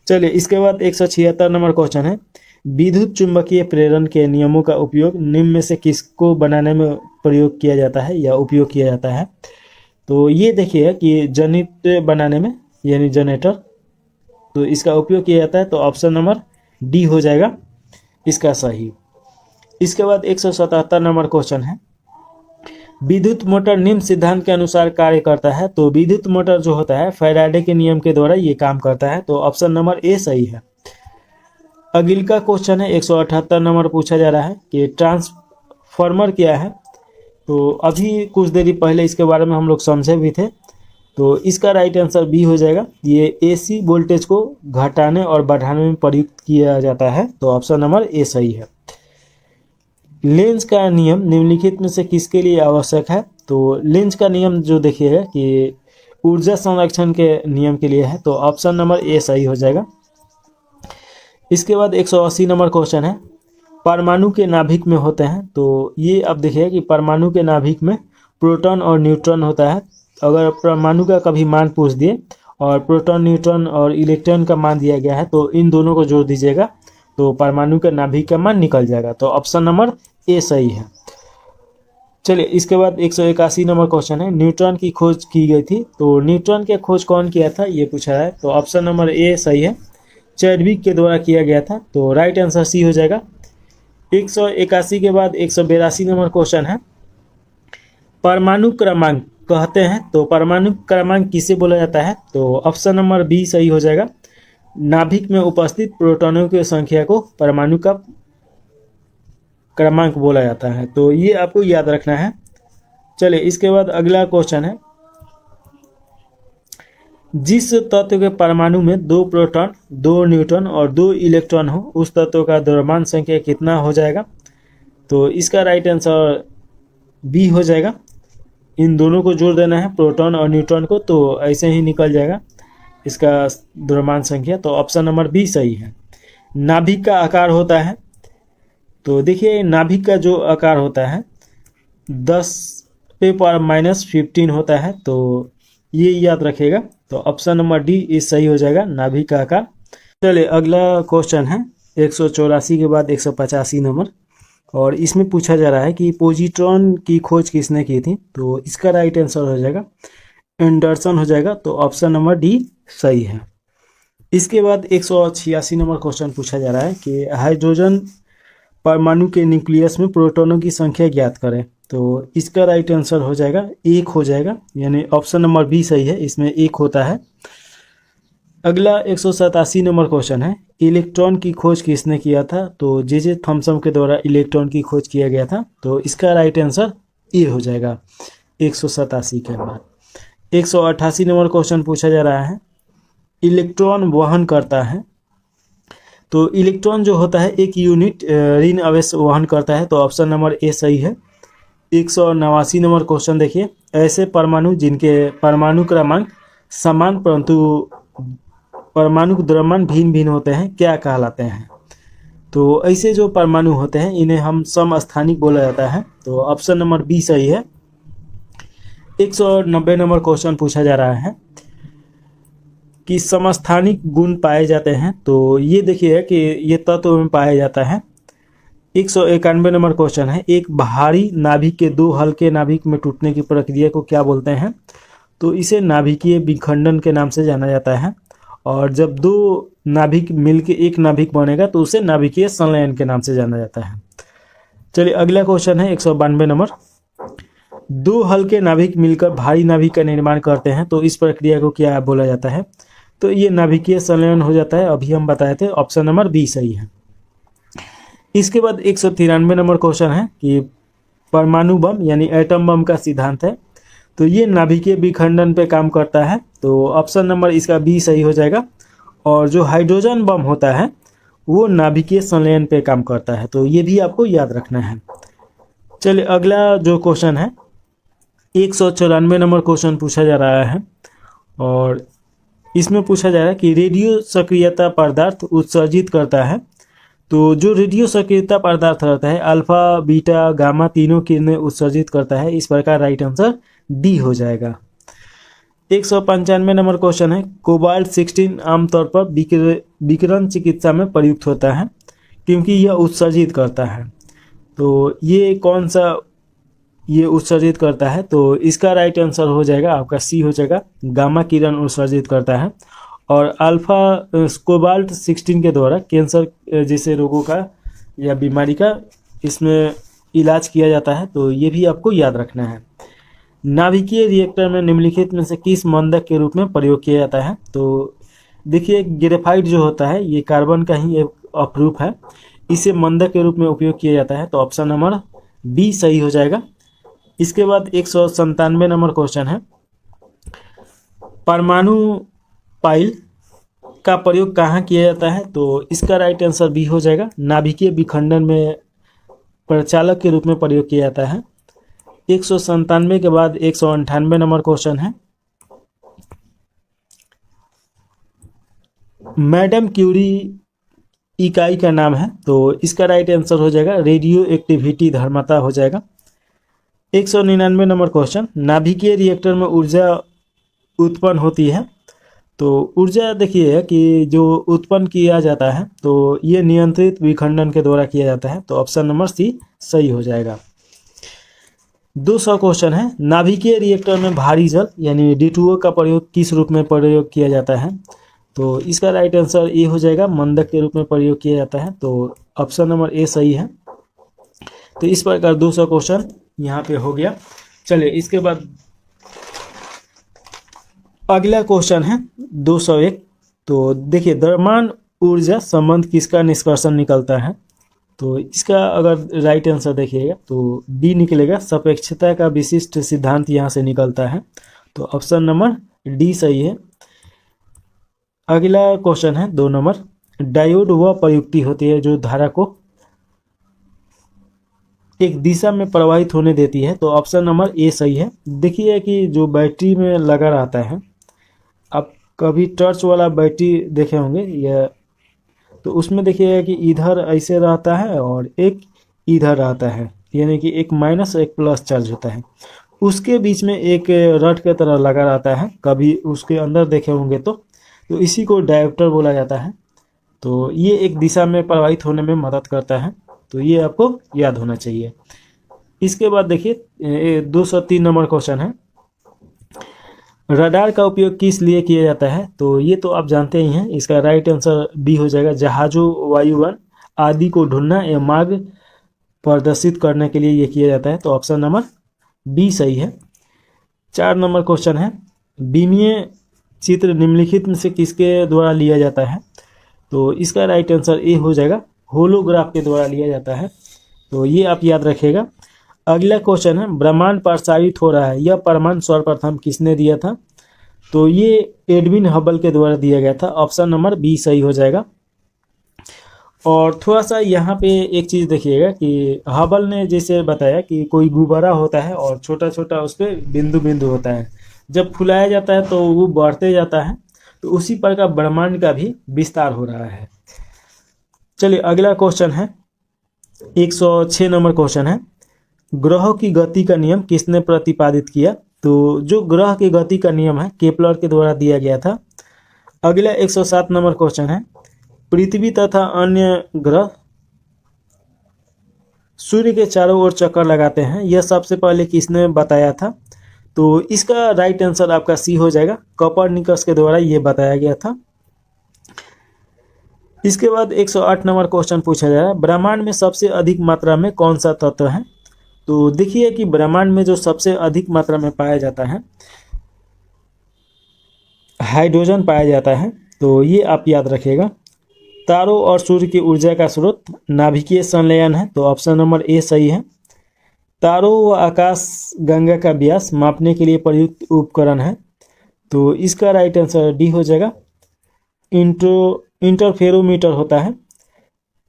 चलिए, इसके बाद 176 नंबर क्वेश्चन है, विद्युत चुंबकीय प्रेरण के नियमों का उपयोग निम्न में से किसको बनाने में प्रयोग किया जाता है या उपयोग किया जाता है? तो ये देखिए कि जनित बनाने में, यानी जनरेटर, तो इसका उपयोग किया जाता है, तो ऑप्शन नंबर डी हो जाएगा इसका सही। इसके बाद 177 नंबर क्वेश्चन है, विद्युत मोटर निम्न सिद्धांत के अनुसार कार्य करता है, तो विद्युत मोटर जो होता है फैराडे के नियम के द्वारा ये काम करता है, तो ऑप्शन नंबर ए सही है। अगले का क्वेश्चन है 178 नंबर पूछा जा रहा है कि ट्रांसफार्मर क्या है? तो अभी कुछ देरी पहले इसके बारे में हम लोग समझे भी थे, तो इसका राइट आंसर बी हो जाएगा। ये एसी वोल्टेज को घटाने और बढ़ाने में प्रयुक्त किया जाता है, तो ऑप्शन नंबर ए सही है। लेंज का नियम निम्नलिखित में से किसके लिए आवश्यक है? तो लेंज का नियम जो देखिएगा कि ऊर्जा संरक्षण के नियम के लिए है, तो ऑप्शन नंबर ए सही हो जाएगा। इसके बाद 180 नंबर क्वेश्चन है, परमाणु के नाभिक में होते हैं, तो ये अब देखिए कि परमाणु के नाभिक में प्रोटॉन और न्यूट्रॉन होता है। अगर परमाणु का कभी मान पूछ दिए और प्रोटॉन, न्यूट्रॉन और इलेक्ट्रॉन का मान दिया गया है, तो इन दोनों को जोड़ दीजिएगा तो परमाणु के नाभिक का मान निकल जाएगा, तो ऑप्शन नंबर ए सही है। चलिए, इसके बाद 181 नंबर क्वेश्चन है, न्यूट्रॉन की खोज की गई थी, तो न्यूट्रॉन की खोज कौन किया था ये पूछा है, तो ऑप्शन नंबर ए सही है, चैडविक के द्वारा किया गया था, तो राइट आंसर सी हो जाएगा। 181 के बाद 182 नंबर क्वेश्चन है, परमाणु क्रमांक कहते हैं, तो परमाणु क्रमांक किसे बोला जाता है? तो ऑप्शन नंबर बी सही हो जाएगा। नाभिक में उपस्थित प्रोटॉनों की संख्या को परमाणु का क्रमांक बोला जाता है। तो ये आपको याद रखना है। चलिए इसके बाद अगला क्वेश्चन है, जिस तत्व के परमाणु में 2 प्रोटॉन 2 न्यूट्रॉन और 2 इलेक्ट्रॉन हो उस तत्व का द्रव्यमान संख्या कितना हो जाएगा? तो इसका राइट आंसर बी हो जाएगा। इन दोनों को जोड़ देना है, प्रोटॉन और न्यूट्रॉन को, तो ऐसे ही निकल जाएगा इसका द्रव्यमान संख्या। तो ऑप्शन नंबर बी सही है। नाभिक का आकार होता है, तो देखिए नाभिक का जो आकार होता है 10⁻⁻15 होता है, तो ये याद रखिएगा। तो ऑप्शन नंबर डी इस सही हो जाएगा, नाभिक का आकार। चलिए अगला क्वेश्चन है 184 के बाद 185 नंबर, और इसमें पूछा जा रहा है कि पॉजिट्रॉन की खोज किसने की थी? तो इसका राइट आंसर हो जाएगा एंडरसन हो जाएगा। तो ऑप्शन नंबर डी सही है। इसके बाद 186 नंबर क्वेश्चन पूछा जा रहा है कि हाइड्रोजन परमाणु के न्यूक्लियस में प्रोटॉनों की संख्या ज्ञात करें। तो इसका राइट आंसर हो जाएगा 1 हो जाएगा, यानी ऑप्शन नंबर बी सही है, इसमें 1 होता है। अगला 187 नंबर क्वेश्चन है, इलेक्ट्रॉन की खोज किसने किया था? तो जे थॉमसन के द्वारा इलेक्ट्रॉन की खोज किया गया था। तो इसका राइट आंसर ए हो जाएगा 187 के बाद। 188 नंबर क्वेश्चन पूछा जा रहा है, इलेक्ट्रॉन वहन करता है। तो इलेक्ट्रॉन जो होता है 1 यूनिट ऋण आवेश वहन करता है। तो ऑप्शन नंबर ए सही है। 189 नंबर क्वेश्चन देखिए, ऐसे परमाणु जिनके परमाणु क्रमांक समान परंतु परमाणु द्रव्यमान भिन्न भिन्न होते हैं क्या कहलाते हैं? तो ऐसे जो परमाणु होते हैं इन्हें हम समस्थानिक बोला जाता है। तो ऑप्शन नंबर बी सही है। 190 नंबर क्वेश्चन पूछा जा रहा है कि समस्थानिक गुण पाए जाते हैं। तो ये देखिए कि ये तत्व में पाया जाता है। 191 नंबर क्वेश्चन है, एक भारी नाभिक के 2 हल्के नाभिक में टूटने की प्रक्रिया को क्या बोलते हैं? तो इसे नाभिकीय विखंडन के नाम से जाना जाता है। और जब 2 नाभिक मिलकर एक नाभिक बनेगा तो उसे नाभिकीय संलयन के नाम से जाना जाता है। चलिए अगला क्वेश्चन है 192 नंबर, 2 हल्के नाभिक मिलकर भारी नाभिक का निर्माण करते हैं, तो इस प्रक्रिया को क्या बोला जाता है? तो ये नाभिकीय संलयन हो जाता है, अभी हम बताए थे। ऑप्शन नंबर बी सही है। इसके बाद 193 नंबर क्वेश्चन है कि परमाणु बम यानी एटम बम का सिद्धांत है, तो ये नाभिकीय विखंडन पे काम करता है। तो ऑप्शन नंबर इसका बी सही हो जाएगा। और जो हाइड्रोजन बम होता है वो नाभिकीय संलयन पे काम करता है, तो ये भी आपको याद रखना है। चलिए अगला जो क्वेश्चन है 194 नंबर क्वेश्चन पूछा जा रहा है, और इसमें पूछा जा रहा है कि रेडियो सक्रियता पदार्थ उत्सर्जित करता है। तो जो रेडियो सक्रियता पदार्थ रहता है अल्फा बीटा गामा तीनों किरणें उत्सर्जित करता है। इस प्रकार राइट आंसर डी हो जाएगा। 195 नंबर क्वेश्चन है, कोबाल्ट 16 आमतौर पर विकिरण चिकित्सा में प्रयुक्त होता है क्योंकि यह उत्सर्जित करता है। तो ये कौन सा ये उत्सर्जित करता है? तो इसका राइट आंसर हो जाएगा आपका सी हो जाएगा, गामा किरण उत्सर्जित करता है। और अल्फा कोबाल्ट 16 के द्वारा कैंसर जैसे रोगों का या बीमारी का इसमें इलाज किया जाता है। तो ये भी आपको याद रखना है। नाभिकीय रिएक्टर में निम्नलिखित में से किस मंदक के रूप में प्रयोग किया जाता है? तो देखिए ग्रेफाइट जो होता है ये कार्बन का ही एक अपरूप है, इसे मंदक के रूप में उपयोग किया जाता है। तो ऑप्शन नंबर बी सही हो जाएगा। इसके बाद 197 नंबर क्वेश्चन है, परमाणु पाइल का प्रयोग कहाँ किया जाता है? तो इसका राइट आंसर बी हो जाएगा, नाभिकीय विखंडन में प्रचालक के रूप में प्रयोग किया जाता है। 197 के बाद 198 नंबर क्वेश्चन है, मैडम क्यूरी इकाई का नाम है। तो इसका राइट आंसर हो जाएगा रेडियो एक्टिविटी धर्मता हो जाएगा। 199 नंबर क्वेश्चन, नाभिकीय रिएक्टर में ऊर्जा उत्पन्न होती है। तो ऊर्जा देखिए कि जो उत्पन्न किया जाता है तो ये नियंत्रित विखंडन के द्वारा किया जाता है। तो ऑप्शन नंबर सी सही हो जाएगा। 200 क्वेश्चन है, नाभिकीय रिएक्टर में भारी जल यानी D2O का प्रयोग किस रूप में प्रयोग किया जाता है? तो इसका राइट आंसर ए हो जाएगा, मंदक के रूप में प्रयोग किया जाता है। तो ऑप्शन नंबर ए सही है। तो इस प्रकार 200 क्वेश्चन यहाँ पे हो गया। चलिए इसके बाद अगला क्वेश्चन है 201। तो देखिए द्रव्यमान ऊर्जा संबंध किसका निष्कर्षण निकलता है, तो इसका अगर राइट आंसर देखिएगा तो डी निकलेगा। सापेक्षता का विशिष्ट सिद्धांत यहाँ से निकलता है, तो ऑप्शन नंबर डी सही है। अगला क्वेश्चन है 2 नंबर, डायोड वह प्रयुक्ति होती है जो धारा को एक दिशा में प्रवाहित होने देती है, तो ऑप्शन नंबर ए सही है। देखिए कि जो बैटरी में लगा रहता है, आप कभी टॉर्च वाला बैटरी देखे होंगे या, तो उसमें देखिएगा कि इधर ऐसे रहता है और एक इधर रहता है, यानी कि एक माइनस एक प्लस चार्ज होता है। उसके बीच में एक रड की तरह लगा रहता है, कभी उसके अंदर देखे होंगे तो इसी को डायोप्टर बोला जाता है। तो ये एक दिशा में प्रवाहित होने में मदद करता है, तो ये आपको याद होना चाहिए। इसके बाद देखिए 203 नंबर क्वेश्चन है, रडार का उपयोग किस लिए किया जाता है, तो ये तो आप जानते ही हैं। इसका राइट आंसर बी हो जाएगा। जहाज़ों, वायुयान आदि को ढूंढना या मार्ग प्रदर्शित करने के लिए ये किया जाता है, तो ऑप्शन नंबर बी सही है। 4 नंबर क्वेश्चन है, विमीय चित्र निम्नलिखित में से किसके द्वारा लिया जाता है, तो इसका राइट आंसर ए हो जाएगा। होलोग्राफ के द्वारा लिया जाता है, तो ये आप याद रखिएगा। अगला क्वेश्चन है, ब्रह्मांड प्रसारित हो रहा है, यह प्रमाण सर्वप्रथम किसने दिया था, तो ये एडविन हबल के द्वारा दिया गया था। ऑप्शन नंबर बी सही हो जाएगा। और थोड़ा सा यहाँ पे एक चीज़ देखिएगा कि हबल ने जैसे बताया कि कोई गुब्बारा होता है और छोटा छोटा उस पर बिंदु बिंदु होता है, जब फुलाया जाता है तो वो बढ़ते जाता है, तो उसी प्रकार ब्रह्मांड का भी विस्तार हो रहा है। चलिए अगला क्वेश्चन है 106 नंबर क्वेश्चन है, ग्रहों की गति का नियम किसने प्रतिपादित किया, तो जो ग्रह की गति का नियम है केपलर के द्वारा दिया गया था। अगला 107 नंबर क्वेश्चन है, पृथ्वी तथा अन्य ग्रह सूर्य के चारों ओर चक्कर लगाते हैं, यह सबसे पहले किसने बताया था, तो इसका राइट आंसर आपका सी हो जाएगा। कोपरनिकस के द्वारा यह बताया गया था। इसके बाद 108 नंबर क्वेश्चन पूछा जा रहा है, ब्रह्मांड में सबसे अधिक मात्रा में कौन सा तत्व है, तो देखिए कि ब्रह्मांड में जो सबसे अधिक मात्रा में पाया जाता है हाइड्रोजन पाया जाता है, तो ये आप याद रखिएगा। तारों और सूर्य की ऊर्जा का स्रोत नाभिकीय संलयन है, तो ऑप्शन नंबर ए सही है। तारों व आकाश गंगा का व्यास मापने के लिए प्रयुक्त उपकरण है, तो इसका राइट आंसर डी हो जाएगा। इंटरफेरोमीटर होता है।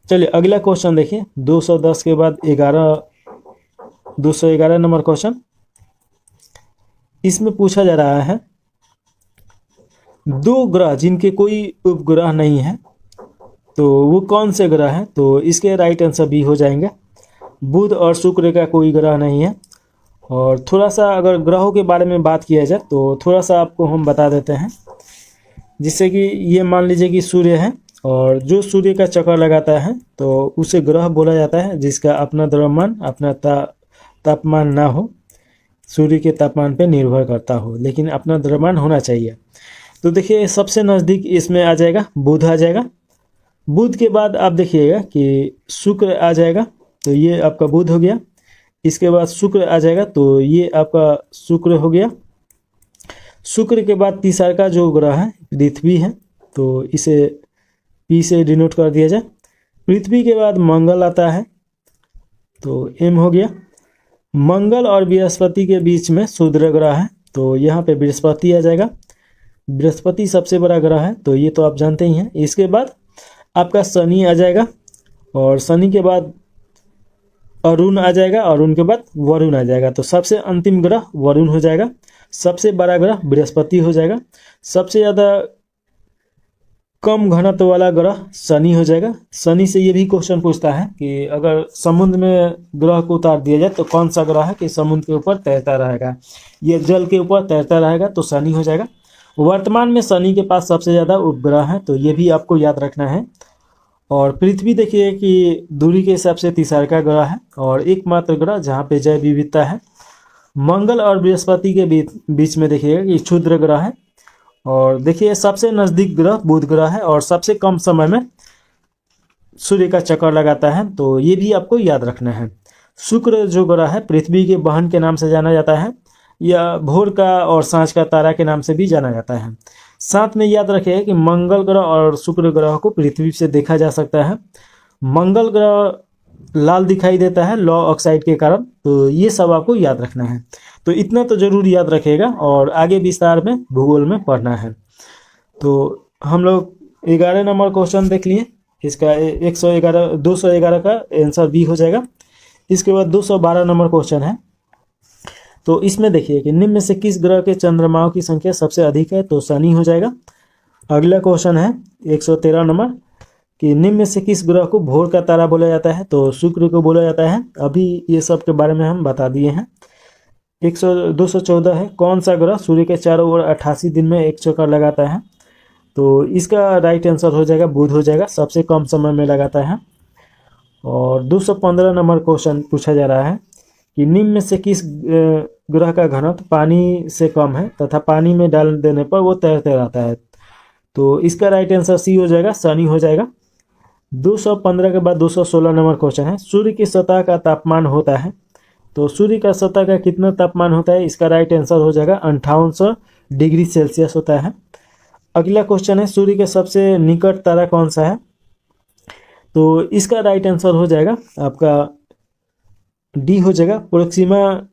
चलिए अगला क्वेश्चन देखिए 210 के बाद 211 नंबर क्वेश्चन। इसमें पूछा जा रहा है, 2 ग्रह जिनके कोई उपग्रह नहीं है, तो वो कौन से ग्रह हैं, तो इसके राइट आंसर बी हो जाएंगे। बुध और शुक्र का कोई ग्रह नहीं है। और थोड़ा सा अगर ग्रहों के बारे में बात किया जाए तो थोड़ा सा आपको हम बता देते हैं, जिससे कि ये मान लीजिए कि सूर्य है और जो सूर्य का चक्कर लगाता है तो उसे ग्रह बोला जाता है, जिसका अपना द्रव्यमान अपना तापमान ना हो, सूर्य के तापमान पे निर्भर करता हो, लेकिन अपना द्रव्यमान होना चाहिए। तो देखिए सबसे नज़दीक इसमें आ जाएगा बुध आ जाएगा। बुध के बाद आप देखिएगा कि शुक्र आ जाएगा, तो ये आपका बुध हो गया। इसके बाद शुक्र आ जाएगा, तो ये आपका शुक्र हो गया। शुक्र के बाद तीसरा का जो ग्रह है पृथ्वी है, तो इसे पी से डिनोट कर दिया जाए। पृथ्वी के बाद मंगल आता है, तो एम हो गया। मंगल और बृहस्पति के बीच में क्षुद्र ग्रह है, तो यहाँ पे बृहस्पति आ जाएगा। बृहस्पति सबसे बड़ा ग्रह है, तो ये तो आप जानते ही हैं। इसके बाद आपका शनि आ जाएगा और शनि के बाद अरुण आ जाएगा, अरुण के बाद वरुण आ जाएगा। तो सबसे अंतिम ग्रह वरुण हो जाएगा। सबसे बड़ा ग्रह बृहस्पति हो जाएगा। सबसे ज़्यादा कम घनत्व वाला ग्रह शनि हो जाएगा। शनि से ये भी क्वेश्चन पूछता है कि अगर समुद्र में ग्रह को उतार दिया जाए तो कौन सा ग्रह है कि समुद्र के ऊपर तैरता रहेगा, ये जल के ऊपर तैरता रहेगा, तो शनि हो जाएगा। वर्तमान में शनि के पास सबसे ज़्यादा उपग्रह हैं, तो ये भी आपको याद रखना है। और पृथ्वी देखिए कि दूरी के हिसाब से तीसरा का ग्रह है और एकमात्र ग्रह जहाँ पे जैव विविधता है। मंगल और बृहस्पति के बीच में देखिएगा कि क्षुद्र ग्रह है। और देखिए सबसे नज़दीक ग्रह बुध ग्रह है और सबसे कम समय में सूर्य का चक्कर लगाता है, तो ये भी आपको याद रखना है। शुक्र जो ग्रह है पृथ्वी के बहन के नाम से जाना जाता है, या भोर का और सांझ का तारा के नाम से भी जाना जाता है। साथ में याद रखिए कि मंगल ग्रह और शुक्र ग्रह को पृथ्वी से देखा जा सकता है। मंगल ग्रह लाल दिखाई देता है लौ ऑक्साइड के कारण, तो ये सब आपको याद रखना है। तो इतना तो जरूर याद रखिएगा और आगे विस्तार में भूगोल में पढ़ना है। तो हम लोग 11 नंबर क्वेश्चन देख लिए। इसका 211 का आंसर बी हो जाएगा। इसके बाद 212 नंबर क्वेश्चन है। तो इसमें देखिए कि निम्न में से किस ग्रह के चंद्रमाओं की संख्या सबसे अधिक है, तो शनि हो जाएगा। अगला क्वेश्चन है 113 नंबर कि निम्न में से किस ग्रह को भोर का तारा बोला जाता है, तो शुक्र को बोला जाता है। अभी ये सब के बारे में हम बता दिए हैं। 214 है कौन सा ग्रह सूर्य के चारों ओर 88 दिन में एक चक्कर लगाता है, तो इसका राइट आंसर हो जाएगा बुध हो जाएगा, सबसे कम समय में लगाता है। और 215 नंबर क्वेश्चन पूछा जा रहा है कि निम्न में से किस ग्रह का घनत्व पानी से कम है तथा पानी में डाल देने पर वो तैरते रहता है, तो इसका राइट आंसर सी हो जाएगा, शनि हो जाएगा। 215 के बाद 216 नंबर क्वेश्चन है सूर्य की सतह का तापमान होता है, तो सूर्य का सतह का कितना तापमान होता है, इसका राइट आंसर हो जाएगा 5800 डिग्री सेल्सियस होता है। अगला क्वेश्चन है सूर्य के सबसे निकट तारा कौन सा है, तो इसका राइट आंसर हो जाएगा आपका डी हो जाएगा, प्रोक्सिमा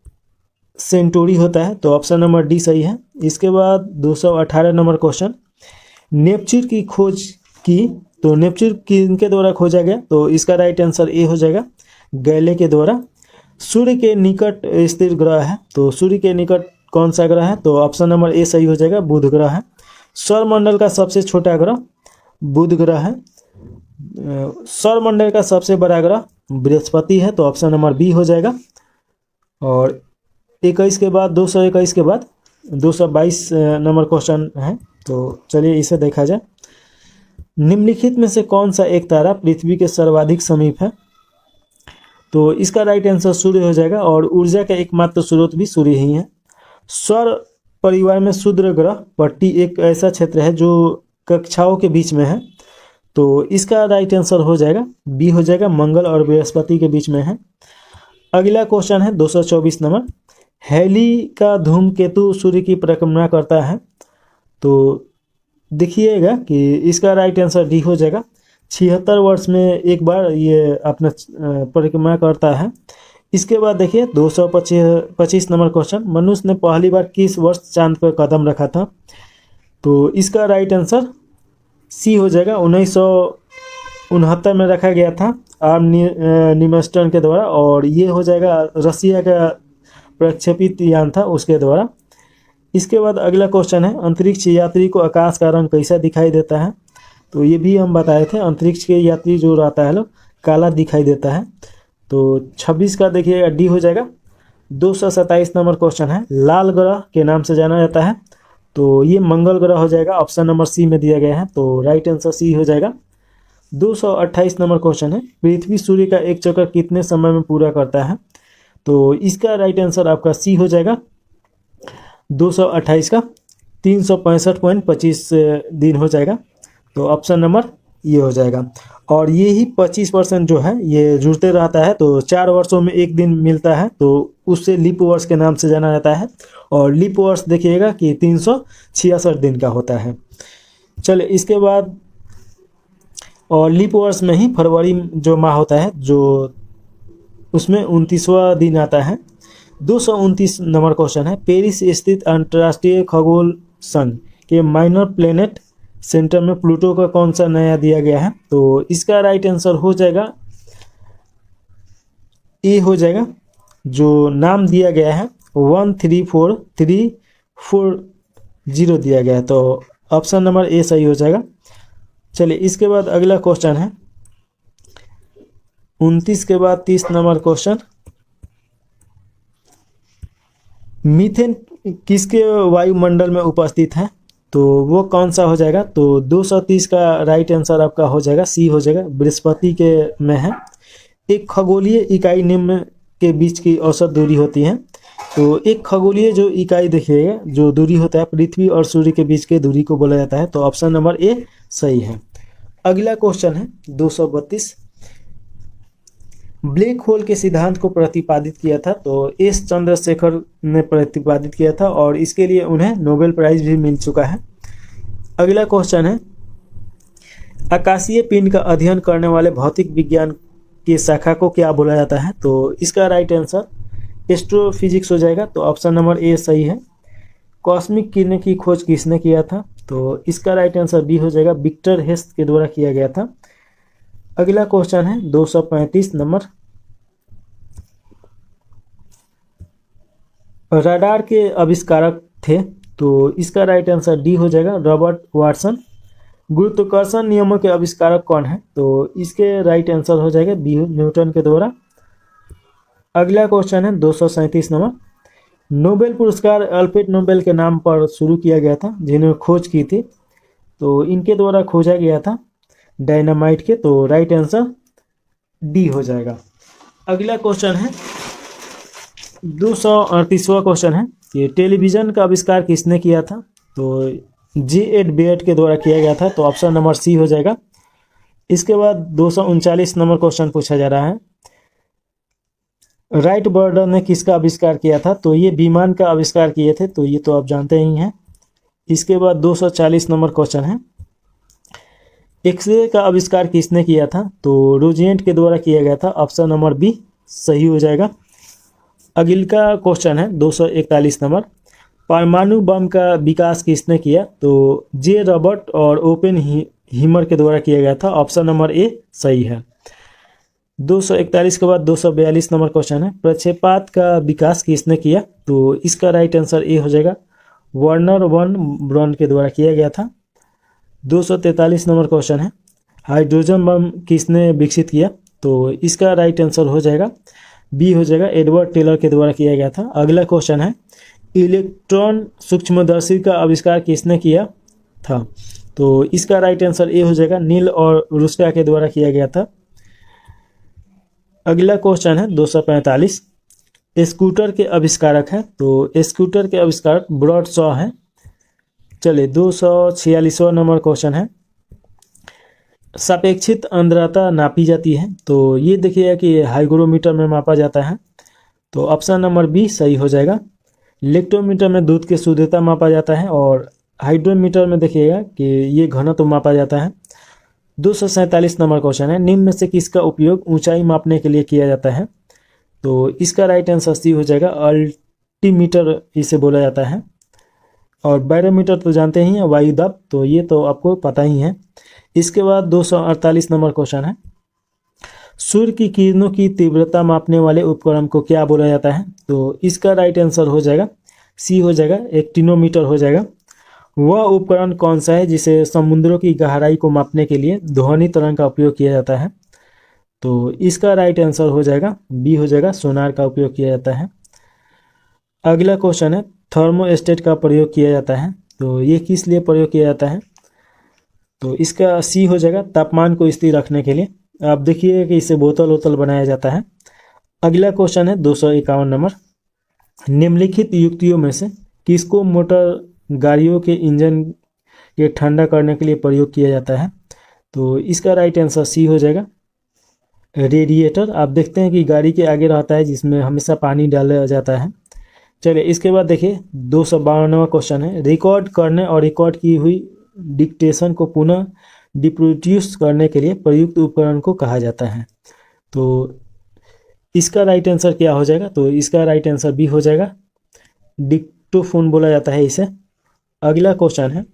सेंटोरी होता है, तो ऑप्शन नंबर डी सही है। इसके बाद 218 नंबर क्वेश्चन नेपच्यून की खोज की, तो नेपच्यून किनके द्वारा खोजा गया, तो इसका राइट आंसर ए हो जाएगा, गैले के द्वारा। सूर्य के निकट स्थिर ग्रह है, तो सूर्य के निकट कौन सा ग्रह है, तो ऑप्शन नंबर ए सही हो जाएगा, बुध ग्रह है। सौरमंडल का सबसे छोटा ग्रह बुध ग्रह है। सौरमंडल का सबसे बड़ा ग्रह बृहस्पति है, तो ऑप्शन नंबर बी हो जाएगा। और 21 के बाद 221 के बाद 222 नंबर क्वेश्चन है, तो चलिए इसे देखा जाए। निम्नलिखित में से कौन सा एक तारा पृथ्वी के सर्वाधिक समीप है, तो इसका राइट आंसर सूर्य हो जाएगा और ऊर्जा का एकमात्र स्रोत भी सूर्य ही है। सौर परिवार में क्षुद्र ग्रह पट्टी एक ऐसा क्षेत्र है जो कक्षाओं के बीच में है, तो इसका राइट आंसर हो जाएगा बी हो जाएगा, मंगल और बृहस्पति के बीच में है। अगला क्वेश्चन है 224 नंबर हैली का धूमकेतु सूर्य की परिक्रमा करता है, तो देखिएगा कि इसका राइट आंसर डी हो जाएगा, 76 वर्ष में एक बार ये अपना परिक्रमा करता है। इसके बाद देखिए 225 नंबर क्वेश्चन मनुष्य ने पहली बार किस वर्ष चांद पर कदम रखा था, तो इसका राइट आंसर सी हो जाएगा, 1969 में रखा गया था आर्मनिमस्टन के द्वारा, और ये हो जाएगा रसिया का प्रक्षेपित यान था उसके द्वारा। इसके बाद अगला क्वेश्चन है अंतरिक्ष यात्री को आकाश का रंग कैसा दिखाई देता है, तो ये भी हम बताए थे, अंतरिक्ष के यात्री जो रहता है लोग काला दिखाई देता है, तो 26 का देखिएगा डी हो जाएगा। 227 नंबर क्वेश्चन है लाल ग्रह के नाम से जाना जाता है, तो ये मंगल ग्रह हो जाएगा, ऑप्शन नंबर सी में दिया गया है, तो राइट आंसर सी हो जाएगा। 228 नंबर क्वेश्चन है पृथ्वी सूर्य का एक चक्कर कितने समय में पूरा करता है, तो इसका राइट आंसर आपका सी हो जाएगा 228 का 365.25 दिन हो जाएगा, तो ऑप्शन नंबर ये हो जाएगा। और ये ही 25% जो है ये जुड़ते रहता है, तो 4 वर्षों में एक दिन मिलता है, तो उससे लीप वर्ष के नाम से जाना जाता है। और लीप वर्ष देखिएगा कि 366 दिन का होता है। चलिए इसके बाद और लीप वर्ष में ही फरवरी जो माह होता है जो उसमें 29वां दिन आता है। 229 नंबर क्वेश्चन है पेरिस स्थित अंतर्राष्ट्रीय खगोल संघ के माइनर प्लेनेट सेंटर में प्लूटो का कौन सा नया दिया गया है, तो इसका राइट आंसर हो जाएगा ए हो जाएगा, जो नाम दिया गया है 134340 दिया गया है, तो ऑप्शन नंबर ए सही हो जाएगा। चलिए इसके बाद अगला क्वेश्चन है 29 के बाद 30 नंबर क्वेश्चन मीथेन किसके वायुमंडल में उपस्थित है, तो वो कौन सा हो जाएगा, तो 230 का राइट आंसर आपका हो जाएगा सी हो जाएगा, बृहस्पति के में है। एक खगोलीय इकाई निम्न के बीच की औसत दूरी होती है, तो एक खगोलीय जो इकाई देखिएगा जो दूरी होता है पृथ्वी और सूर्य के बीच के दूरी को बोला जाता है, तो ऑप्शन नंबर ए सही है। अगला क्वेश्चन है 232 ब्लैक होल के सिद्धांत को प्रतिपादित किया था, तो एस चंद्रशेखर ने प्रतिपादित किया था और इसके लिए उन्हें नोबेल प्राइज भी मिल चुका है। अगला क्वेश्चन है, आकाशीय पिंड का अध्ययन करने वाले भौतिक विज्ञान की शाखा को क्या बोला जाता है? तो इसका राइट आंसर एस्ट्रोफिजिक्स हो जाएगा। तो ऑप्शन नंबर ए सही है। कॉस्मिक किरणें की खोज किसने किया था? तो इसका राइट आंसर बी हो जाएगा, विक्टर हेस्ट के द्वारा किया गया था। अगला क्वेश्चन है 235 नंबर, रडार के आविष्कारक थे? तो इसका राइट आंसर डी हो जाएगा, रॉबर्ट वाटसन। गुरुत्वाकर्षण नियमों के आविष्कारक कौन है? तो इसके राइट आंसर हो जाएगा बी, न्यूटन के द्वारा। अगला क्वेश्चन है 237 नंबर, नोबेल पुरस्कार अल्फ्रेड नोबेल के नाम पर शुरू किया गया था, जिन्होंने खोज की थी। तो इनके द्वारा खोजा गया था डायनामाइट के। तो राइट आंसर डी हो जाएगा। अगला क्वेश्चन है 238वां क्वेश्चन है कि टेलीविज़न का आविष्कार किसने किया था? तो J.Edgar बेयर्ड के द्वारा किया गया था। तो ऑप्शन नंबर सी हो जाएगा। इसके बाद 239 नंबर क्वेश्चन पूछा जा रहा है, राइट ब्रदर ने किसका आविष्कार किया था? तो ये विमान का आविष्कार किए थे, तो ये तो आप जानते ही हैं। इसके बाद 240 नंबर क्वेश्चन है, एक्सरे का आविष्कार किसने किया था? तो रोजेंट के द्वारा किया गया था। ऑप्शन नंबर बी सही हो जाएगा। अगला क्वेश्चन है 241 नंबर, परमाणु बम का विकास किसने किया? तो जे रॉबर्ट और ओपन हीमर के द्वारा किया गया था। ऑप्शन नंबर ए सही है। 241 के बाद 242 नंबर क्वेश्चन है, प्रक्षेपात का विकास किसने किया? तो इसका राइट आंसर ए हो जाएगा, वर्नर वन ब्रॉन के द्वारा किया गया था। 243 नंबर क्वेश्चन है, हाइड्रोजन बम किसने विकसित किया? तो इसका राइट आंसर हो जाएगा बी हो जाएगा, एडवर्ड टेलर के द्वारा किया गया था। अगला क्वेश्चन है, इलेक्ट्रॉन सूक्ष्मदर्शी का आविष्कार किसने किया था? तो इसका राइट आंसर ए हो जाएगा, नील और रुस्का के द्वारा किया गया था। अगला क्वेश्चन है 245, स्कूटर के आविष्कारक हैं? तो स्कूटर के आविष्कारक ब्रॉड शॉ हैं। चलिए 246वां नंबर क्वेश्चन है, सापेक्षित आर्द्रता नापी जाती है? तो ये देखिएगा कि हाइग्रोमीटर में मापा जाता है। तो ऑप्शन नंबर बी सही हो जाएगा। लेक्टोमीटर में दूध की शुद्धता मापा जाता है और हाइड्रोमीटर में देखिएगा कि ये घनत्व मापा जाता है। 247 नंबर क्वेश्चन है, निम्न में से किसका उपयोग ऊंचाई मापने के लिए किया जाता है? तो इसका राइट आंसर सी हो जाएगा, अल्टीमीटर इसे बोला जाता है। और बैरोमीटर तो जानते ही हैं, वायु दाब, तो ये तो आपको पता ही है। इसके बाद 248 नंबर क्वेश्चन है, सूर्य की किरणों की तीव्रता मापने वाले उपकरण को क्या बोला जाता है? तो इसका राइट आंसर हो जाएगा सी हो जाएगा, एक्टिनोमीटर हो जाएगा। वह उपकरण कौन सा है जिसे समुद्रों की गहराई को मापने के लिए ध्वनि तरंग का उपयोग किया जाता है? तो इसका राइट आंसर हो जाएगा बी हो जाएगा, सोनार का उपयोग किया जाता है। अगला क्वेश्चन है, थर्मोस्टेट का प्रयोग किया जाता है? तो ये किस लिए प्रयोग किया जाता है? तो इसका सी हो जाएगा, तापमान को स्थिर रखने के लिए। आप देखिए कि इससे बोतल वोतल बनाया जाता है। अगला क्वेश्चन है 251 नंबर, निम्नलिखित युक्तियों में से किसको मोटर गाड़ियों के इंजन के ठंडा करने के लिए प्रयोग किया जाता है? तो इसका राइट आंसर सी हो जाएगा, रेडिएटर। आप देखते हैं कि गाड़ी के आगे रहता है जिसमें हमेशा पानी डाला जाता है। चलिए इसके बाद देखिए 252वां क्वेश्चन है, रिकॉर्ड करने और रिकॉर्ड की हुई डिक्टेशन को पुनः रिप्रोड्यूस करने के लिए प्रयुक्त उपकरण को कहा जाता है? तो इसका राइट आंसर क्या हो जाएगा? तो इसका राइट आंसर बी हो जाएगा, डिक्टोफोन बोला जाता है इसे। अगला क्वेश्चन है,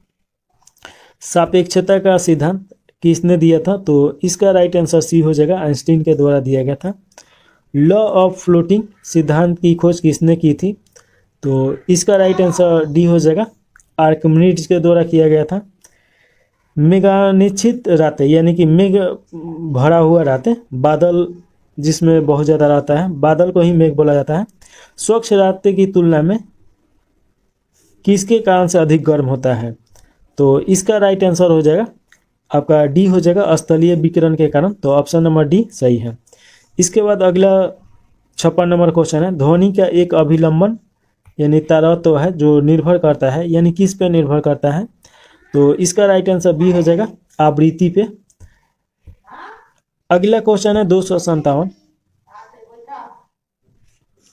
सापेक्षता का सिद्धांत किसने दिया था? तो इसका राइट आंसर सी हो जाएगा, आइंस्टीन के द्वारा दिया गया था। लॉ ऑफ फ्लोटिंग सिद्धांत की खोज किसने की थी? तो इसका राइट आंसर डी हो जाएगा, आर्किमिडीज के द्वारा किया गया था। मेघानिच्छित रातें यानी कि मेघ भरा हुआ रातें, बादल जिसमें बहुत ज़्यादा रहता है, बादल को ही मेघ बोला जाता है। स्वच्छ रातें की तुलना में किसके कारण से अधिक गर्म होता है? तो इसका राइट आंसर हो जाएगा आपका डी हो जाएगा, स्थलीय विकिरण के कारण। तो ऑप्शन नंबर डी सही है। इसके बाद अगला 56 नंबर क्वेश्चन है, ध्वनि का एक अभिलंबन यानी तारतम्य है जो निर्भर करता है, यानी किस पे निर्भर करता है? तो इसका राइट आंसर बी हो जाएगा, आवृत्ति पे। अगला क्वेश्चन है 257,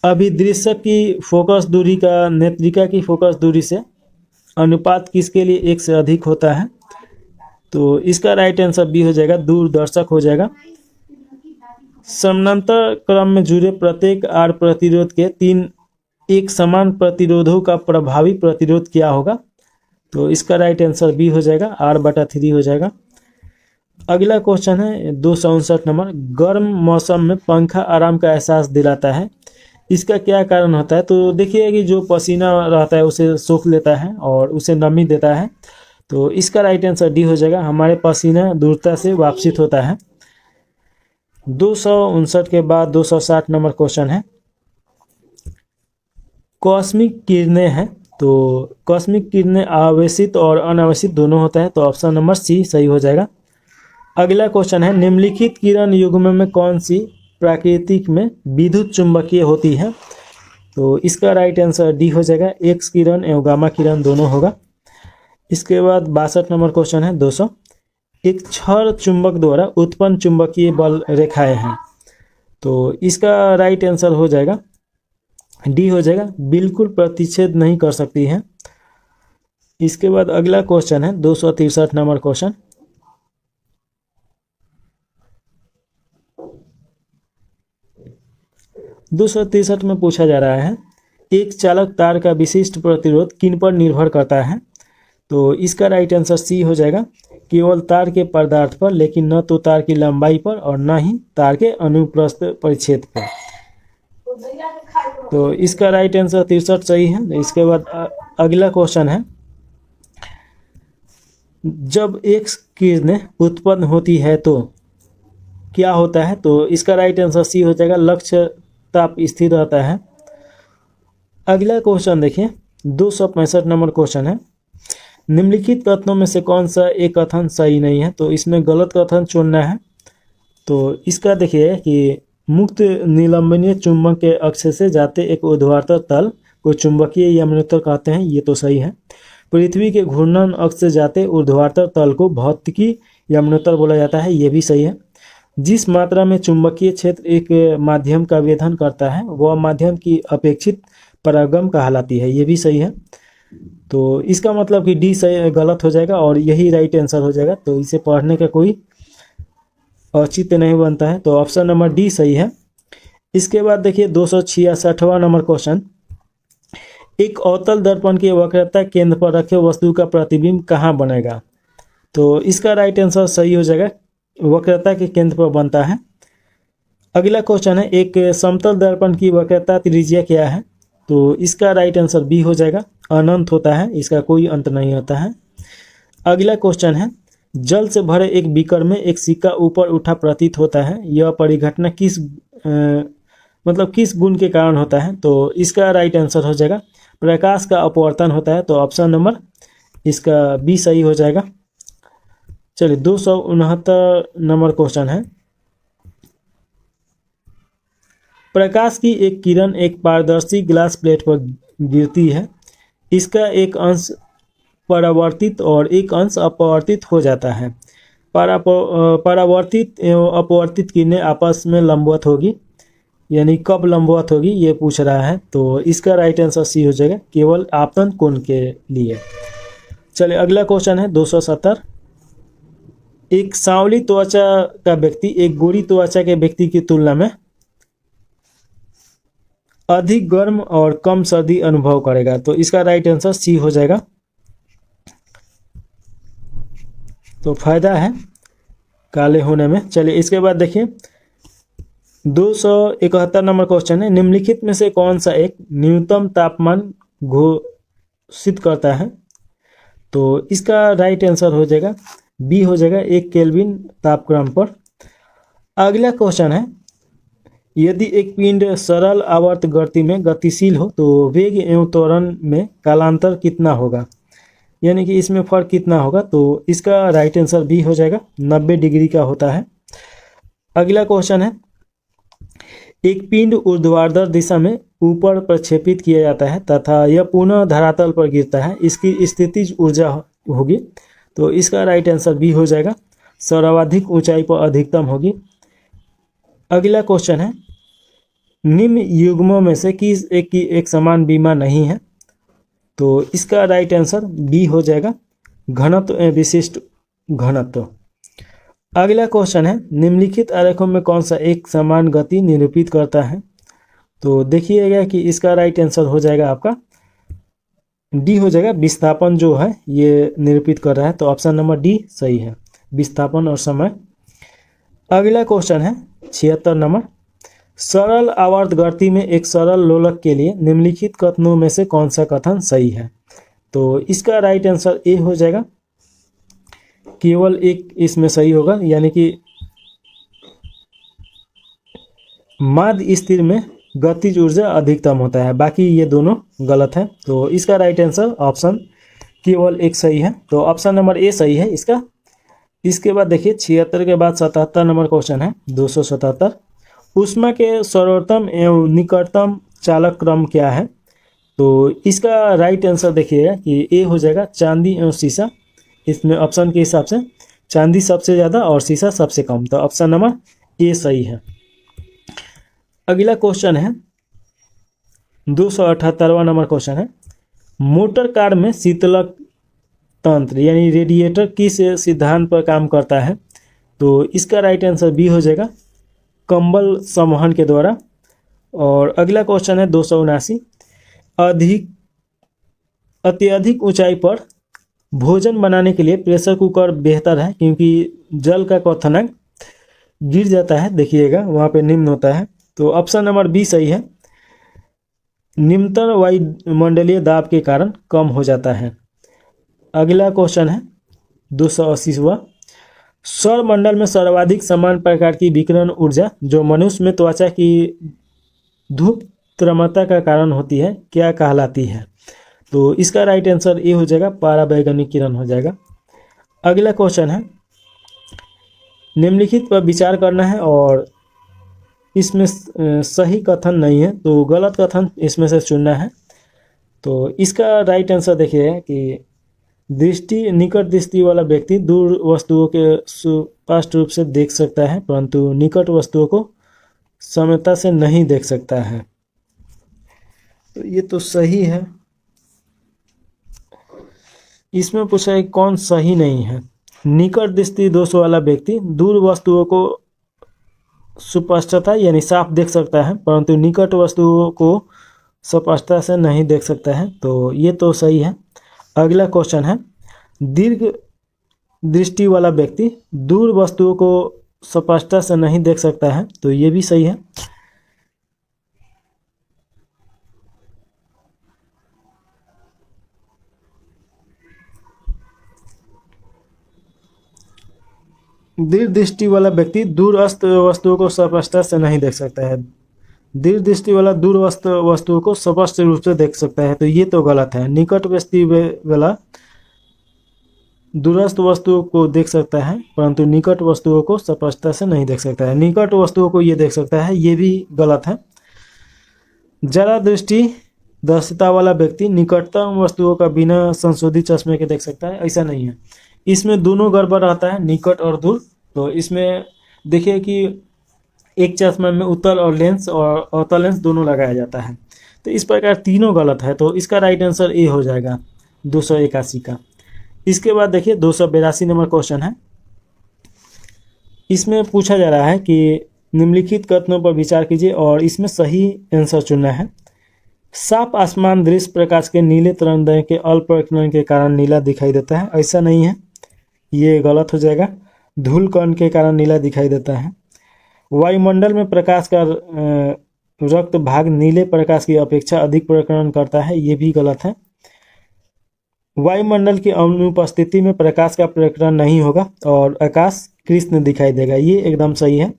अभिदृश्य की फोकस दूरी का नेत्रिका की फोकस दूरी से अनुपात किसके लिए 1 से अधिक होता है? तो इसका राइट आंसर बी हो जाएगा, दूरदर्शक हो जाएगा। समानांतर क्रम में जुड़े प्रत्येक आर प्रतिरोध के 3 एक समान प्रतिरोधों का प्रभावी प्रतिरोध क्या होगा? तो इसका राइट आंसर बी हो जाएगा, R/3 हो जाएगा। अगला क्वेश्चन है 259 नंबर, गर्म मौसम में पंखा आराम का एहसास दिलाता है, इसका क्या कारण होता है? तो देखिए कि जो पसीना रहता है उसे सोख लेता है और उसे नमी देता है, तो इसका राइट आंसर डी हो जाएगा, हमारे पसीना दूरता से वापसित होता है। 259 के बाद 260 नंबर क्वेश्चन है, कॉस्मिक किरणें हैं, तो कॉस्मिक किरणें आवेशित और अनावेशित दोनों होता है, तो ऑप्शन नंबर सी सही हो जाएगा। अगला क्वेश्चन है, निम्नलिखित किरण युग्म में कौन सी प्राकृतिक में विद्युत चुंबकीय होती है? तो इसका राइट आंसर डी हो जाएगा, एक्स किरण एवं गामा किरण दोनों होगा। इसके बाद 62 नंबर क्वेश्चन है 200, एक क्षण चुंबक द्वारा उत्पन्न चुंबकीय बल रेखाएं हैं, तो इसका राइट आंसर हो जाएगा डी हो जाएगा, बिल्कुल प्रतिच्छेद नहीं कर सकती है। इसके बाद अगला क्वेश्चन है 263 नंबर क्वेश्चन, में पूछा जा रहा है, एक चालक तार का विशिष्ट प्रतिरोध किन पर निर्भर करता है? तो इसका राइट आंसर सी हो जाएगा, केवल तार के पदार्थ पर, लेकिन न तो तार की लंबाई पर और न ही तार के अनुप्रस्थ परिच्छेद पर। तो इसका राइट आंसर 63 सही है। इसके बाद अगला क्वेश्चन है, जब एक किरण उत्पन्न होती है तो क्या होता है? तो इसका राइट आंसर सी हो जाएगा, लक्ष्य ताप स्थिर रहता है। अगला क्वेश्चन देखिए 265 नंबर क्वेश्चन है, निम्नलिखित कथनों में से कौन सा एक कथन सही नहीं है? तो इसमें गलत कथन चुनना है। तो इसका देखिए कि मुक्त निलंबनीय चुंबक के अक्ष से जाते एक ऊर्ध्वाधर तल को चुंबकीय यमुनोत्तर कहते हैं, ये तो सही है। पृथ्वी के घूर्णन अक्ष से जाते ऊर्ध्वाधर तल को भौतिकी यमुनोत्तर बोला जाता है, ये भी सही है। जिस मात्रा में चुंबकीय क्षेत्र एक माध्यम का वेधन करता है वह माध्यम की अपेक्षित परागम कहलाती है, ये भी सही है। तो इसका मतलब कि डी सही गलत हो जाएगा और यही राइट आंसर हो जाएगा, तो इसे पढ़ने का कोई औचित्य नहीं बनता है, तो ऑप्शन नंबर डी सही है। इसके बाद देखिए 266वां नंबर क्वेश्चन, एक अवतल दर्पण की वक्रता केंद्र पर रखे वस्तु का प्रतिबिंब कहाँ बनेगा? तो इसका राइट आंसर सही हो जाएगा, वक्रता के केंद्र पर बनता है। अगला क्वेश्चन है, एक समतल दर्पण की वक्रता त्रिज्या क्या है? तो इसका राइट आंसर बी हो जाएगा, अनंत होता है, इसका कोई अंत नहीं होता है। अगला क्वेश्चन है, जल से भरे एक बीकर में एक सिक्का ऊपर उठा प्रतीत होता है, यह परिघटना किस गुण के कारण होता है? तो इसका राइट आंसर हो जाएगा, प्रकाश का अपवर्तन होता है, तो ऑप्शन नंबर इसका बी सही हो जाएगा। चलिए 269 नंबर क्वेश्चन है, प्रकाश की एक किरण एक पारदर्शी ग्लास प्लेट पर गिरती है, इसका एक अंश परावर्तित और एक अंश अपवर्तित हो जाता है। परावर्तित एवं अपवर्तित किरणें आपस में लंबवत होगी, यानी कब लंबवत होगी ये पूछ रहा है, तो इसका राइट आंसर सी हो जाएगा, केवल आपतन कोण के लिए। चलिए अगला क्वेश्चन है 270, एक सांवली त्वचा का व्यक्ति एक गोरी त्वचा के व्यक्ति की तुलना में अधिक गर्म और कम सर्दी अनुभव करेगा, तो इसका राइट आंसर सी हो जाएगा, तो फायदा है काले होने में। चलिए इसके बाद देखिए 271 नंबर क्वेश्चन है, निम्नलिखित में से कौन सा एक न्यूनतम तापमान घोषित करता है? तो इसका राइट आंसर हो जाएगा बी हो जाएगा, 1 केल्विन तापक्रम पर। अगला क्वेश्चन है, यदि एक पिंड सरल आवर्त गति में गतिशील हो तो वेग एवं त्वरण में कालांतर कितना होगा, यानी कि इसमें फर्क कितना होगा? तो इसका राइट आंसर बी हो जाएगा, 90 डिग्री का होता है। अगला क्वेश्चन है, एक पिंड ऊर्ध्वाधर दिशा में ऊपर प्रक्षेपित किया जाता है तथा यह पुनः धरातल पर गिरता है, इसकी स्थितिज ऊर्जा होगी, तो इसका राइट आंसर बी हो जाएगा, सर्वाधिक ऊंचाई पर अधिकतम होगी। अगला क्वेश्चन है, निम्न युग्मों में से किस एक की एक समान बीमा नहीं है? तो इसका राइट आंसर बी हो जाएगा, घनत्व विशिष्ट घनत्व। अगला क्वेश्चन है, निम्नलिखित आरेखों में कौन सा एक समान गति निरूपित करता है? तो देखिएगा कि इसका राइट आंसर हो जाएगा आपका डी हो जाएगा, विस्थापन जो है ये निरूपित कर रहा है। तो ऑप्शन नंबर डी सही है, विस्थापन और समय। अगला क्वेश्चन है 76 नंबर, सरल आवर्त गति में एक सरल लोलक के लिए निम्नलिखित कथनों में से कौन सा कथन सही है? तो इसका राइट आंसर ए हो जाएगा, केवल एक इसमें सही होगा, यानी कि माध्य स्थिर में गतिज ऊर्जा अधिकतम होता है, बाकी ये दोनों गलत है। तो इसका राइट आंसर ऑप्शन केवल एक सही है, तो ऑप्शन नंबर ए सही है इसका। इसके बाद देखिए 76 के बाद 77 नंबर क्वेश्चन है 277, ऊष्मा के सर्वोत्तम एवं निकटतम चालक क्रम क्या है? तो इसका राइट आंसर देखिएगा कि ए हो जाएगा, चांदी एवं शीशा। इसमें ऑप्शन के हिसाब से चांदी सबसे ज़्यादा और शीशा सबसे कम, तो ऑप्शन नंबर ए सही है। अगला क्वेश्चन है 278वां नंबर क्वेश्चन है, मोटर कार में शीतलक तंत्र यानी रेडिएटर किस सिद्धांत पर काम करता है? तो इसका राइट आंसर बी हो जाएगा, कंबल संवहन के द्वारा। और अगला क्वेश्चन है 279, अत्यधिक ऊंचाई पर भोजन बनाने के लिए प्रेशर कुकर बेहतर है, क्योंकि जल का क्वथनांक गिर जाता है, देखिएगा वहाँ पे निम्न होता है। तो ऑप्शन नंबर बी सही है, निम्नतर वायुमंडलीय दाब के कारण कम हो जाता है। अगला क्वेश्चन है 280वां, सौरमंडल में सर्वाधिक समान प्रकार की विकिरण ऊर्जा जो मनुष्य में त्वचा की धूप-त्रमता का कारण होती है क्या कहलाती है? तो इसका राइट आंसर ए हो जाएगा, पराबैंगनी किरण हो जाएगा। अगला क्वेश्चन है, निम्नलिखित पर विचार करना है और इसमें सही कथन नहीं है, तो गलत कथन इसमें से चुनना है। तो इसका राइट आंसर देखिए कि निकट दृष्टि वाला व्यक्ति दूर वस्तुओं के स्पष्ट रूप से देख सकता है, परंतु निकट वस्तुओं को समता से नहीं देख सकता है। तो ये तो सही है। इसमें पूछा है कौन सही नहीं है। निकट दृष्टि दोष वाला व्यक्ति दूर वस्तुओं को सुस्पष्टता यानी साफ देख सकता है, परंतु निकट वस्तुओं को स्पष्टता से नहीं देख सकता है, तो ये तो सही है। अगला क्वेश्चन है, दीर्घ दृष्टि वाला व्यक्ति दूर वस्तुओं को स्पष्टता से नहीं देख सकता है, तो ये भी सही है। दीर्घ दृष्टि वाला व्यक्ति दूरस्थ वस्तुओं को स्पष्टता से नहीं देख सकता है, दीर्घ दृष्टि वाला दूर वस्तुओं को स्पष्ट रूप से देख सकता है, तो ये तो गलत है। निकट दृष्टि वाला दूरस्थ वस्तुओं को देख सकता है, परंतु निकट वस्तुओं को स्पष्टता से नहीं देख सकता है। निकट वस्तुओं को ये देख सकता है, ये भी गलत है। जरा दृष्टि दृश्यता वाला व्यक्ति निकटतम वस्तुओं का बिना संशोधित चश्मे के देख सकता है, ऐसा नहीं है। इसमें दोनों गड़बड़ रहता है, निकट और दूर। तो इसमें देखिए कि एक चश्मा में उत्तल और लेंस और अवतल लेंस दोनों लगाया जाता है, तो इस प्रकार तीनों गलत है। तो इसका राइट आंसर ए हो जाएगा 281 का। इसके बाद देखिए 282 नंबर क्वेश्चन है। इसमें पूछा जा रहा है कि निम्नलिखित कथनों पर विचार कीजिए और इसमें सही आंसर चुनना है। साफ आसमान दृश्य प्रकाश के नीले तरंगदैर्घ्य के अल्पविकर्ण के कारण नीला दिखाई देता है, ऐसा नहीं है, ये गलत हो जाएगा। धूल कण के कारण नीला दिखाई देता है। वायुमंडल में प्रकाश का रक्त भाग नीले प्रकाश की अपेक्षा अधिक प्रकरण करता है, ये भी गलत है। वायुमंडल की अनुपस्थिति में प्रकाश का प्रकरण नहीं होगा और आकाश कृष्ण दिखाई देगा, ये एकदम सही है।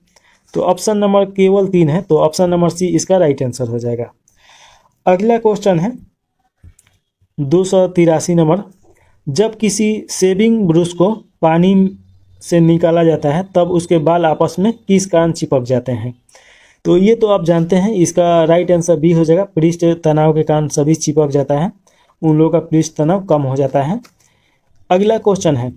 तो ऑप्शन नंबर केवल 3 है, तो ऑप्शन नंबर सी इसका राइट आंसर हो जाएगा। अगला क्वेश्चन है 283 नंबर, जब किसी शेविंग ब्रश को पानी से निकाला जाता है तब उसके बाल आपस में किस कारण चिपक जाते हैं? तो ये तो आप जानते हैं, इसका राइट आंसर बी हो जाएगा, पृष्ठ तनाव के कारण सभी चिपक जाता है, उन लोगों का पृष्ठ तनाव कम हो जाता है। अगला क्वेश्चन है,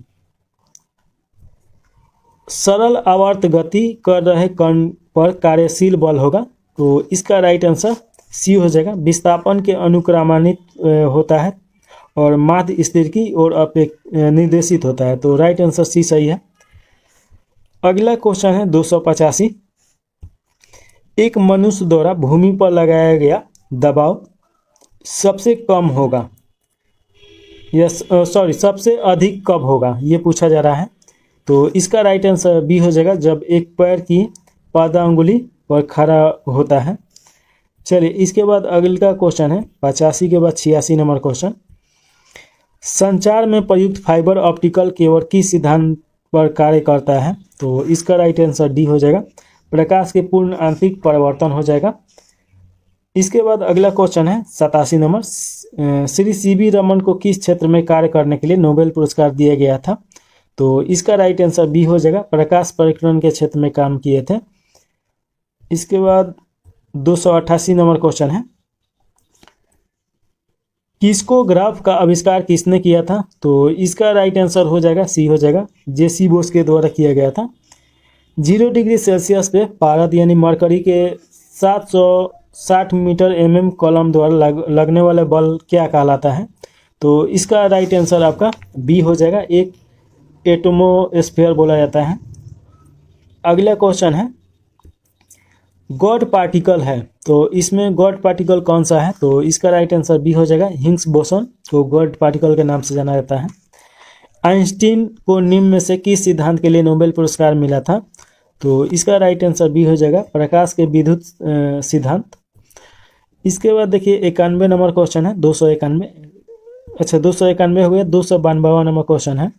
सरल आवर्त गति कर रहे कण पर कार्यशील बल होगा, तो इसका राइट आंसर सी हो जाएगा। विस्थापन के अनुक्रमान्वित होता है और माध्य स्थिर की ओर निर्देशित होता है। तो राइट आंसर सी सही है। अगला क्वेश्चन है 285। एक मनुष्य द्वारा भूमि पर लगाया गया दबाव सबसे कम होगा सबसे अधिक कब होगा, ये पूछा जा रहा है। तो इसका राइट आंसर बी हो जाएगा, जब एक पैर की पादांगुली पर खड़ा होता है। चलिए इसके बाद अगला क्वेश्चन है 85 के बाद 86 नंबर क्वेश्चन। संचार में प्रयुक्त फाइबर ऑप्टिकल केबल किस सिद्धांत पर कार्य करता है। तो इसका राइट आंसर डी हो जाएगा, प्रकाश के पूर्ण आंतरिक परावर्तन हो जाएगा। इसके बाद अगला क्वेश्चन है 87 नंबर। श्री सीवी रमन को किस क्षेत्र में कार्य करने के लिए नोबेल पुरस्कार दिया गया था। तो इसका राइट आंसर बी हो जाएगा, प्रकाश परिक्रमण के क्षेत्र में काम किए थे। इसके बाद 288 नंबर क्वेश्चन है, किस्कोग्राफ का आविष्कार किसने किया था। तो इसका राइट आंसर हो जाएगा सी हो जाएगा, जे.सी. बोस के द्वारा किया गया था। 0 डिग्री सेल्सियस पे पारद यानी मरकरी के 760 मीटर mm कॉलम द्वारा लगने वाले बल क्या कहलाता है। तो इसका राइट आंसर आपका बी हो जाएगा, एक एटमोस्फेयर बोला जाता है। अगला क्वेश्चन है गॉड पार्टिकल है, तो इसमें गॉड पार्टिकल कौन सा है। तो इसका राइट आंसर बी हो जाएगा, हिग्स बोसॉन को गॉड पार्टिकल के नाम से जाना जाता है। आइंस्टीन को निम्न में से किस सिद्धांत के लिए नोबेल पुरस्कार मिला था। तो इसका राइट आंसर बी हो जाएगा, प्रकाश के विद्युत सिद्धांत। इसके बाद देखिए 91 नंबर क्वेश्चन है 291, अच्छा 291 हो गया। 292 नंबर क्वेश्चन है,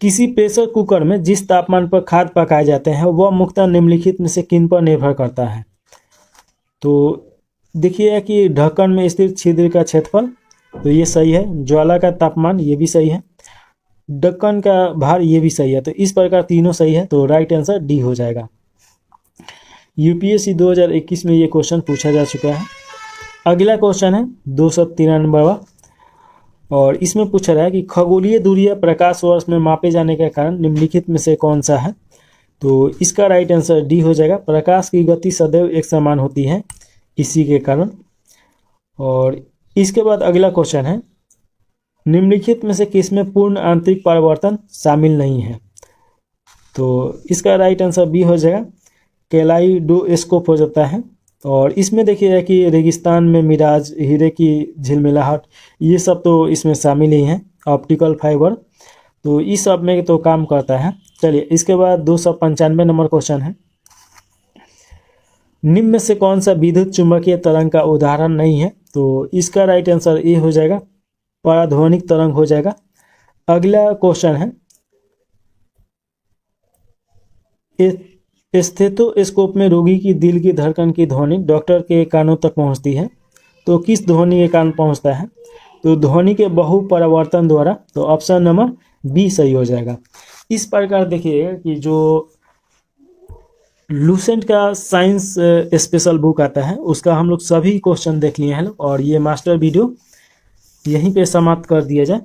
किसी प्रेशर कुकर में जिस तापमान पर खाद्य पकाए जाते हैं वह मुख्यतः निम्नलिखित में से किन पर निर्भर करता है। तो देखिए कि ढक्कन में स्थित छिद्र का क्षेत्रफल, तो ये सही है। ज्वाला का तापमान, ये भी सही है। ढक्कन का भार, ये भी सही है। तो इस प्रकार तीनों सही है, तो राइट आंसर डी हो जाएगा। यूपीएससी 2021 में ये क्वेश्चन पूछा जा चुका है। अगला क्वेश्चन है 293 और इसमें पूछा रहा है कि खगोलीय दूरियां प्रकाश वर्ष में मापे जाने के कारण निम्नलिखित में से कौन सा है। तो इसका राइट आंसर डी हो जाएगा, प्रकाश की गति सदैव एक समान होती है इसी के कारण। और इसके बाद अगला क्वेश्चन है, निम्नलिखित में से किसमें पूर्ण आंतरिक परावर्तन शामिल नहीं है। तो इसका राइट आंसर बी हो जाएगा, कैलाइडोस्कोप हो जाता है। और इसमें देखिए कि रेगिस्तान में मिराज, हीरे की झिलमिलाहट, ये सब तो इसमें शामिल ही हैं। ऑप्टिकल फाइबर तो इस सब में तो काम करता है। चलिए इसके बाद 295 नंबर क्वेश्चन है, निम्न में से कौन सा विद्युत चुंबकीय तरंग का उदाहरण नहीं है। तो इसका राइट आंसर ए हो जाएगा, पराध्वनिक तरंग हो जाएगा। अगला क्वेश्चन है, स्टेथोस्कोप में रोगी की दिल की धड़कन की ध्वनि डॉक्टर के कानों तक पहुंचती है, तो किस ध्वनि के कान पहुंचता है। तो ध्वनि के बहु परावर्तन द्वारा। तो ऑप्शन नंबर बी सही हो जाएगा। इस प्रकार देखिएगा कि जो लूसेंट का साइंस स्पेशल बुक आता है उसका हम लोग सभी क्वेश्चन देख लिए हैं और ये मास्टर वीडियो यहीं पे समाप्त कर दिया जाए।